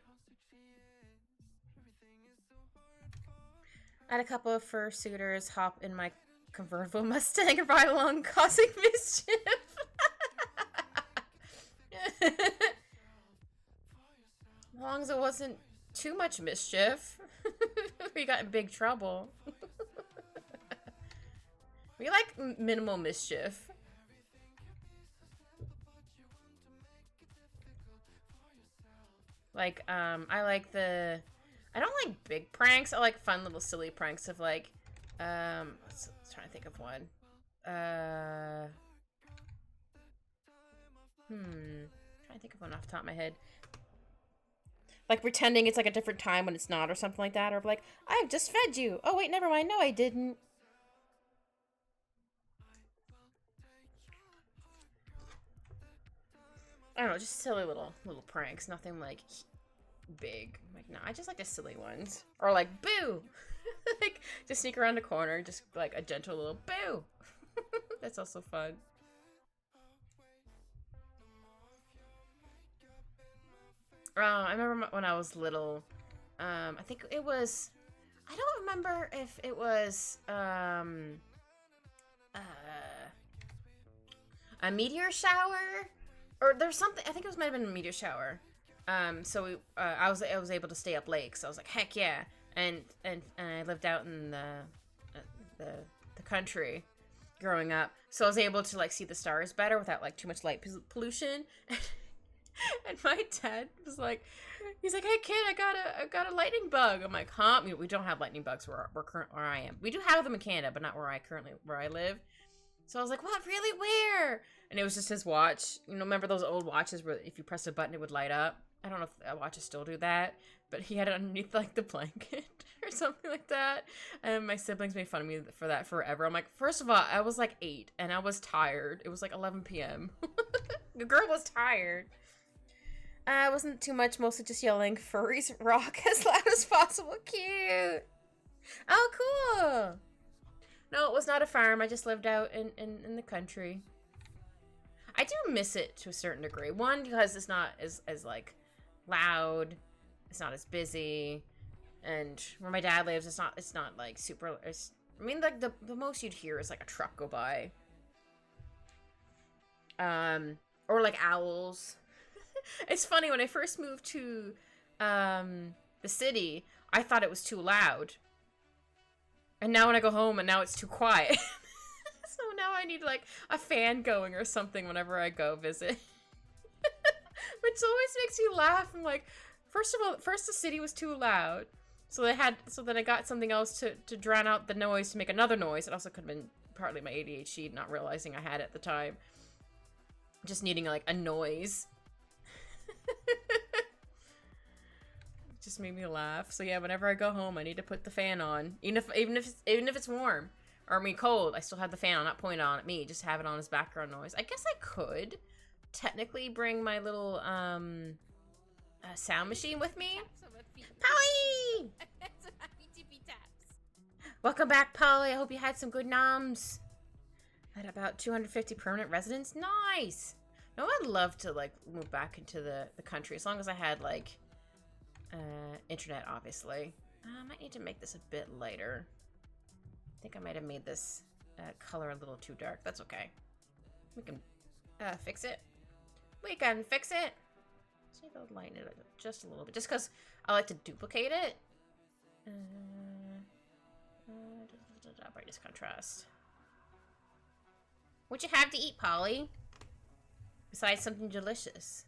I had a couple of fursuiters hop in my convertible Mustang and ride along, causing mischief. As long as it wasn't too much mischief. We got in big trouble. We like minimal mischief. Like, I like I don't like big pranks. I like fun little silly pranks of like, let's try to think of one. Trying trying to think of one off the top of my head. Like pretending it's like a different time when it's not or something like that. Or like, I've just fed you. Oh, wait, never mind. No, I didn't. I don't know, just silly little pranks. Nothing like big. Like, no, I just like the silly ones. Or like, boo! Like, just sneak around the corner. Just like a gentle little boo. That's also fun. I remember when I was little, I think it was, I don't remember if it was, a meteor shower, or there's something, I think it might have been a meteor shower. So I was able to stay up late, because I was like, heck yeah, and I lived out in the country growing up, so I was able to like see the stars better without like too much light pollution. And my dad was like, he's like, hey kid, I got a lightning bug. I'm like, huh? We don't have lightning bugs where I am. We do have them in Canada, but not where I live. So I was like, what? Really? Where? And it was just his watch. You know, remember those old watches where if you press a button, it would light up? I don't know if watches still do that, but he had it underneath like the blanket or something like that. And my siblings made fun of me for that forever. I'm like, first of all, I was like 8 and I was tired. It was like 11 p.m. The girl was tired. It wasn't too much, mostly just yelling, furries rock as loud as possible. Cute. Oh, cool. No, it was not a farm. I just lived out in the country. I do miss it to a certain degree. One, because it's not as like loud. It's not as busy. And where my dad lives, it's not like super, I mean, like the most you'd hear is like a truck go by. Or like owls. It's funny, when I first moved to the city, I thought it was too loud. And now when I go home, and now it's too quiet. So now I need like a fan going or something whenever I go visit. Which always makes me laugh. I'm like, first the city was too loud. So then I got something else to drown out the noise, to make another noise. It also could have been partly my ADHD, not realizing I had it at the time. Just needing like a noise. Just made me laugh. So yeah, whenever I go home, I need to put the fan on, even if it's warm or cold. I still have the fan on, not point on at me. Just have it on as background noise. I guess I could technically bring my little sound machine with me. Polly! Welcome back, Polly. I hope you had some good noms. At about 250 permanent residents. Nice. No, I'd love to like move back into the country as long as I had like internet, obviously. I might need to make this a bit lighter. I think I might have made this color a little too dark. That's okay. We can fix it. We can fix it. See, they'll lighten it just a little bit, just because I like to duplicate it. Brightest contrast. What you have to eat, Polly? Besides something delicious.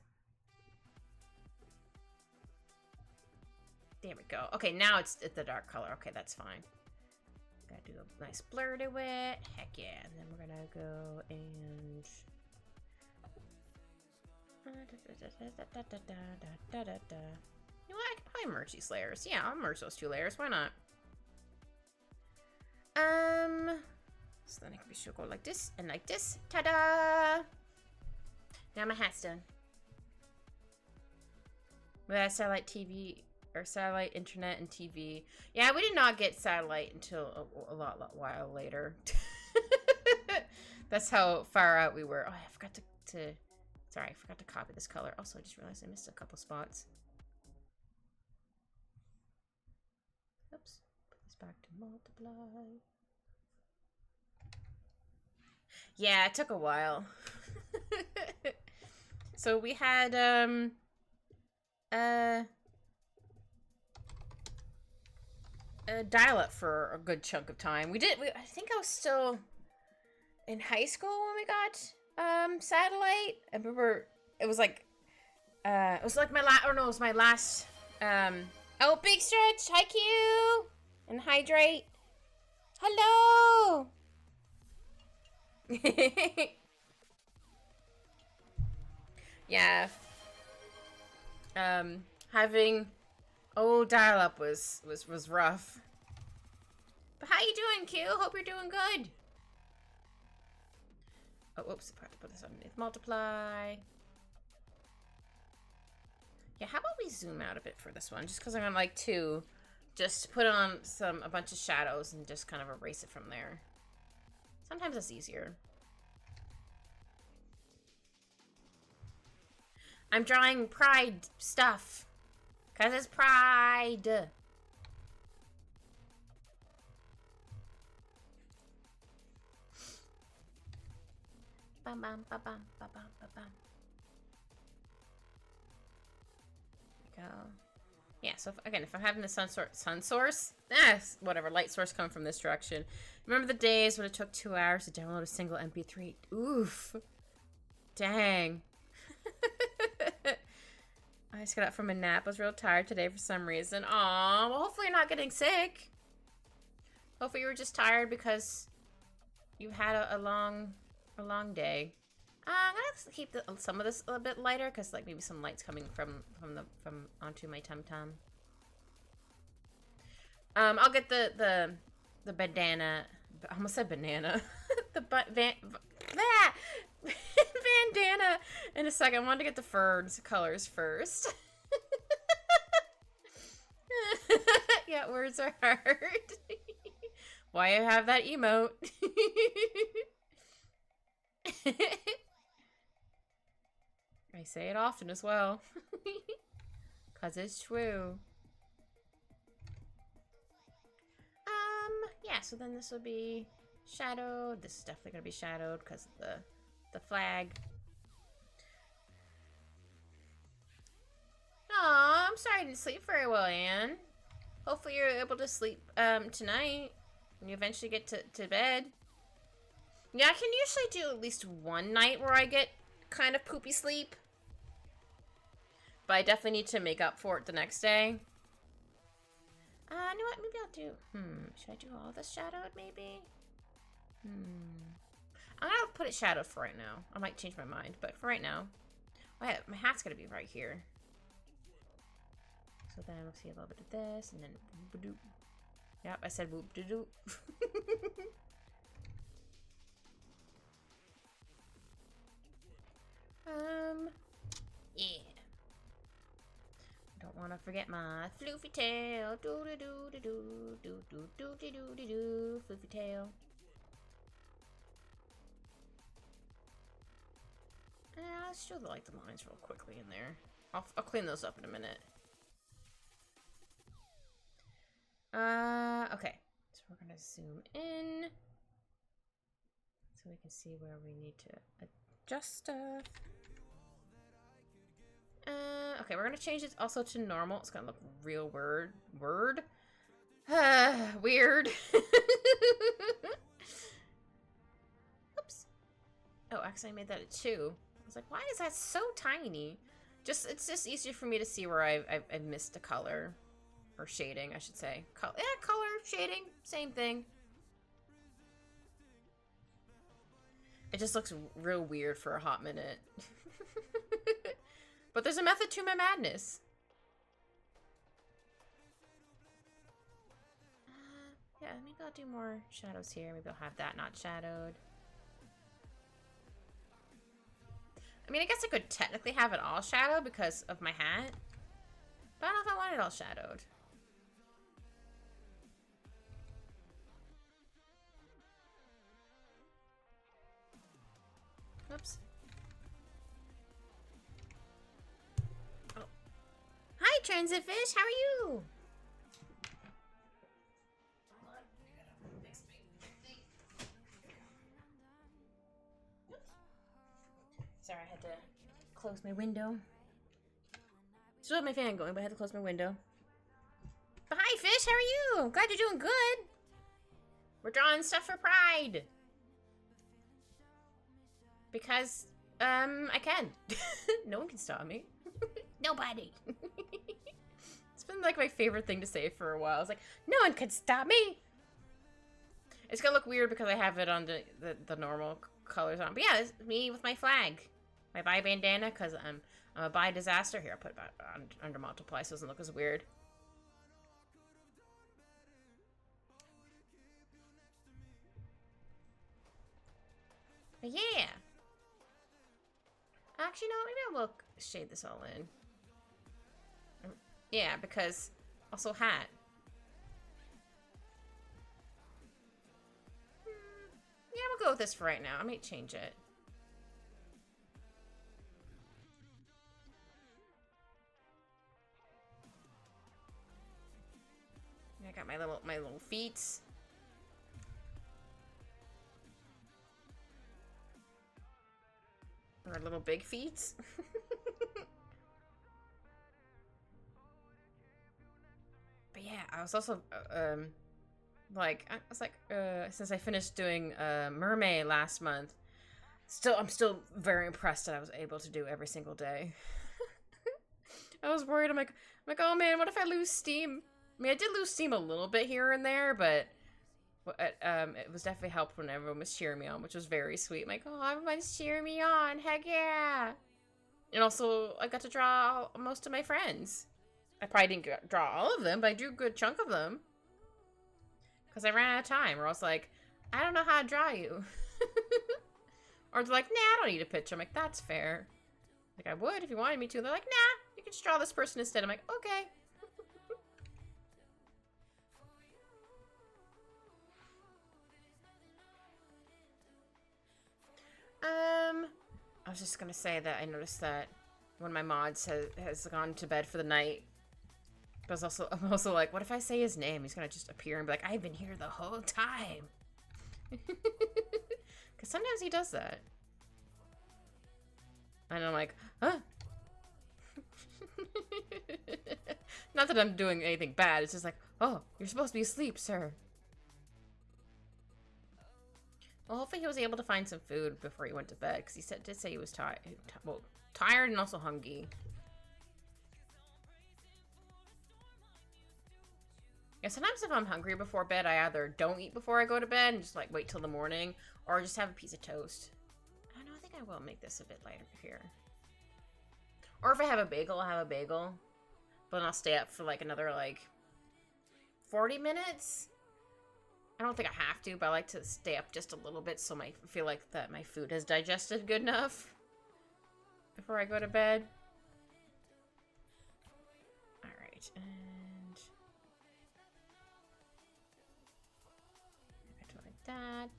There we go. Okay, now it's the dark color. Okay, that's fine. Gotta do a nice blur to it. Heck yeah. And then we're gonna go and... You know what? I can probably merge these layers. Yeah, I'll merge those 2 layers. Why not? So then we should go like this and like this. Ta-da! Now my hat's done. We had satellite TV, or satellite internet and TV. Yeah, we did not get satellite until a while later. That's how far out we were. Oh, I forgot sorry, I forgot to copy this color. Also, I just realized I missed a couple spots. Oops. Put this back to multiply. Yeah, it took a while. So we had dial-up for a good chunk of time. I think I was still in high school when we got satellite. I remember it was like my last, or no, it was my last oh, big stretch. Hi, Q. And hydrate. Hello. Yeah, Having old dial-up was rough. But how you doing, Q? Hope you're doing good. Oh, whoops, I have to put this underneath multiply. Yeah, how about we zoom out a bit for this one? Just because I'm gonna like to just put on a bunch of shadows and just kind of erase it from there. Sometimes it's easier. I'm drawing pride stuff. Because it's pride. Bum, bum, ba, bum, ba, bum, ba, bum. There we go. Yeah, so if I'm having the sun source, whatever, light source coming from this direction. Remember the days when it took 2 hours to download a single MP3? Oof. Dang. I just got up from a nap. I was real tired today for some reason. Aw, well, hopefully you're not getting sick. Hopefully you were just tired because you had a long day. I'm gonna keep some of this a little bit lighter because like maybe some light's coming from onto my tum-tum. I'll get the bandana. I almost said banana. The bandana in a second. I wanted to get the furs colors first. Yeah, words are hard. Why I have that emote? I say it often as well. 'Cause it's true. Yeah, so then this will be shadowed. This is definitely gonna be shadowed because of the flag. Aw, I'm sorry I didn't sleep very well, Anne. Hopefully you're able to sleep tonight when you eventually get to bed. Yeah, I can usually do at least one night where I get kind of poopy sleep. But I definitely need to make up for it the next day. You know what? Maybe I'll do... Should I do all this shadowed, maybe? I'm gonna put it shadowed for right now. I might change my mind, but for right now... Oh, yeah, my hat's gonna be right here. So then we'll see a little bit of this, and then... Whoop-a-doop. Yep, I said whoop-de-doop. Yeah. Don't want to forget my floofy tail. Do do do do do do do do do do do. Floofy tail. Let's show the lines real quickly in there. I'll clean those up in a minute. Okay. So we're gonna zoom in so we can see where we need to adjust stuff. Okay, we're gonna change it also to normal. It's gonna look real weird. Weird. Oops. Oh, actually I made that a 2. I was like, why is that so tiny? It's just easier for me to see where I've missed a color. Or shading, I should say. Color, shading, same thing. It just looks real weird for a hot minute. But there's a method to my madness. Yeah, maybe I'll do more shadows here. Maybe I'll have that not shadowed. I mean, I guess I could technically have it all shadowed because of my hat. But I don't know if I want it all shadowed. Oops. Oh. Hi, Transit Fish. How are you? Sorry, I had to close my window. Still have my fan going, but I had to close my window. But hi, Fish. How are you? Glad you're doing good. We're drawing stuff for Pride. Because, I can. No one can stop me. Nobody. It's been, like, my favorite thing to say for a while. It's like, no one can stop me. It's gonna look weird because I have it on the normal colors on. But yeah, it's me with my flag. My bandana, because I'm a buy disaster here. I'll put it under multiply so it doesn't look as weird. But yeah. Actually, no, maybe I'll shade this all in. Yeah, because also hat. Yeah, we'll go with this for right now. I might change it. I got my little feet. Or little big feet. But yeah, I was also since I finished doing Mermaid last month, I'm still very impressed that I was able to do every single day. I was worried. I'm like, oh man, what if I lose steam? I mean, I did lose steam a little bit here and there, but it was definitely helped when everyone was cheering me on, which was very sweet. I'm like, oh, everyone's cheering me on, heck yeah! And also, I got to draw most of my friends. I probably didn't draw all of them, but I drew a good chunk of them. Because I ran out of time, or I was like, I don't know how to draw you. Or they're like, nah, I don't need a picture. I'm like, that's fair. Like, I would if you wanted me to. They're like, nah, you can just draw this person instead. I'm like, okay. I was just gonna say that I noticed that one of my mods has gone to bed for the night. But I'm also like, what if I say his name? He's gonna just appear and be like, I've been here the whole time. Because sometimes he does that. And I'm like, huh? Not that I'm doing anything bad. It's just like, oh, you're supposed to be asleep, sir. Well, hopefully he was able to find some food before he went to bed, because he did say he was tired and also hungry. Yeah, sometimes if I'm hungry before bed, I either don't eat before I go to bed and just like wait till the morning, or just have a piece of toast. I know, I think I will make this a bit lighter here. Or if I have a bagel, I'll have a bagel. But then I'll stay up for like another like 40 minutes. I don't think I have to, but I like to stay up just a little bit so I feel like that my food has digested good enough before I go to bed. Alright, and I do like that.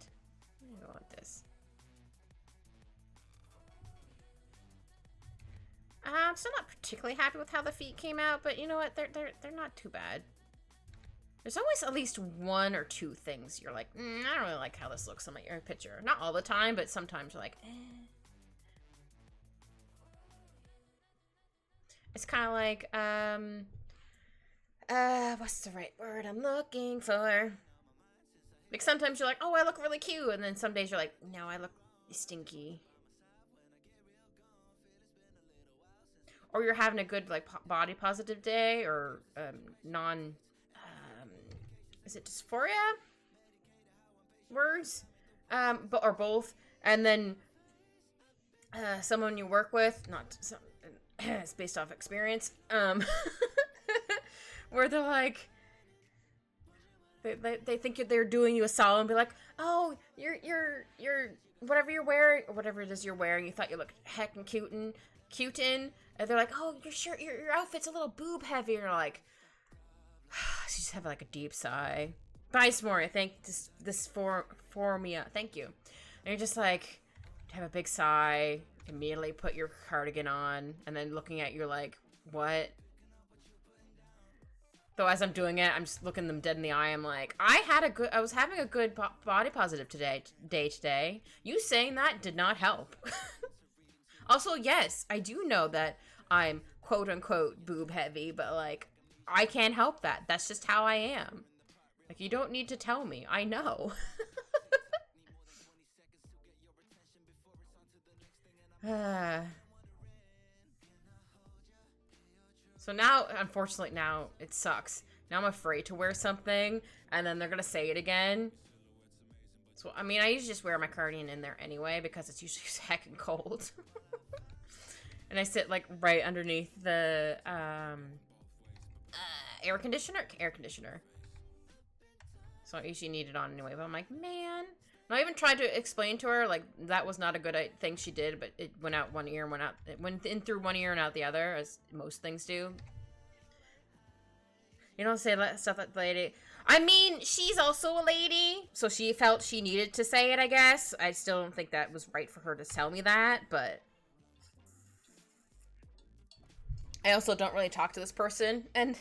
I'm gonna go with this. I'm still not particularly happy with how the feet came out, but you know what? They're not too bad. There's always at least one or two things you're like, I don't really like how this looks on my picture. Not all the time, but sometimes you're like, eh. It's kind of like, what's the right word I'm looking for? Like sometimes you're like, oh, I look really cute, and then some days you're like, no, I look stinky. Or you're having a good like body positive day, or is it dysphoria words, or both, and then someone you work with, it's based off experience, where they're like, they think they're doing you a solid and be like, oh, you're whatever you're wearing, or whatever it is you're wearing, you thought you looked heckin' cute in, and they're like, oh, your outfit's a little boob heavy, and you're like, so you just have like a deep sigh. Bye, S'more. Thank this for me. Thank you. And you're just like, have a big sigh, immediately put your cardigan on, and then looking at you like, what? Though as I'm doing it, I'm just looking them dead in the eye. I'm like, I was having a good body positive today. You saying that did not help. Also, yes, I do know that I'm quote unquote boob heavy, but like, I can't help that. That's just how I am. Like, you don't need to tell me. I know. So now, unfortunately, now it sucks. Now I'm afraid to wear something, and then they're gonna say it again. So, I mean, I usually just wear my cardigan in there anyway, because it's usually heckin' cold. And I sit like right underneath the air conditioner. So I usually need it on anyway. But I'm like, man. And I even tried to explain to her like that was not a good thing she did, but it went out one ear and it went in through one ear and out the other, as most things do. You don't say stuff like the lady. I mean, she's also a lady, so she felt she needed to say it, I guess. I still don't think that was right for her to tell me that, but I also don't really talk to this person, and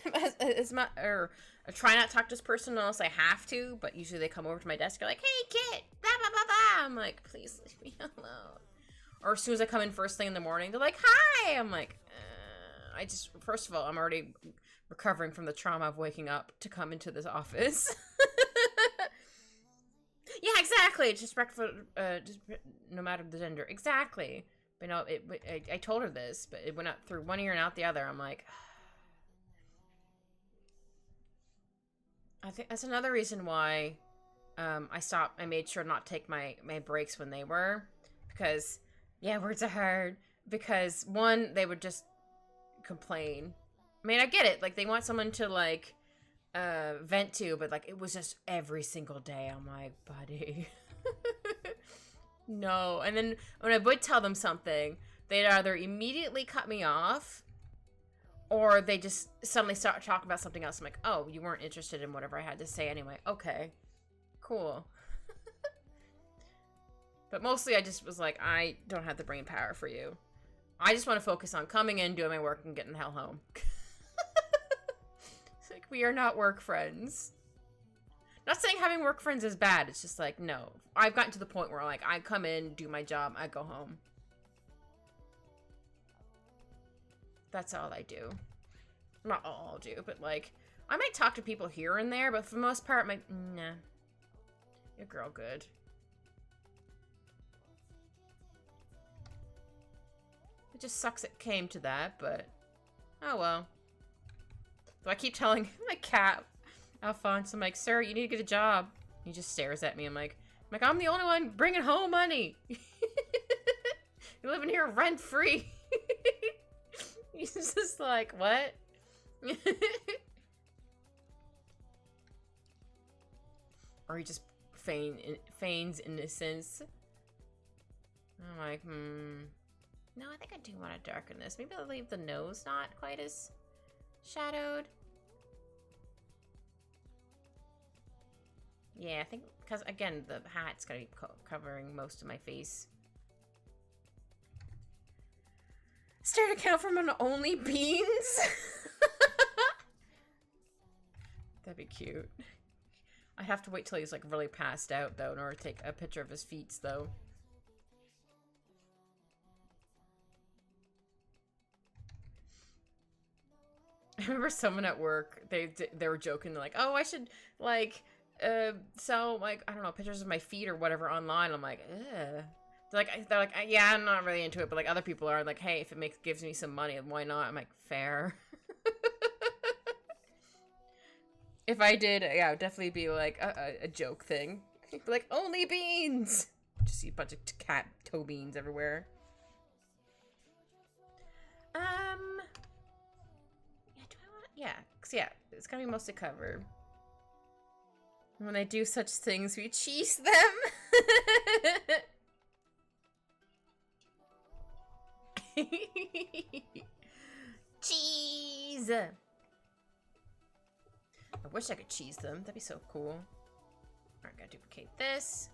or I try not to talk to this person unless I have to, but usually they come over to my desk, they're like, hey, kid, blah, blah, blah, blah. I'm like, please leave me alone. Or as soon as I come in first thing in the morning, they're like, hi! I'm like, first of all, I'm already recovering from the trauma of waking up to come into this office. Yeah, exactly. Just no matter the gender. Exactly. But no, I told her this, but it went out through one ear and out the other. I'm like, I think that's another reason why I made sure not to take my breaks when they were, because, yeah, words are hard, because, one, they would just complain. I mean, I get it, like, they want someone to, like, vent to, but, like, it was just every single day. I'm like, buddy. No. And then when I would tell them something, they'd either immediately cut me off, or they just suddenly start talking about something else. I'm like, oh, you weren't interested in whatever I had to say anyway. Okay. Cool. But mostly I just was like, I don't have the brain power for you. I just want to focus on coming in, doing my work, and getting the hell home. It's like, we are not work friends. Not saying having work friends is bad. It's just like, no. I've gotten to the point where, like, I come in, do my job, I go home. That's all I do. Not all I'll do, but, like, I might talk to people here and there, but for the most part, I'm like, nah. Your girl good. It just sucks it came to that, but oh well. So I keep telling my cat, Alphonse, I'm like, sir, you need to get a job. He just stares at me. I'm like, I'm the only one bringing home money. You're living here rent free. He's just like, what? Or he just feigns innocence. I'm like, no, I think I do want to darken this. Maybe I'll leave the nose not quite as shadowed. Yeah, I think, because, again, the hat's going to be covering most of my face. Start account from an only beans? That'd be cute. I'd have to wait till he's, like, really passed out, though, in order to take a picture of his feet, though. I remember someone at work, they were joking, like, oh, I should, like, sell, like, I don't know, pictures of my feet or whatever online. I'm like, ugh. They're like, yeah, I'm not really into it, but, like, other people are like, hey, if it gives me some money, why not? I'm like, fair. If I did, yeah, it would definitely be, like, a joke thing. Like, only beans! Just see a bunch of cat toe beans everywhere. Yeah, cause yeah, it's gonna be mostly covered. When I do such things, we cheese them. Cheese. I wish I could cheese them. That'd be so cool. Alright, gotta duplicate this.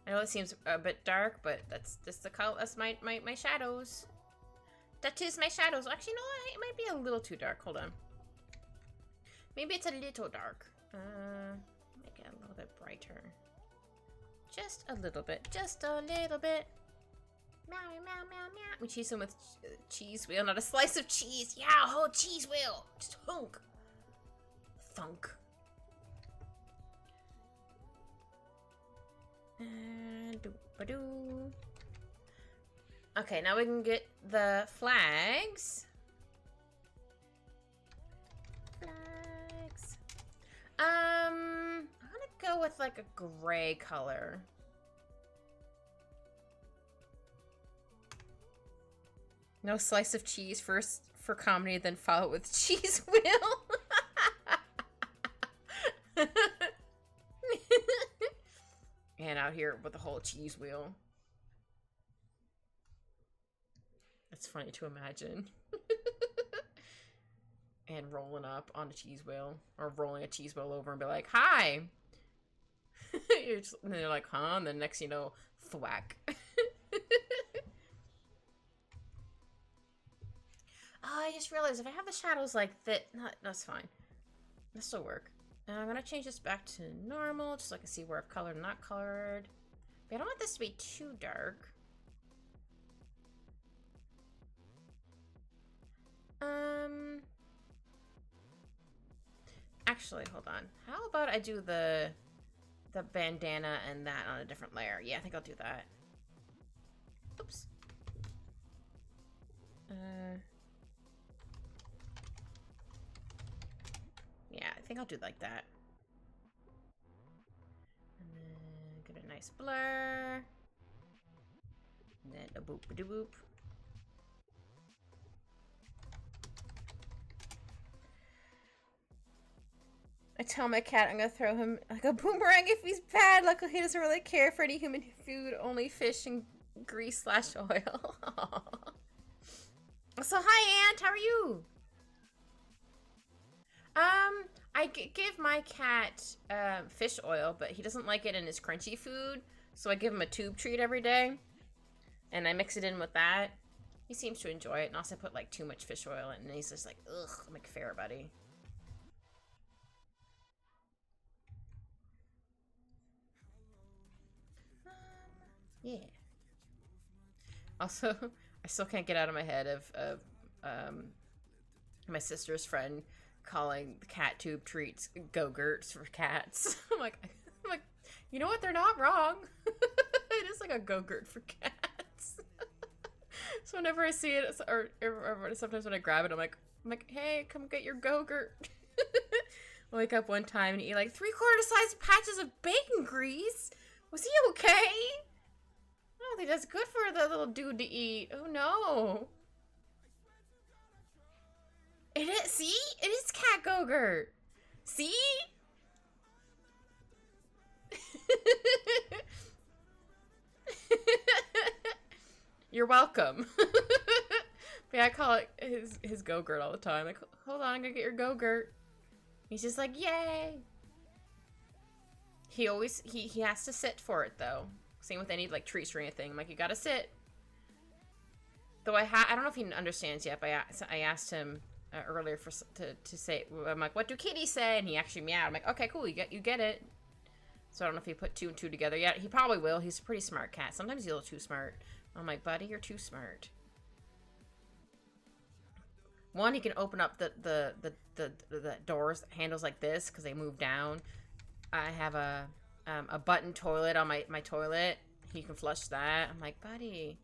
I know it seems a bit dark, but that's just the color. That's my shadows. That is my shadows. Actually, no, it might be a little too dark. Hold on. Maybe it's a little dark. Make it a little bit brighter. Just a little bit. Just a little bit. Meow, meow, meow, meow. We cheese them with cheese wheel, not a slice of cheese. Yeah, a whole cheese wheel. Just hunk. Thunk. Doop-a-doo. Okay, now we can get the flags. Flags. I'm gonna go with like a gray color. No slice of cheese first for comedy, then follow it with cheese wheel. And out here with the whole cheese wheel. That's funny to imagine. And rolling up on a cheese wheel. Or rolling a cheese wheel over and be like, hi! And they're like, huh? And then next you know, thwack. Oh, I just realized if I have the shadows like that, that's fine. This will work. And I'm gonna change this back to normal, just so I can see where I've colored and not colored. But I don't want this to be too dark. Actually, hold on. How about I do the bandana and that on a different layer? Yeah, I think I'll do that. Oops. Yeah, I think I'll do like that. And then get a nice blur. And then a boop-a-doo-boop. I tell my cat I'm gonna throw him like a boomerang if he's bad. Luckily, he doesn't really care for any human food, only fish and grease/oil. So, hi, Aunt. How are you? I give my cat fish oil, but he doesn't like it in his crunchy food, so I give him a tube treat every day, and I mix it in with that. He seems to enjoy it, and also put like too much fish oil in, and he's just like, ugh, I'm like, fair, buddy. Yeah. Also, I still can't get out of my head of my sister's friend calling the cat tube treats go-gurts for cats. I'm like, you know what? They're not wrong. It is like a go-gurt for cats. So whenever I see it, or sometimes when I grab it, I'm like, hey, come get your go-gurt. I wake up one time and eat like 3/4 size patches of bacon grease. Was he okay? I don't think that's good for the little dude to eat. Oh no. It is, see? It is cat go-gurt. See? You're welcome. But yeah, I call it his go-gurt all the time. Like, hold on, I'm gonna get your go-gurt. He's just like, yay. He always, he has to sit for it though. Same with any like treats or anything. I'm like, you gotta sit. Though I don't know if he understands yet, but I asked him earlier to say, I'm like, what do kitties say? And he actually meowed. I'm like, okay, cool, you get it. So I don't know if he put 2 and 2 together yet. He probably will. He's a pretty smart cat. Sometimes he's a little too smart. I'm like, buddy, you're too smart. One, he can open up the doors handles like this because they move down. I have a button toilet on my toilet. He can flush that. I'm like, buddy,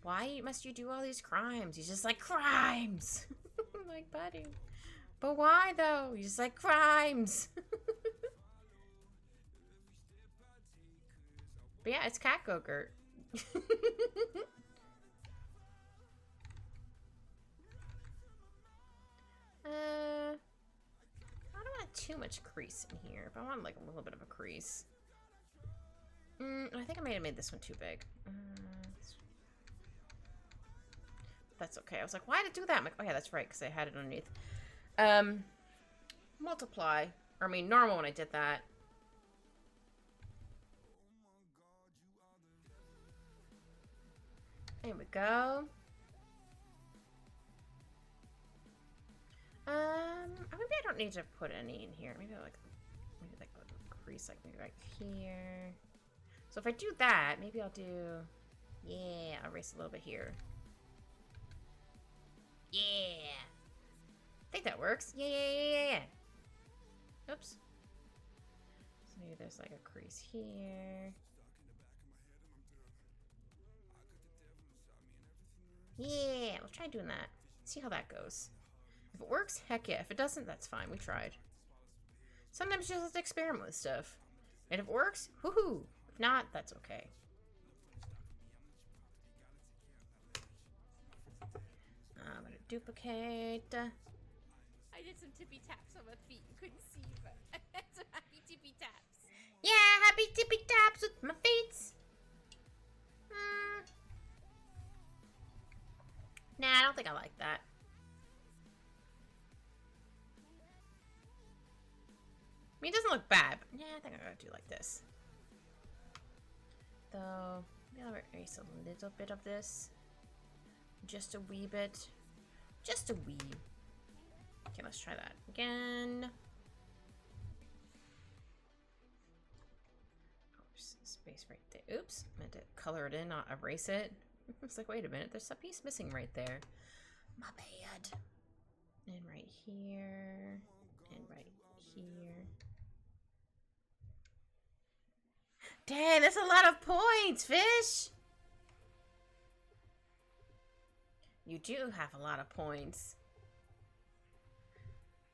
why must you do all these crimes? He's just like, crimes. I'm like, buddy, but why though? He's just like, crimes. But yeah, it's cat go-gurt. I don't want too much crease in here, but I want like a little bit of a crease. I think I may have made this one too big. That's okay. I was like, why did it do that? I'm like, oh yeah, that's right, because I had it underneath. Multiply. Or I mean, normal when I did that. There we go. Maybe I don't need to put any in here. Maybe like a crease, like maybe right here. So if I do that, maybe I'll do, yeah, I'll erase a little bit here. Yeah. I think that works. Yeah. Oops. So maybe there's like a crease here. Yeah, we'll try doing that. See how that goes. If it works, heck yeah. If it doesn't, that's fine. We tried. Sometimes you just have to experiment with stuff. And if it works, woohoo! If not, that's okay. Duplicate. I did some tippy taps on my feet. You couldn't see, but I had some happy tippy taps. Yeah, happy tippy taps with my feet. Nah, I don't think I like that. I mean, it doesn't look bad, but yeah, I think I'm gonna do like this. Though, maybe I'll erase a little bit of this. Just a wee bit. Just a wee. Okay, let's try that again. Oops, space right there. Oops, meant to color it in, not erase it. It's like, wait a minute, there's a piece missing right there. My bad. And right here. And right here. Dang, that's a lot of points, fish! You do have a lot of points.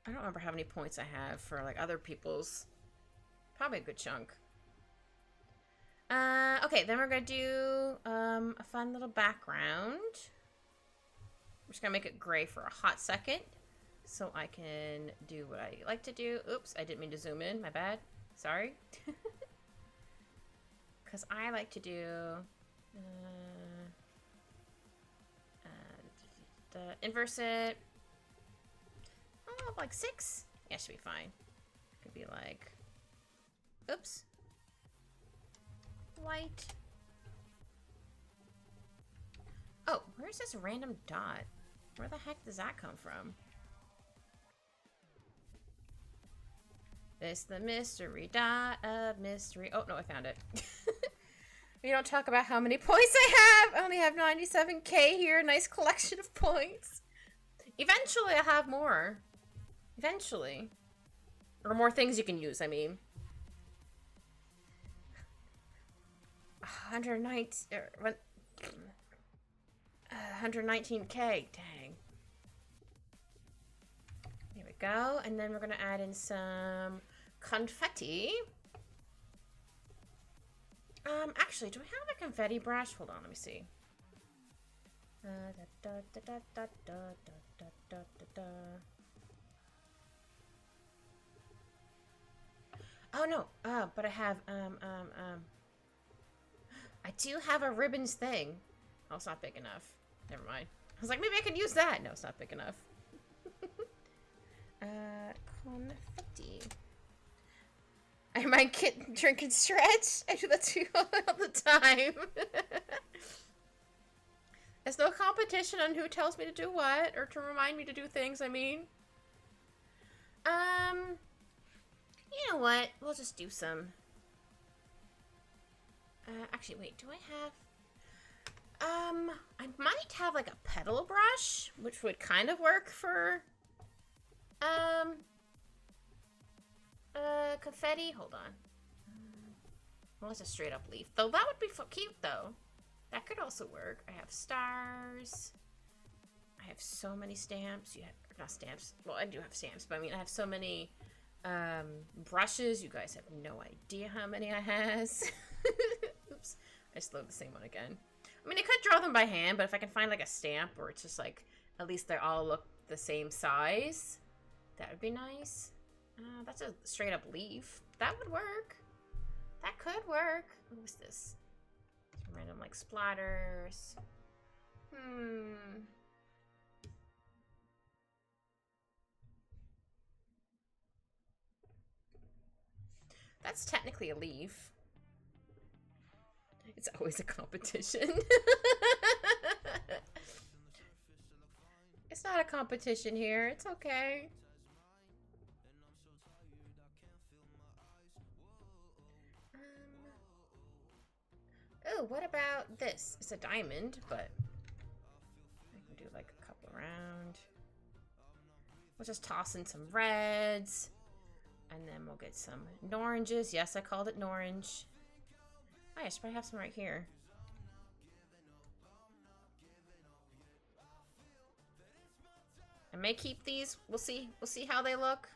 I don't remember how many points I have for, like, other people's. Probably a good chunk. Okay, then we're gonna do, a fun little background. I'm just gonna make it gray for a hot second. So I can do what I like to do. Oops, I didn't mean to zoom in, my bad. Sorry. Because I like to do, inverse it. Oh, like 6? Yeah, should be fine. Could be like, oops. White. Oh, where's this random dot? Where the heck does that come from? It's the mystery dot of mystery. Oh, no, I found it. We don't talk about how many points I have. I only have 97k here. Nice collection of points. Eventually, I'll have more. Eventually. Or more things you can use, I mean. 119k. Dang. Here we go. And then we're going to add in some confetti. Actually, do I have a confetti brush? Hold on, let me see. Oh no, but I have, I do have a ribbons thing. Oh, it's not big enough. Never mind. I was like, maybe I can use that. No, it's not big enough. Confetti. I might get drink and stretch. I do that too all the time. There's no competition on who tells me to do what, or to remind me to do things, I mean. You know what? We'll just do some. Actually, wait, do I have... I might have like a petal brush, which would kind of work for, confetti. Hold on. Well, it's a straight up leaf. Though that would be cute, though. That could also work. I have stars. I have so many stamps. You have, not stamps. Well, I do have stamps, but I mean, I have so many, brushes. You guys have no idea how many I has. Oops. I just loaded the same one again. I mean, I could draw them by hand, but if I can find like a stamp where it's just like, at least they all look the same size, that would be nice. That's a straight up leaf. That would work. That could work. What was this? Some random like splatters. That's technically a leaf. It's always a competition. It's not a competition here. It's okay. Oh, what about this? It's a diamond, but I can do like a couple around. We'll just toss in some reds. And then we'll get some oranges. Yes, I called it an orange. Oh, I should probably have some right here. I may keep these. We'll see. We'll see how they look.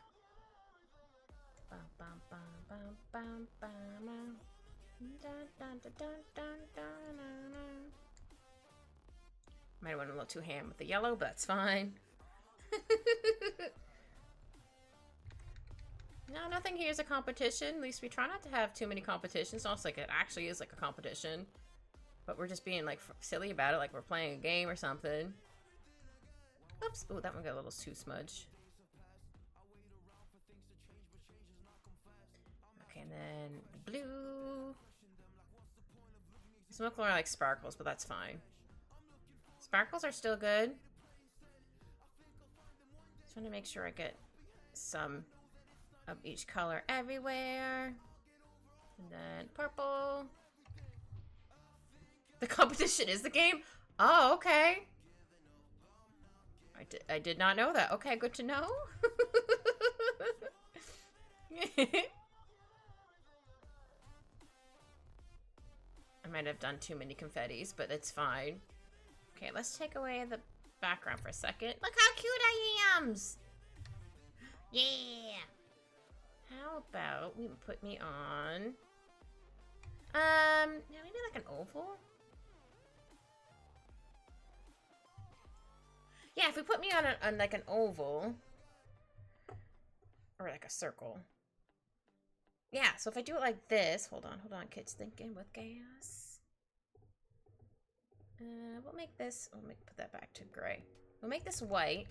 Might have went a little too ham with the yellow, but that's fine. No, nothing here is a competition. At least we try not to have too many competitions. It's almost like it actually is like a competition. But we're just being like silly about it, like we're playing a game or something. Oops. Oh, that one got a little too smudged. Okay, and then the blue. Some more like sparkles, but that's fine. Sparkles are still good. Just want to make sure I get some of each color everywhere. And then purple. The competition is the game? Oh, okay. I did not know that. Okay, good to know. I might have done too many confettis, but it's fine. Okay, let's take away the background for a second. Look how cute I am! Yeah! How about we put me on... yeah, maybe like an oval? Yeah, if we put me on like an oval... Or like a circle. Yeah, so if I do it like this... Hold on, kids thinking with gas. We'll make this... put that back to gray. We'll make this white.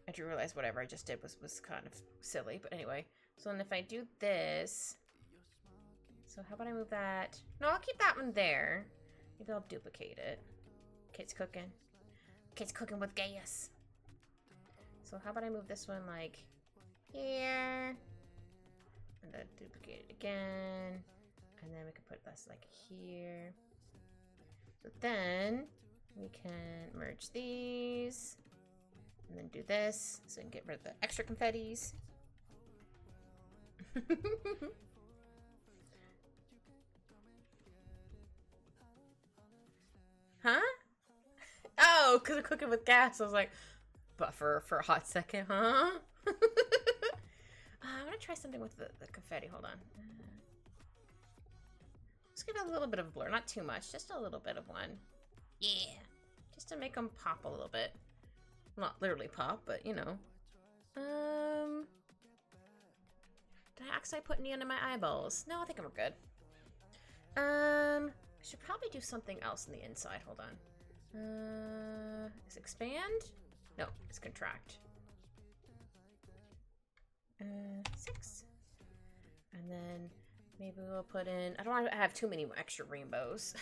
I do realize whatever I just did was kind of silly, but anyway. So then if I do this... So how about I move that? No, I'll keep that one there. Maybe I'll duplicate it. Kids cooking. Kids cooking with gas. So how about I move this one like here? And then duplicate it again. And then we can put this like here. So then we can merge these. And then do this so we can get rid of the extra confettis. Huh? Oh, because I'm cooking with gas. I was like, buffer for a hot second, huh? I'm going to try something with the confetti. Hold on. Let's give it a little bit of blur. Not too much. Just a little bit of one. Yeah. Just to make them pop a little bit. Not literally pop, but you know. Did I accidentally put any under my eyeballs? No, I think we're good. I should probably do something else on the inside. Hold on. Is expand? No, it's contract. 6. And then maybe we'll put in... I don't want to have too many extra rainbows.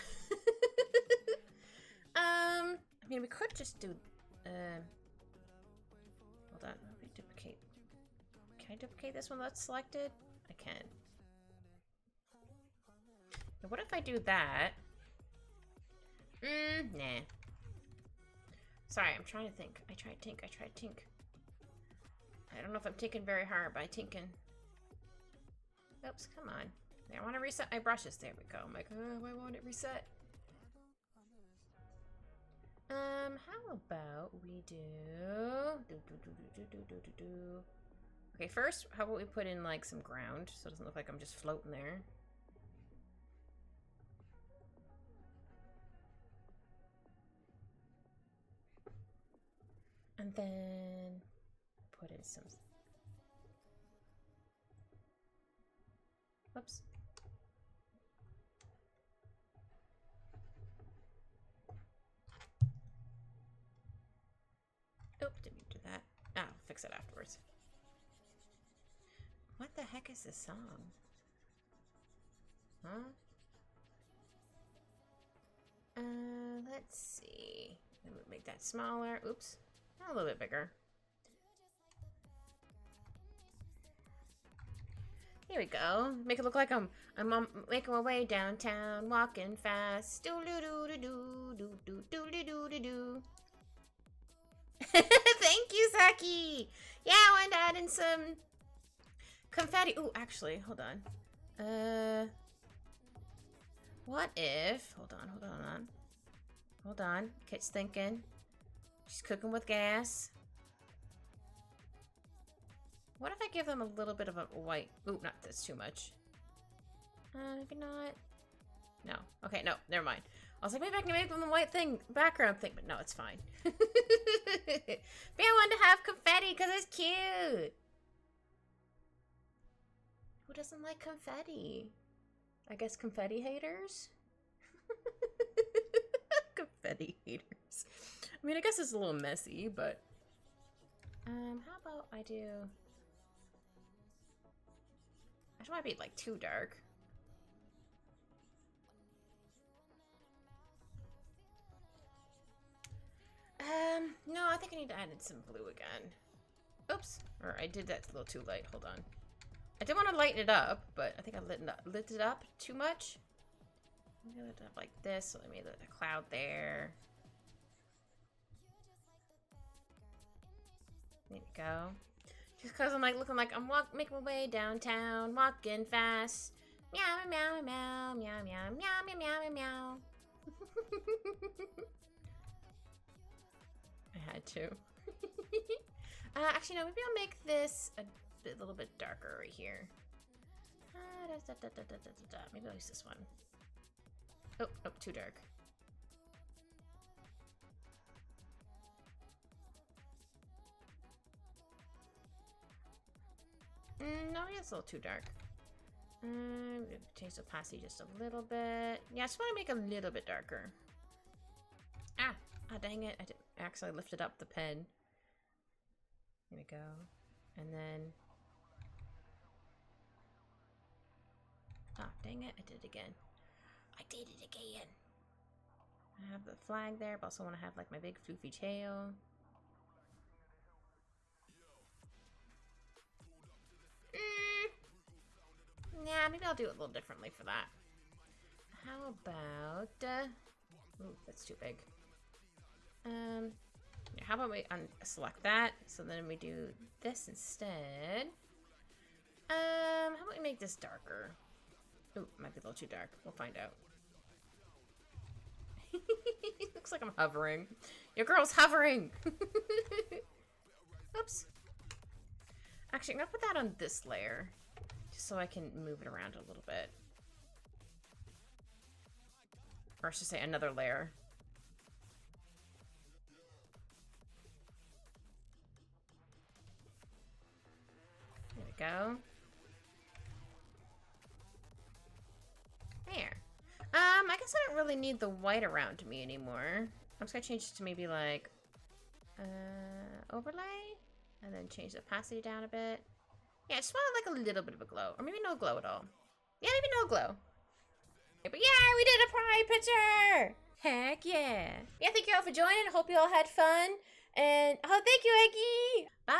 I mean, we could just do... hold on, let me duplicate. Can I duplicate this one that's selected? I can. Now, what if I do that? Nah. Sorry, I'm trying to think. I tried to think. I don't know if I'm thinking very hard, but I'm thinking. Oops, come on. I want to reset my brushes. There we go. I'm like, oh, I want it reset. How about we do... Okay, first, how about we put in, like, some ground so it doesn't look like I'm just floating there. And then put in some... Whoops. Oh, didn't do that. Ah, I'll fix it afterwards. What the heck is this song? Huh? Let's see. I'm gonna make that smaller. Oops. A little bit bigger. Here we go. Make it look like I'm making my way downtown, walking fast. Do do do do do do do do do do. Thank you, Saki. Yeah, I wanted to add in some confetti. Ooh, actually, hold on. What if? Hold on. Kit's thinking. She's cooking with gas. What if I give them a little bit of a white? Ooh, that's too much. Maybe not. No. Okay, no, never mind. I was like, maybe I can make them the white thing, background thing, but no, it's fine. But I wanted to have confetti because it's cute. Who doesn't like confetti? I guess confetti haters? Confetti haters. I mean, I guess it's a little messy, but... how about I do... I just want to be, like, too dark. No, I think I need to add in some blue again. Oops. Or I did that a little too light. Hold on. I did want to lighten it up, but I think I lit it up too much. I'm gonna lit it up like this, so I made a cloud there. There we go. Just because I'm like looking like I'm making my way downtown, walking fast. Meow, meow, meow, meow, meow, meow, meow, meow, meow. I had to. Actually, no, maybe I'll make this a little bit darker right here. Maybe I'll use this one. Oh, too dark. No, it's a little too dark. Change the opacity just a little bit. Yeah, I just want to make it a little bit darker. Ah, dang it. I didn't actually lifted up the pen. Here we go. And then... Ah, dang it. I did it again. I did it again. I have the flag there, but also want to have like my big floofy tail. Yeah, maybe I'll do it a little differently for that. How about... Ooh, that's too big. Yeah, how about we select that? So then we do this instead. How about we make this darker? Ooh, might be a little too dark. We'll find out. Looks like I'm hovering. Your girl's hovering! Oops. Actually, I'm gonna put that on this layer. Just so I can move it around a little bit. Or I should say another layer. There we go. There. I guess I don't really need the white around me anymore. I'm just gonna change it to maybe like overlay, and then change the opacity down a bit. Yeah, I just wanted like a little bit of a glow, or maybe no glow at all. Yeah, maybe no glow. But yeah, we did a pride picture! Heck yeah. Yeah, thank you all for joining. I hope you all had fun. And oh, thank you, Eggy. Bye.